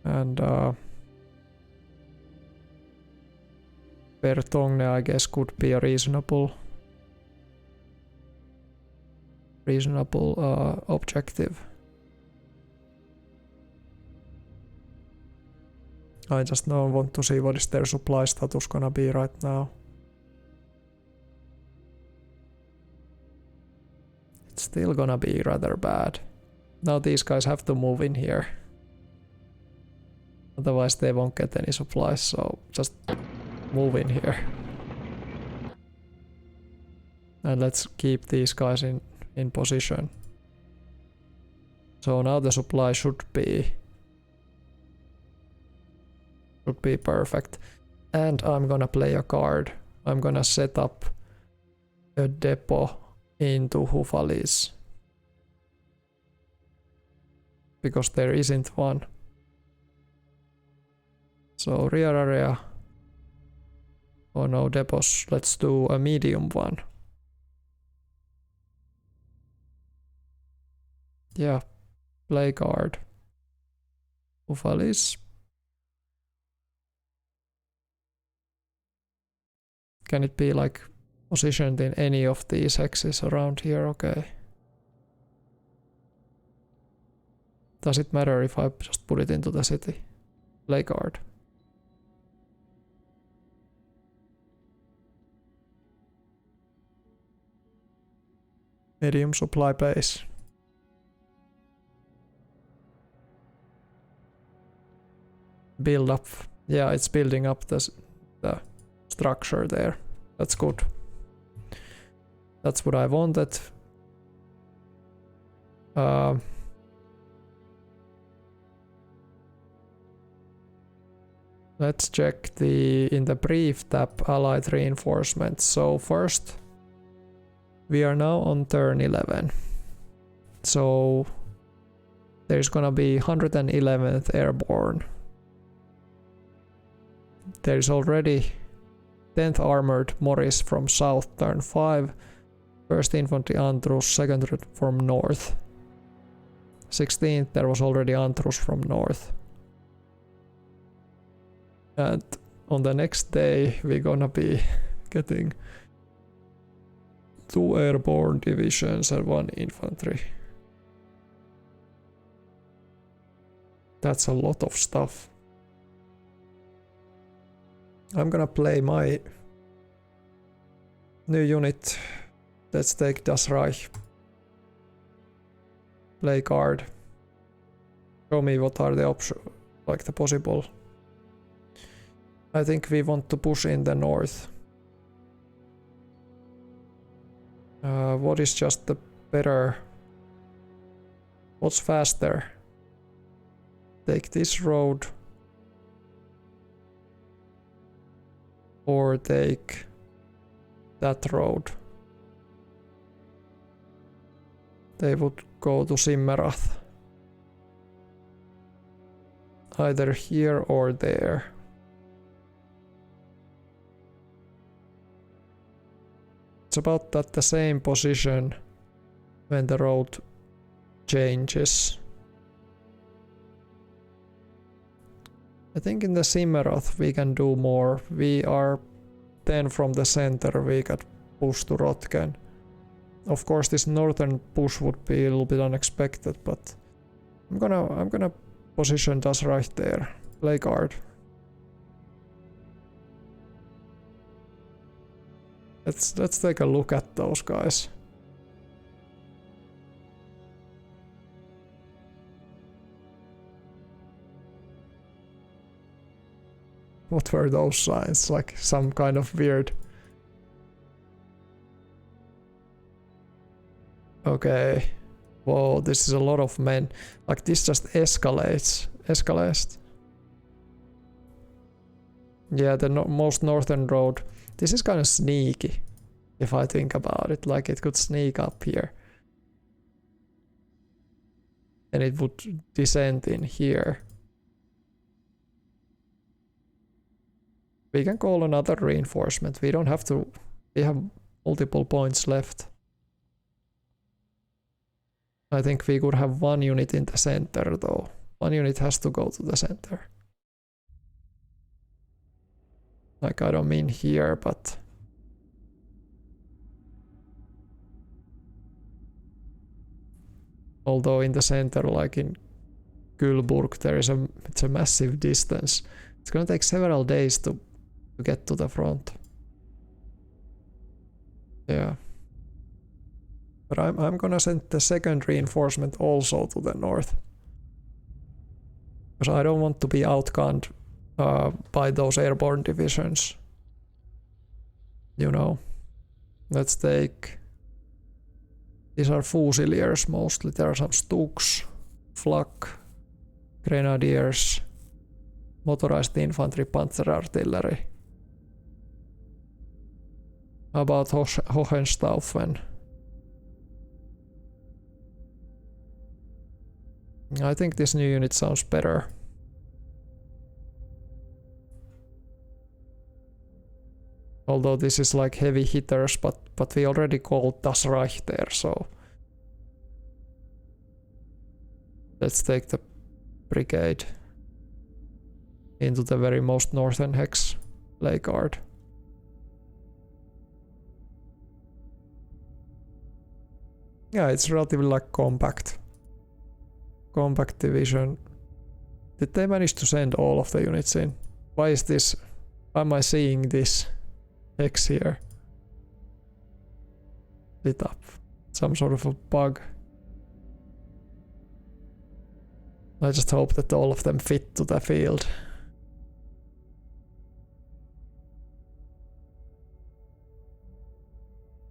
And Bastogne, I guess, could be a reasonable objective. I just now want to see what is their supply status gonna be right now. It's still gonna be rather bad. Now these guys have to move in here. Otherwise they won't get any supplies, so just move in here. And let's keep these guys in position. So now the supply should be perfect. And I'm gonna play a card. I'm gonna set up a depot into Houffalize. Because there isn't one. So rear area. Oh no, depots. Let's do a medium one. Yeah, play guard. Houffalize. Can it be like positioned in any of these hexes around here? Okay. Does it matter if I just put it into the city? Play guard. Medium supply base. Build up. Yeah, it's building up the structure there. That's good. That's what I wanted. Let's check in the brief tab allied reinforcements. So first, we are now on turn 11. So there's gonna be 111th Airborne. There's already 10th Armored Morris from south, turn 5. 1st Infantry Antrus, 2nd from north. 16th, there was already Antrus from north. And on the next day, we're gonna be getting 2 airborne divisions and 1 infantry. That's a lot of stuff. I'm gonna play my new unit. Let's take Das Reich. Play guard. Show me what are the options, like the possible. I think we want to push in the north. What is just the better? What's faster? Take this road. Or take that road. They would go to Simmerath. Either here or there. It's about at the same position when the road changes. I think in the Simmerath we can do more. We are 10 from the center, we could push to Rotgen. Of course this northern push would be a little bit unexpected, but I'm gonna position Das Reich there. Play guard. Let's take a look at those guys. What were those signs? Like some kind of weird. Okay. Whoa, this is a lot of men. Like this just escalates. Escalates. Yeah, the most northern road. This is kind of sneaky, if I think about it. Like it could sneak up here. And it would descend in here. We can call another reinforcement. We don't have to. We have multiple points left. I think we could have 1 unit in the center though. 1 unit has to go to the center. Like I don't mean here, but although in the center, like in Kühlburg, it's a massive distance. It's gonna take several days to get to the front. Yeah. But I'm gonna send the second reinforcement also to the north. Because I don't want to be outgunned by those airborne divisions. You know. Let's take... These are Fusiliers mostly. There are some Stuks, Flak, Grenadiers, motorized infantry, Panzer artillery. How about Hohenstaufen? I think this new unit sounds better. Although this is like heavy hitters, but we already called Das Reich there, so let's take the brigade into the very most northern hex, Leygard. Yeah, it's relatively like compact division. Did they manage to send all of the units in? Why is this? Why am I seeing this hex here lit up? Some sort of a bug. I just hope that all of them fit to the field.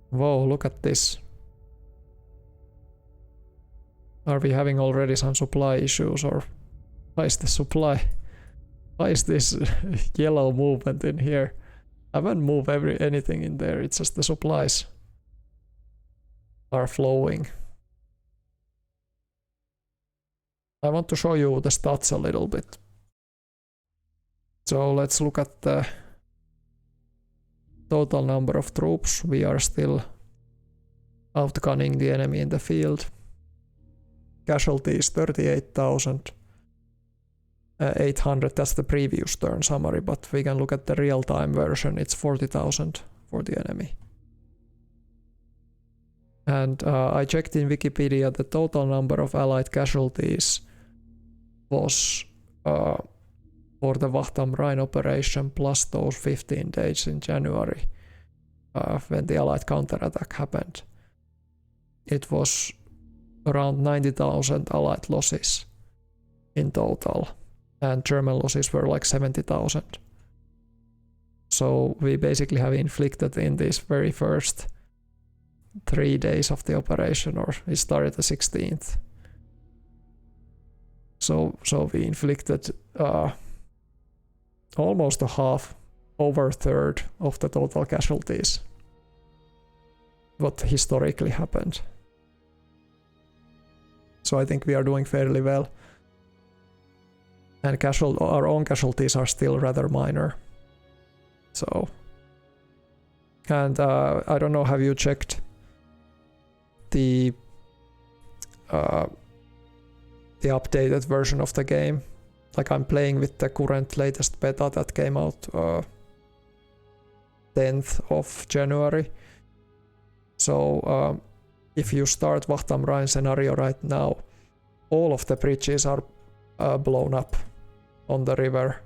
Whoa, look at this. Are we having already some supply issues, or why is the supply? Why is this yellow movement in here? I haven't moved anything in there, it's just the supplies are flowing. I want to show you the stats a little bit. So let's look at the total number of troops. We are still outgunning the enemy in the field. Casualties 38,800, that's the previous turn summary, but we can look at the real-time version, it's 40,000 for the enemy. And I checked in Wikipedia, the total number of allied casualties was for the Wacht am Rhein operation plus those 15 days in January when the allied counterattack happened. It was around 90,000 allied losses in total, and German losses were like 70,000. So we basically have inflicted in these very first 3 days of the operation, or it started the 16th. So we inflicted almost a half, over a third of the total casualties what historically happened. So I think we are doing fairly well. And our own casualties are still rather minor. So, and I don't know, have you checked the updated version of the game? Like, I'm playing with the current latest beta that came out 10th of January. So if you start Wacht am Rhein scenario right now, all of the bridges are blown up on the river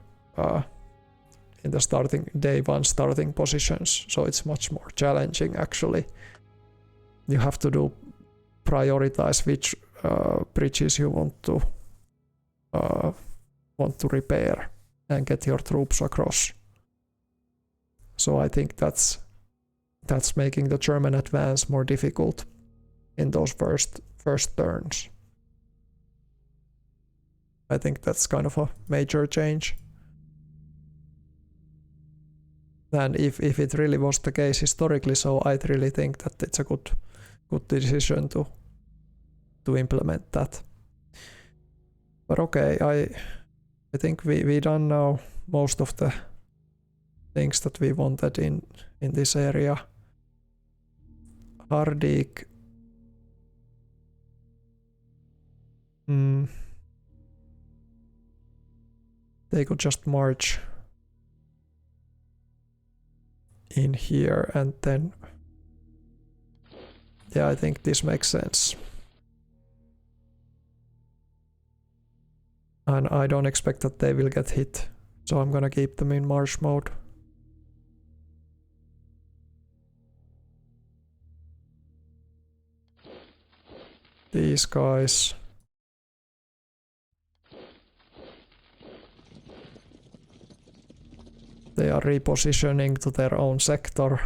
in the day one starting positions. So it's much more challenging actually. You have to prioritize which bridges you want to repair and get your troops across. So I think that's making the German advance more difficult in those first turns. I think that's kind of a major change. And if it really was the case historically, so I really think that it's a good decision to implement that. But okay, I think we done now most of the things that we wanted in this area. Hardik. They could just march in here and then, yeah, I think this makes sense. And I don't expect that they will get hit, so I'm gonna keep them in march mode. These guys. They are repositioning to their own sector.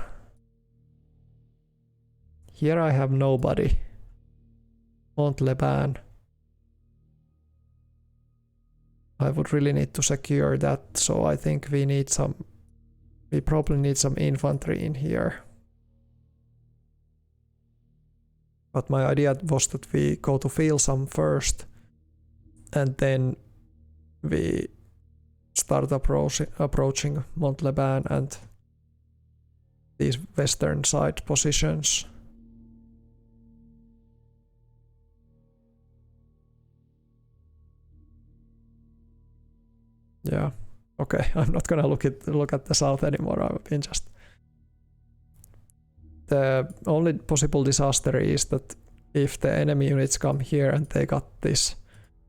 Here I have nobody. Mont-Leban. I would really need to secure that, so I think we probably need some infantry in here. But my idea was that we go to Filsam first and then we start approaching Mont-Leban and these western side positions. Yeah, okay, I'm not gonna look at the south anymore. I've been just... The only possible disaster is that if the enemy units come here and they got this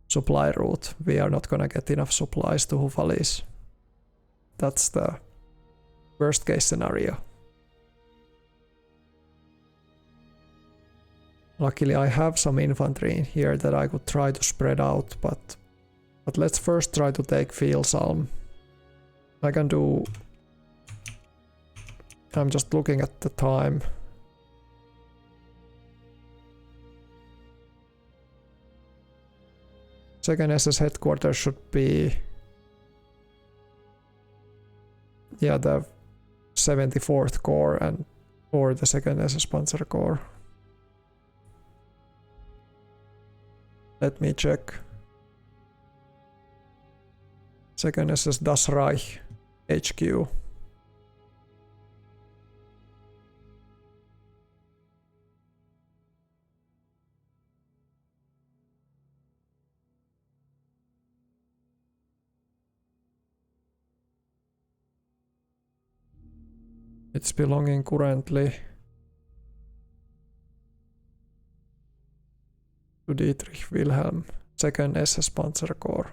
supply route, we are not gonna get enough supplies to Houffalize. That's the worst case scenario. Luckily I have some infantry in here that I could try to spread out, but let's first try to take Houffalize. I can do... I'm just looking at the time. Second SS headquarters should be... Yeah, the 74th Corps or the 2nd SS Panzer Corps. Let me check. 2nd SS Das Reich HQ. It's belonging currently to Dietrich Wilhelm, 2nd SS Panzer Corps.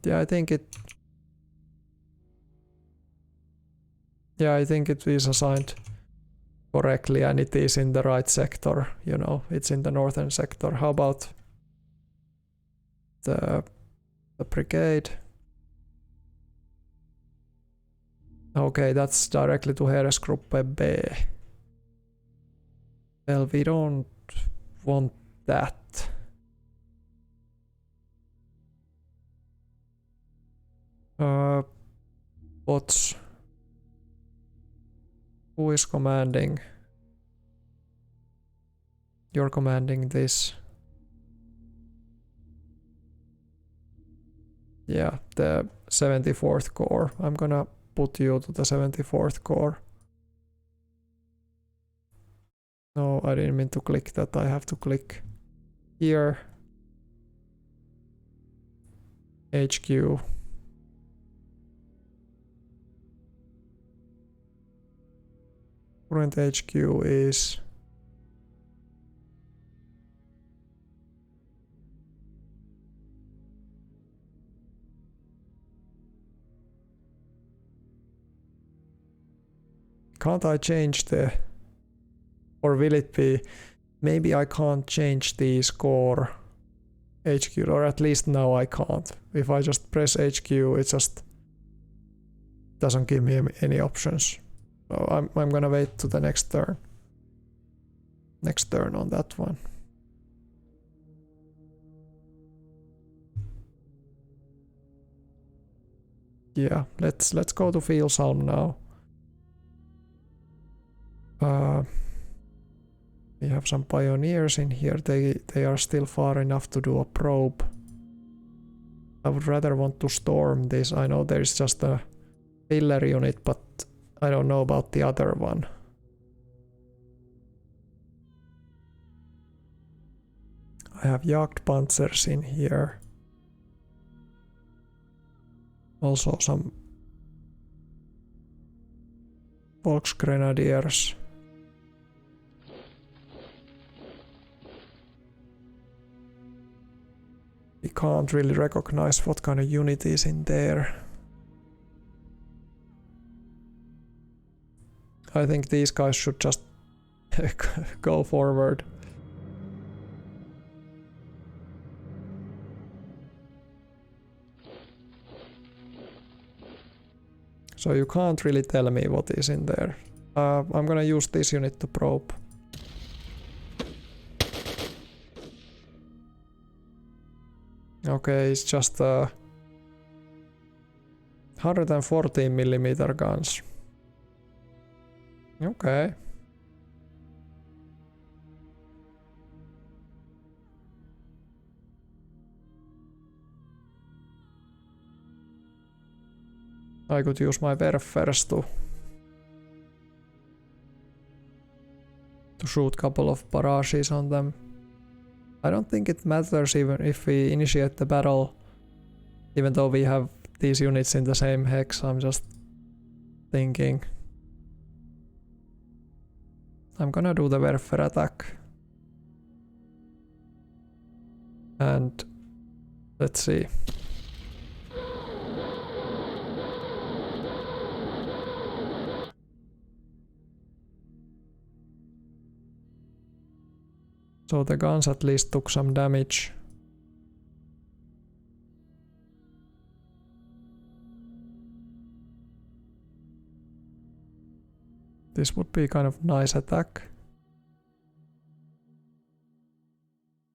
Yeah, I think it is assigned correctly and it is in the right sector, you know, it's in the northern sector. How about the brigade? Okay, that's directly to Heeresgruppe B. Well, we don't want that. Who is commanding? You're commanding this. Yeah, the 74th Corps. I'm gonna put you to the 74th Corps. No, I didn't mean to click that. I have to click here. HQ. Current HQ is... Can't I change the... Or will it be... Maybe I can't change these core HQ, or at least now I can't. If I just press HQ, it just doesn't give me any options. So I'm gonna wait to the next turn. Next turn on that one. Yeah, let's go to Houffalize now. We have some pioneers in here. They are still far enough to do a probe. I would rather want to storm this. I know there's just a filler unit, but I don't know about the other one. I have Jagdpanzers in here. Also some Volksgrenadiers. We can't really recognize what kind of unit is in there. I think these guys should just go forward. So you can't really tell me what is in there. I'm gonna use this unit to probe. Okay, it's just 114mm guns. Okay. I could use my Werfers to shoot couple of barrages on them. I don't think it matters even if we initiate the battle, even though we have these units in the same hex. I'm just thinking. I'm gonna do the Werfer attack. And let's see. So the guns at least took some damage. This would be kind of nice attack.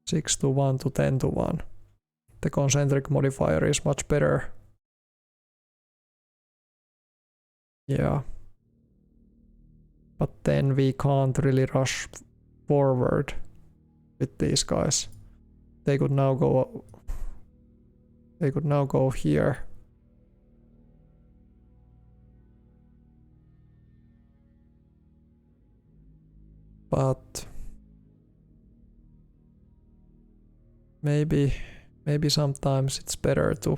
6-1 to 10-1. The concentric modifier is much better. Yeah. But then we can't really rush forward with these guys. They could now go here. But maybe sometimes it's better to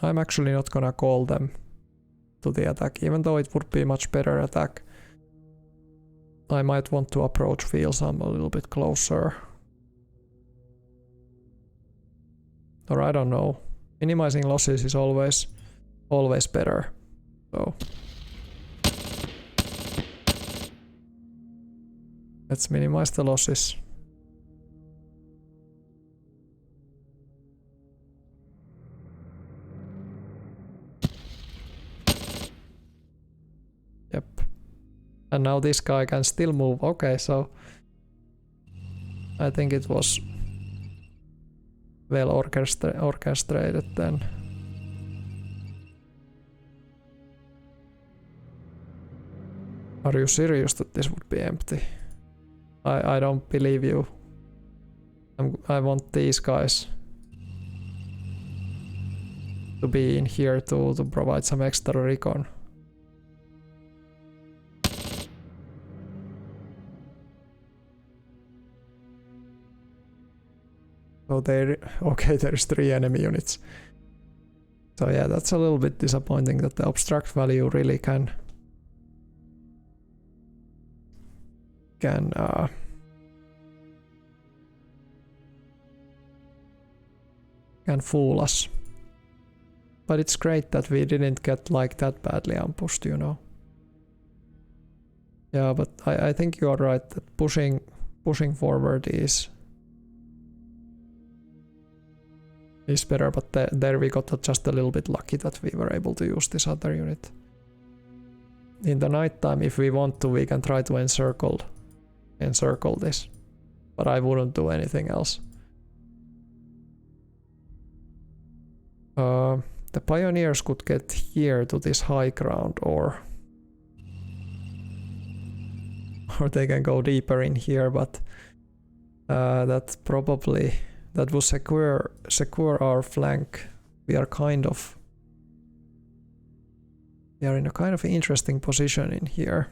I'm actually not gonna call them to the attack, even though it would be much better attack. I might want to approach fields a little bit closer. Or I don't know. Minimizing losses is always better. So let's minimize the losses. Yep. And now this guy can still move. Okay, so I think it was well orchestrated then. Are you serious that this would be empty? I don't believe you. I want these guys to be in here to provide some extra recon. So there's 3 enemy units. So yeah, that's a little bit disappointing that the obstruct value really can fool us. But it's great that we didn't get like that badly ambushed, you know. Yeah, but I think you are right that pushing forward is better, but there we got just a little bit lucky that we were able to use this other unit. In the night time, if we want to, we can try to encircle this, but I wouldn't do anything else. The pioneers could get here to this high ground, or they can go deeper in here, but that will secure our flank. We are in a kind of interesting position in here.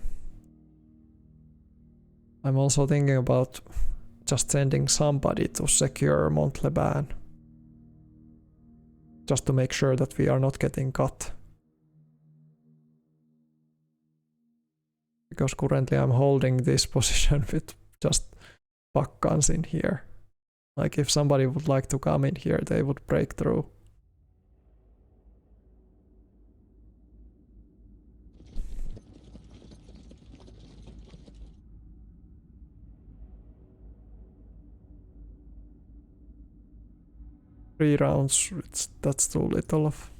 I'm also thinking about just sending somebody to secure Mont-Leban, just to make sure that we are not getting cut. Because currently I'm holding this position with just buck guns in here. Like if somebody would like to come in here, they would break through. Three rounds, that's too little of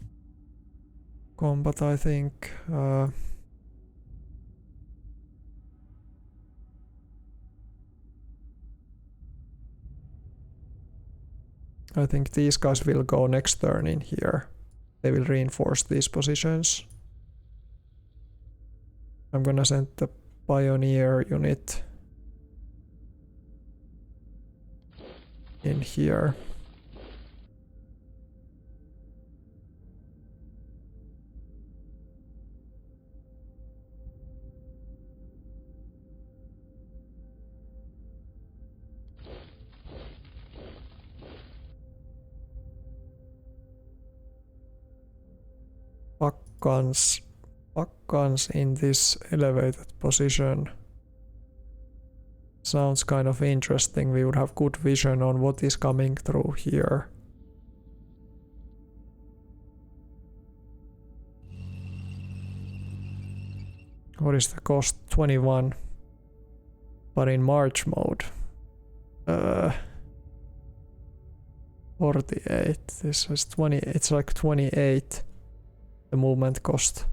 combat, I think. I think these guys will go next turn in here. They will reinforce these positions. I'm gonna send the pioneer unit in here. Guns in this elevated position sounds kind of interesting. We would have good vision on what is coming through here. What is the cost? 21. But in March mode. 48. This is 20. It's like 28. The movement cost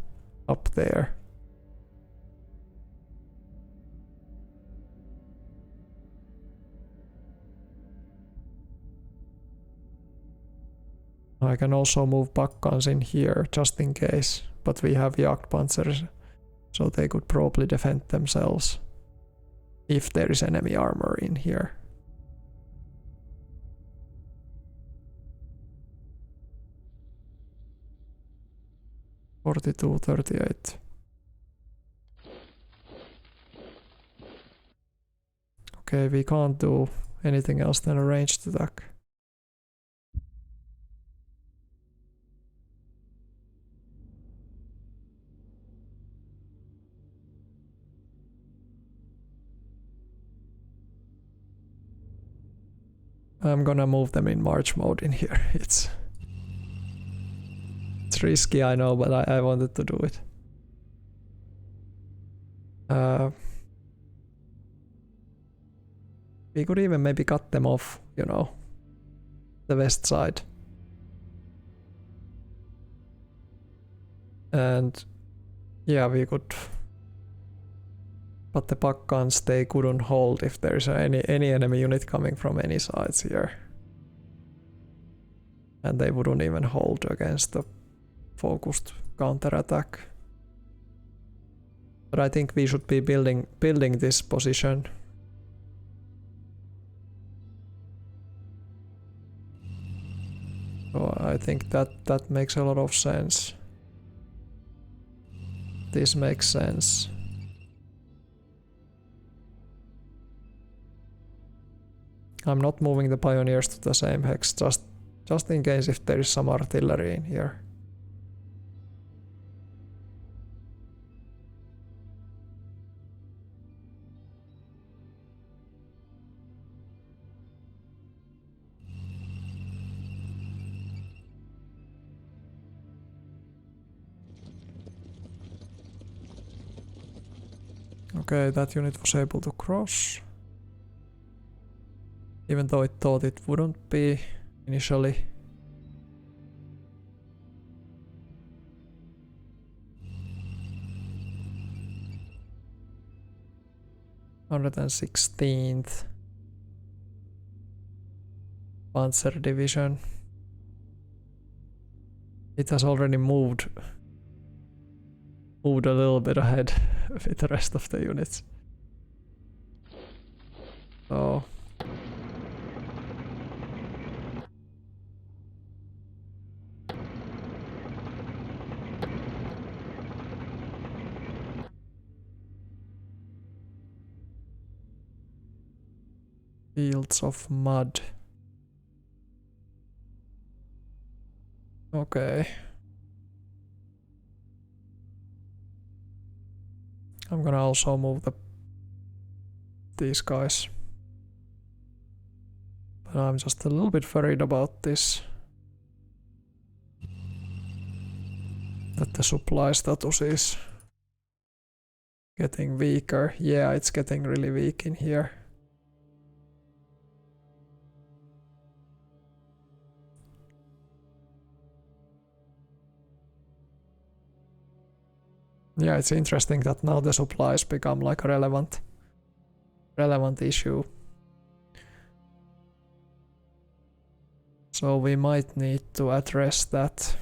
up there. I can also move Baccans in here just in case, but we have Jagdpanzers, so they could probably defend themselves if there is enemy armor in here. (42, 38). Okay, we can't do anything else than a ranged attack. I'm gonna move them in March mode in here. It's risky, I know, but I wanted to do it. We could even maybe cut them off, you know, the west side. And yeah, we could. But the Baccans, they couldn't hold if there's any enemy unit coming from any sides here. And they wouldn't even hold against the focused counterattack. But I think we should be building this position. So I think that makes a lot of sense. This makes sense. I'm not moving the pioneers to the same hex, just in case if there is some artillery in here. Okay, that unit was able to cross. Even though it thought it wouldn't be initially. (116th) Panzer Division. It has already moved a little bit ahead with the rest of the units. So Fields of Mud. Okay. I'm gonna also move these guys. But I'm just a little bit worried about this. That the supply status is getting weaker. Yeah, it's getting really weak in here. Yeah, it's interesting that now the supplies become like a relevant issue. So we might need to address that.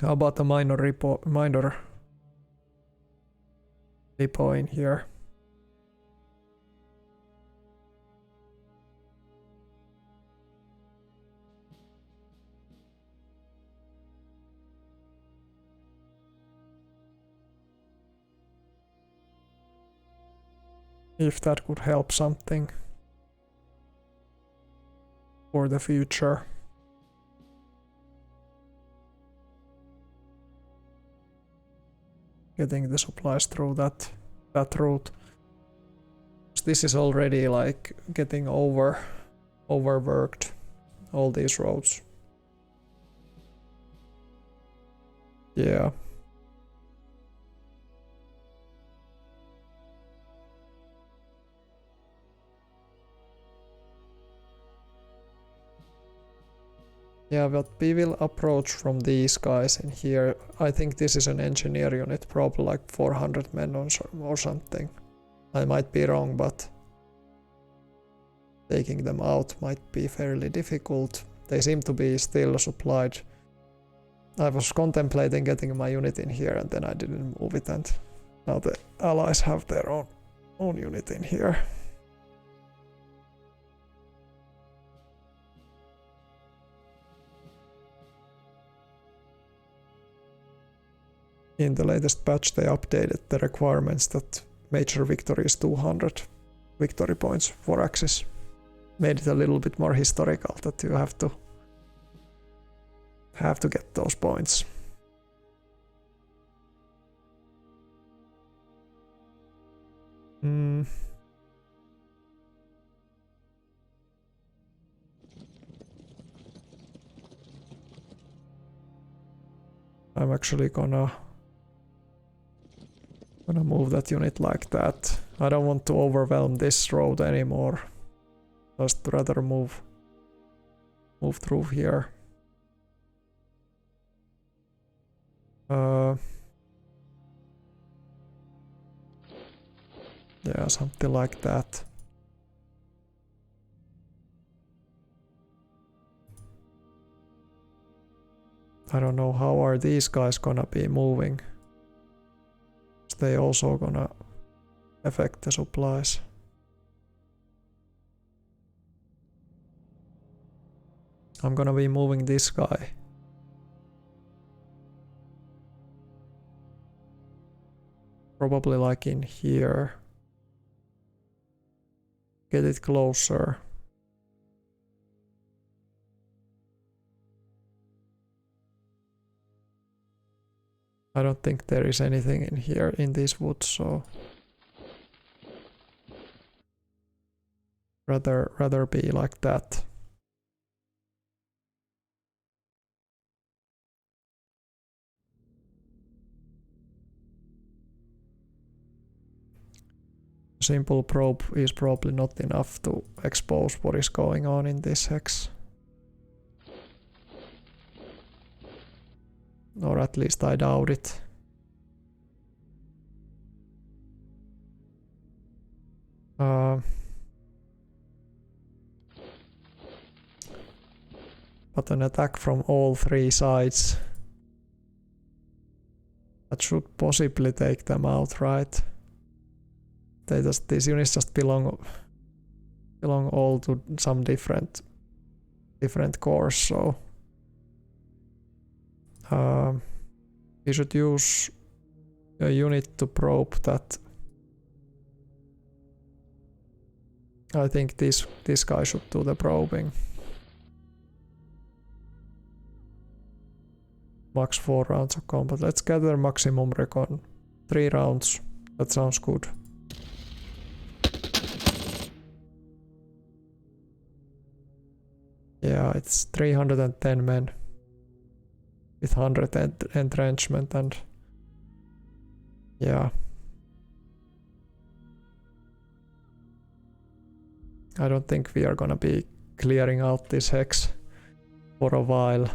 How about a minor depot in here? If that could help something for the future. Getting the supplies through that route. This is already like getting overworked, all these roads. Yeah. Yeah, but we will approach from these guys in here. I think this is an engineer unit, probably like 400 men or something. I might be wrong, but taking them out might be fairly difficult. They seem to be still supplied. I was contemplating getting my unit in here and then I didn't move it, and now the allies have their own unit in here. In the latest patch they updated the requirements that major victory is 200 victory points for Axis. Made it a little bit more historical that you have to get those points. I'm actually gonna move that unit like that. I don't want to overwhelm this road anymore. Just rather move through here. Yeah, something like that. I don't know how are these guys gonna be moving. Is they also gonna affect the supplies? I'm gonna be moving this guy. Probably like in here. Get it closer. I don't think there is anything in here in these woods, so rather be like that. Simple probe is probably not enough to expose what is going on in this hex. Or at least I doubt it. But an attack from all three sides. That should possibly take them out, right? These units just belong all to some different cores, so we should use a unit to probe that. I think this guy should do the probing. Max 4 rounds of combat. Let's gather maximum recon. 3 rounds. That sounds good. Yeah, it's 310 men with 100 entrenchment, and yeah. I don't think we are gonna be clearing out this hex for a while.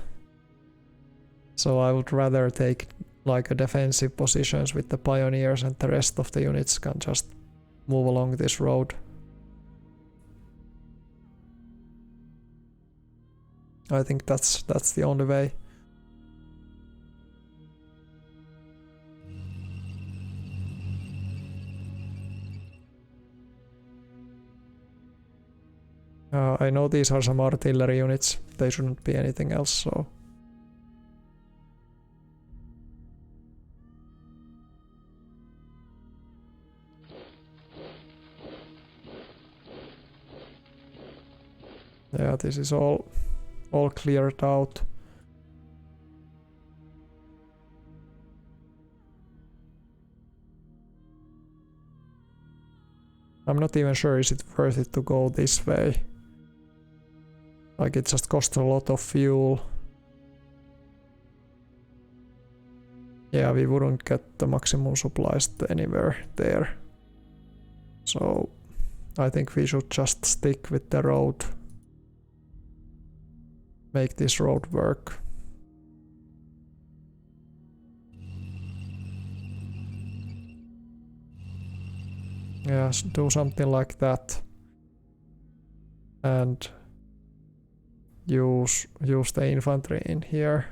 So I would rather take like a defensive positions with the pioneers, and the rest of the units can just move along this road. I think that's the only way. I know these are some artillery units, they shouldn't be anything else, so... Yeah, this is all cleared out. I'm not even sure is it worth it to go this way. Like it just costs a lot of fuel. Yeah, we wouldn't get the maximum supplies anywhere there. So I think we should just stick with the road. Make this road work. Yeah, do something like that. And use the infantry in here.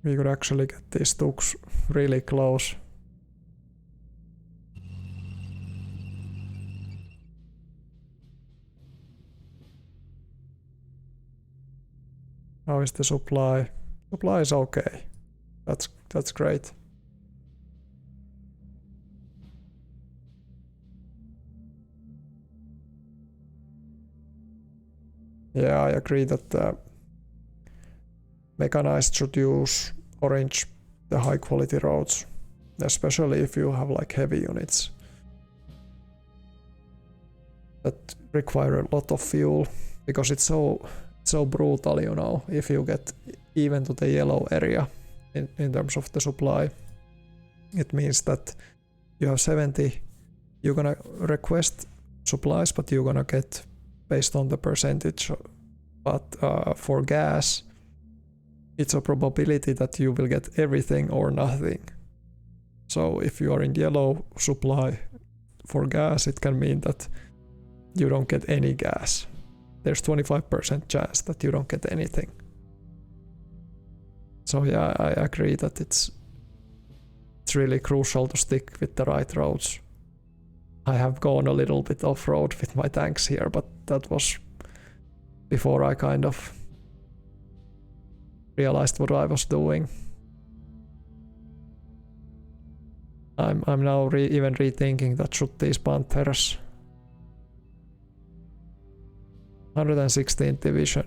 We could actually get these Tooks really close. How is the supply? Supply is okay. That's great. Yeah, I agree that the mechanized should use orange, the high quality roads, especially if you have like heavy units that require a lot of fuel, because it's so brutal, you know, if you get even to the yellow area in terms of the supply. It means that you have 70, you're gonna request supplies, but you're gonna get based on the percentage. But for gas, it's a probability that you will get everything or nothing. So if you are in yellow supply for gas, it can mean that you don't get any gas. There's 25% chance that you don't get anything. So yeah, I agree that it's really crucial to stick with the right roads. I have gone a little bit off-road with my tanks here, but that was before I kind of realized what I was doing. I'm now even rethinking that should these Panthers 116th division.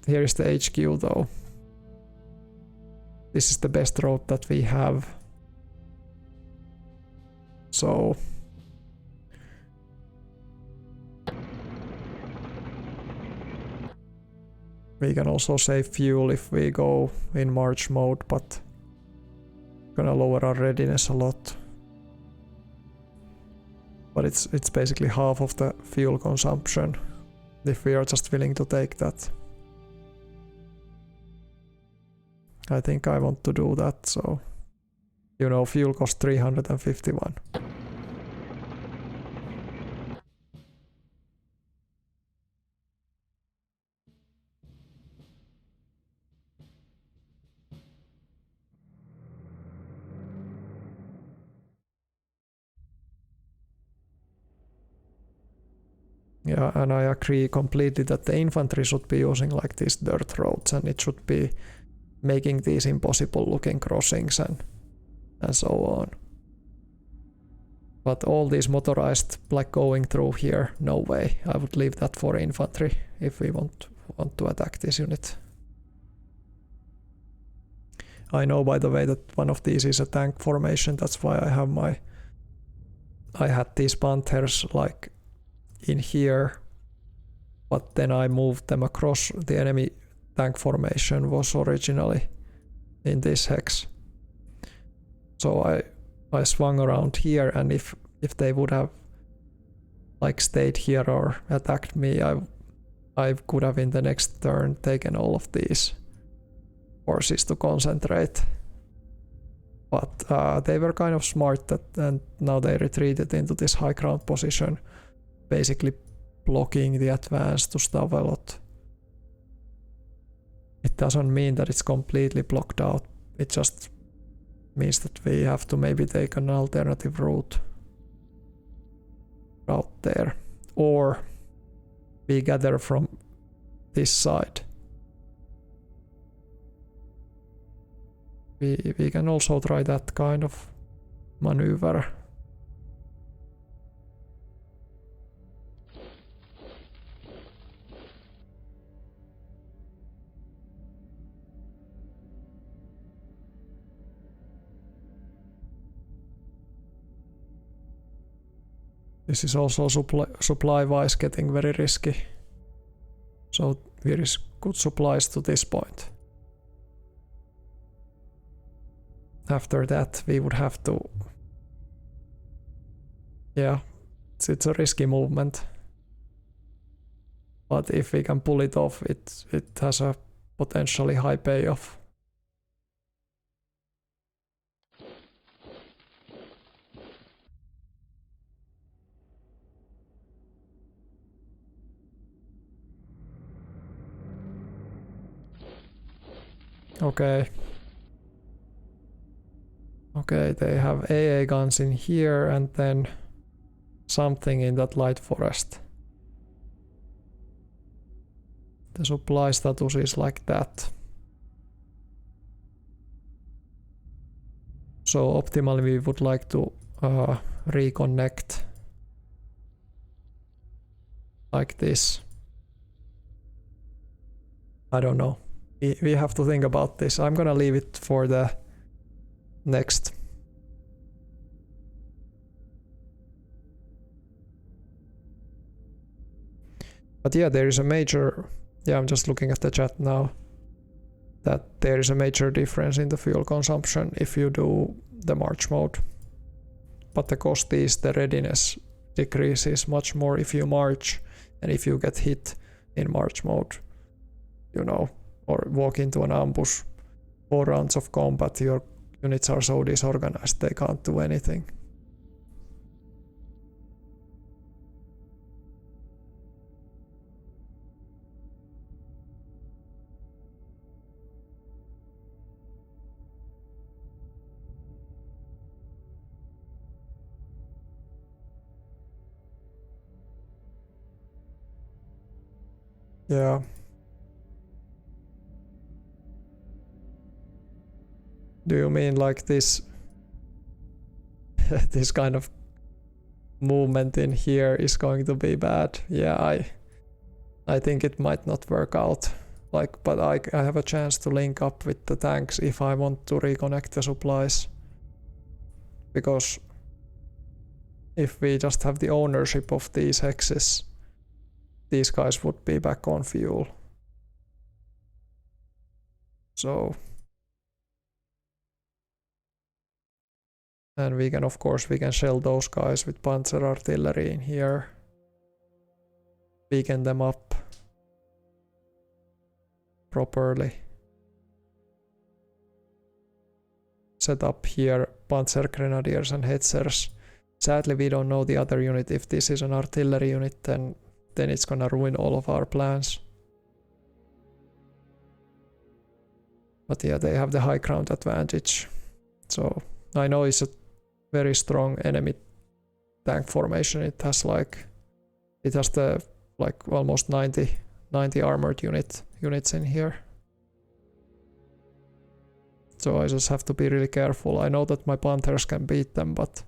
Here is the HQ though. This is the best road that we have. So we can also save fuel if we go in march mode, but gonna lower our readiness a lot. But it's basically half of the fuel consumption if we are just willing to take that. I think I want to do that, so you know, fuel cost 351. Yeah, and I agree completely that the infantry should be using like these dirt roads, and it should be making these impossible looking crossings and so on. But all these motorized, like going through here, no way. I would leave that for infantry if we want to attack this unit. I know, by the way, that one of these is a tank formation. That's why I had these Panthers like in here, but then I moved them across. The enemy tank formation was originally in this hex, so I swung around here, and if If they would have like stayed here or attacked me, I could have in the next turn taken all of these forces to concentrate. But they were kind of smart and now they retreated into this high ground position, basically blocking the advance to Stavelot. It doesn't mean that it's completely blocked out, it just means that we have to maybe take an alternative route there, or we gather from this side. We can also try that kind of maneuver. This is also supply-wise getting very risky. So there is good supplies to this point. After that we would have to... Yeah, it's a risky movement. But if we can pull it off, it has a potentially high payoff. Okay. Okay, they have AA guns in here and then something in that light forest. The supply status is like that. So optimally we would like to reconnect like this. I don't know. We have to think about this. I'm gonna leave it for the next. But yeah, there is a major... Yeah, I'm just looking at the chat now. That there is a major difference in the fuel consumption if you do the march mode. But the cost is the readiness decreases much more if you march, and if you get hit in march mode, you know, or walk into an ambush, 4 rounds of combat, your units are so disorganized they can't do anything. Yeah. Do you mean like this this kind of movement in here is going to be bad? Yeah, I think it might not work out. Like, but I have a chance to link up with the tanks if I want to reconnect the supplies. Because if we just have the ownership of these hexes, these guys would be back on fuel. So... And we can, of course, we can shell those guys with panzer artillery in here. Weaken them up properly. Set up here panzer grenadiers and hetzers. Sadly, we don't know the other unit. If this is an artillery unit, then it's gonna ruin all of our plans. But yeah, they have the high ground advantage. So I know it's a very strong enemy tank formation. It has the like almost 90 armored units in here. So I just have to be really careful. I know that my panthers can beat them, but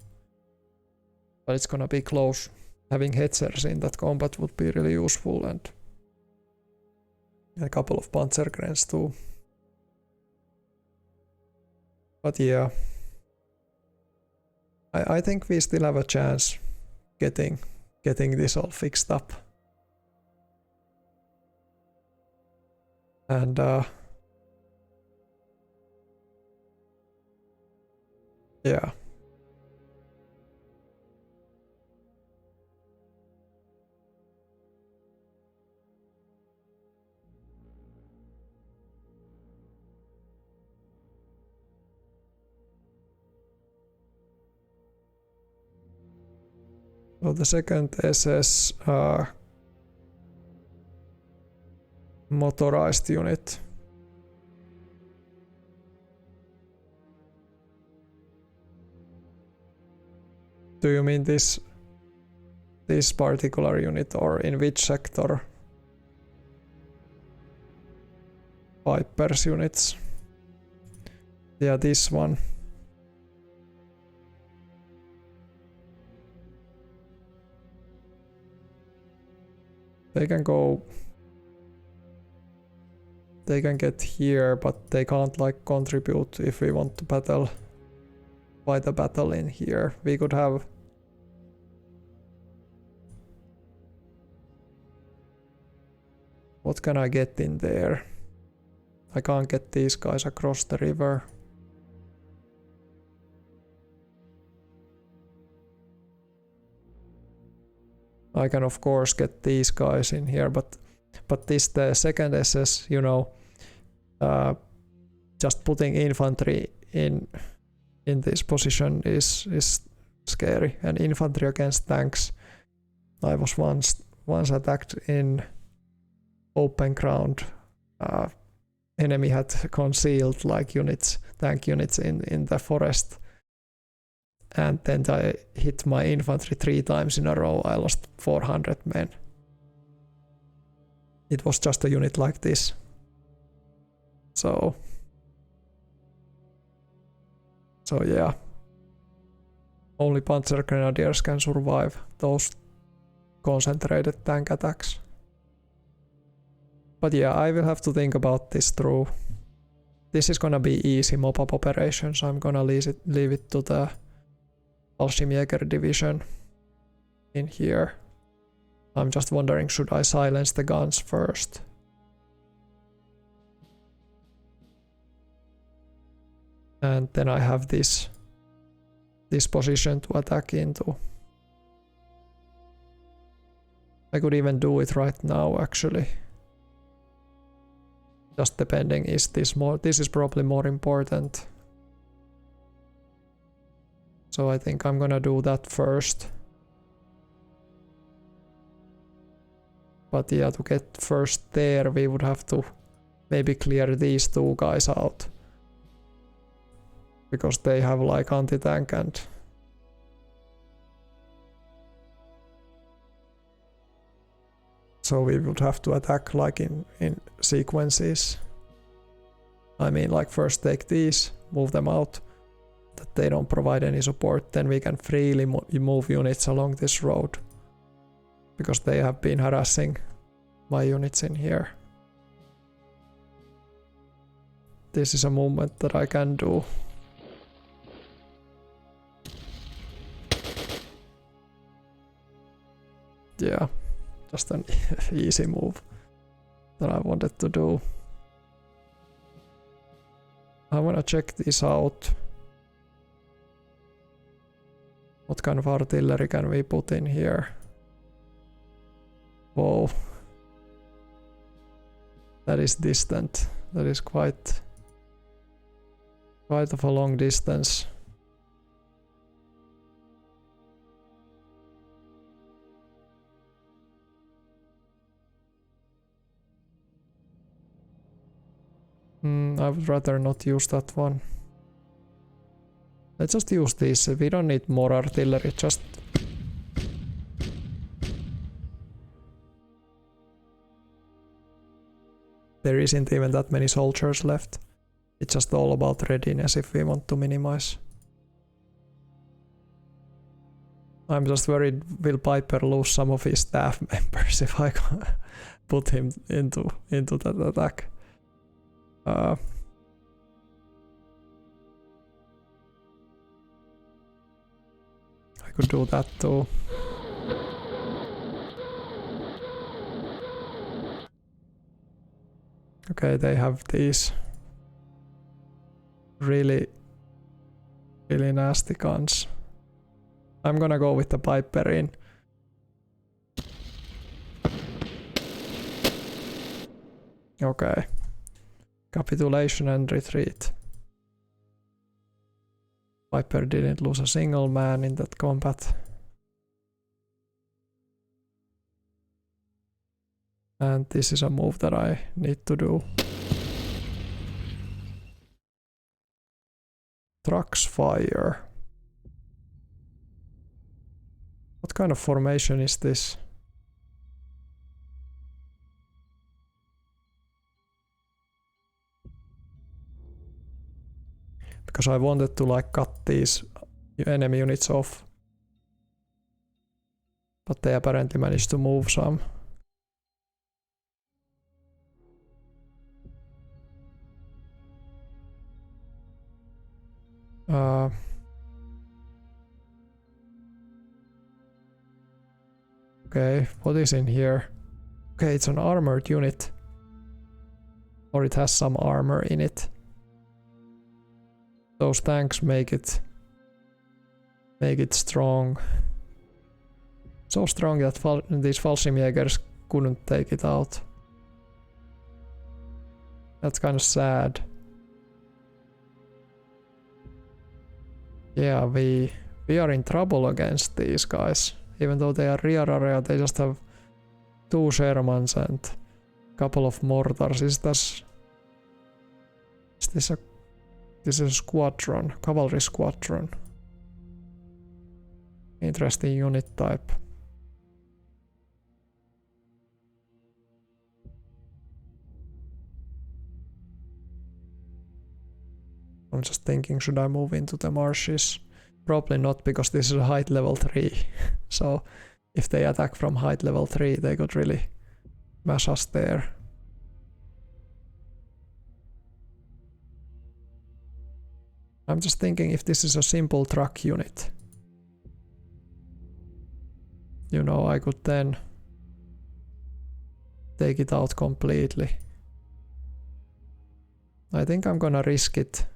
it's gonna be close. Having hetzers in that combat would be really useful, and a couple of panzergrens too. But yeah, I think we still have a chance getting this all fixed up. And yeah. So the second SS motorized unit. Do you mean this particular unit, or in which sector? Vipers units. Yeah, this one. They can go. They can get here, but they can't like contribute if we want to fight a battle in here. We could have. What can I get in there? I can't get these guys across the river. I can of course get these guys in here, but the second SS, you know, just putting infantry in this position is scary. And infantry against tanks. I was once attacked in open ground. Enemy had concealed like tank units in the forest, and then I hit my infantry 3 times in a row. I lost 400 men. It was just a unit like this. So yeah, only Panzer Grenadiers can survive those concentrated tank attacks. But yeah, I will have to think about this through. This is gonna be easy mop-up operation, so I'm gonna leave it to the Fallschirmjäger division in here. I'm just wondering, should I silence the guns first? And then I have this position to attack into. I could even do it right now actually. Just depending, this is probably more important. So I think I'm gonna do that first. But yeah, to get first there, we would have to maybe clear these 2 guys out. Because they have like anti-tank and... So we would have to attack like in sequences. I mean, like first take these, move them out, that they don't provide any support, then we can freely move units along this road. Because they have been harassing my units in here. This is a movement that I can do. Yeah. Just an easy move that I wanted to do. I wanna check this out. What kind of artillery can we put in here? Whoa. That is distant. That is quite of a long distance. I would rather not use that one. Let's just use this. We don't need more artillery, just... There isn't even that many soldiers left. It's just all about readiness if we want to minimize. I'm just worried, will Piper lose some of his staff members if I put him into that attack. I could do that too. Okay, they have these really nasty guns. I'm gonna go with the Piper in. Okay. Capitulation and retreat. Piper didn't lose a single man in that combat. And this is a move that I need to do. Trucks fire. What kind of formation is this? Because I wanted to like cut these enemy units off. But they apparently managed to move some. Okay, what is in here? Okay, it's an armored unit. Or it has some armor in it. Those tanks make it strong. So strong that these Fallschirmjägers couldn't take it out. That's kind of sad. Yeah, we are in trouble against these guys. Even though they are rear area, they just have 2 Shermans and a couple of mortars. Is this a squadron, cavalry squadron? Interesting unit type. I'm just thinking, should I move into the marshes? Probably not, because this is a height level 3. So if they attack from height level 3, they could really mash us there. I'm just thinking if this is a simple truck unit. You know, I could then take it out completely. I think I'm gonna risk it.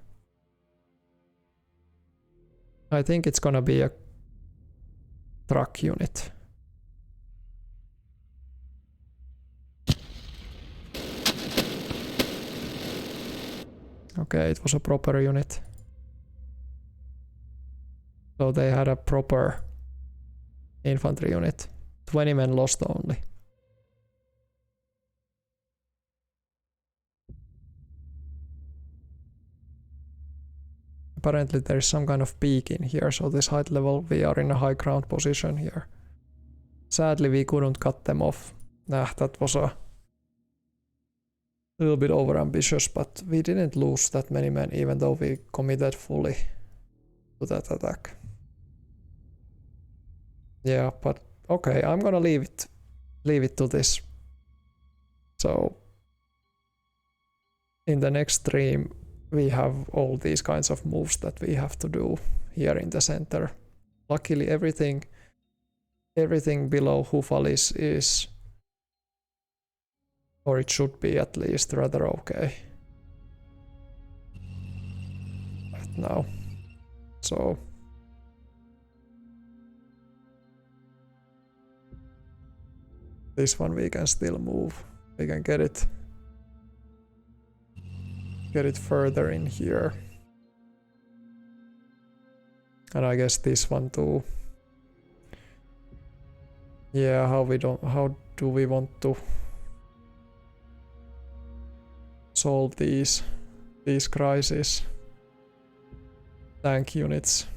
I think it's gonna be a truck unit. Okay, it was a proper unit. So they had a proper infantry unit. 20 men lost only. Apparently there is some kind of peak in here, so this height level, we are in a high ground position here. Sadly we couldn't cut them off. That was a little bit overambitious, but we didn't lose that many men, even though we committed fully to that attack. Yeah, but okay, I'm gonna leave it to this. So in the next stream we have all these kinds of moves that we have to do here in the center. Luckily everything below Houffalize is, or it should be at least, rather okay right now. So this one we can still move. We can get it further in here. And I guess this one too. Yeah, how do we want to solve these crises? Tank units.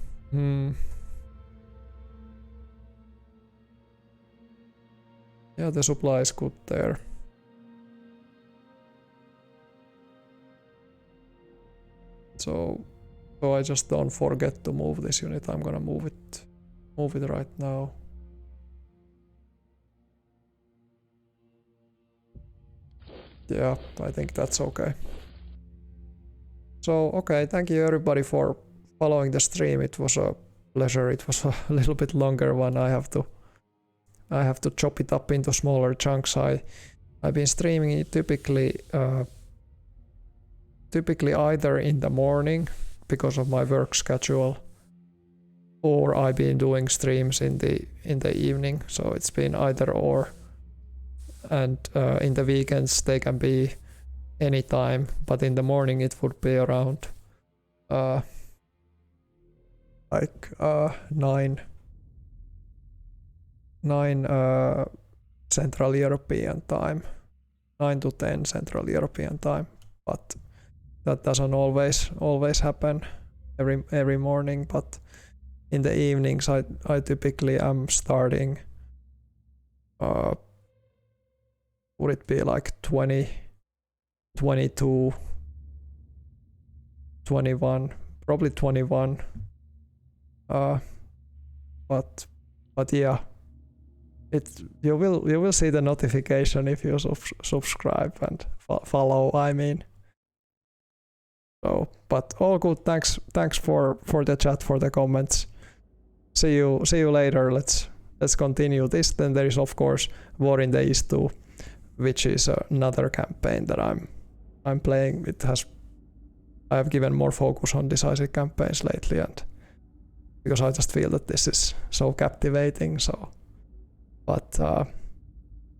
Yeah, the supply is good there. So I just don't forget to move this unit. I'm gonna move it right now. Yeah, I think that's okay. So okay, thank you everybody for following the stream. It was a pleasure. It was a little bit longer one. I have to chop it up into smaller chunks. I've been streaming it typically either in the morning because of my work schedule, or I've been doing streams in the evening. So it's been either or, and in the weekends they can be any time, but in the morning it would be around 9 Central European time, 9 to 10 Central European time, but that doesn't always happen every morning. But in the evenings, I typically am starting. Would it be like 20, 22, 21, probably 21. But yeah, you will see the notification if you subscribe and follow. I mean, so but all good. Thanks for the chat, for the comments. See you later. Let's continue this. Then there is of course War in the East 2, which is another campaign that I'm playing. I have given more focus on Decisive Campaigns lately, and because I just feel that this is so captivating. So, but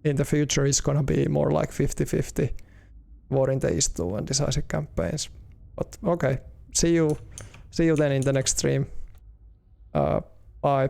in the future it's gonna be more like 50-50 War in the East 2 and Decisive Campaigns. But okay, see you then in the next stream. Bye.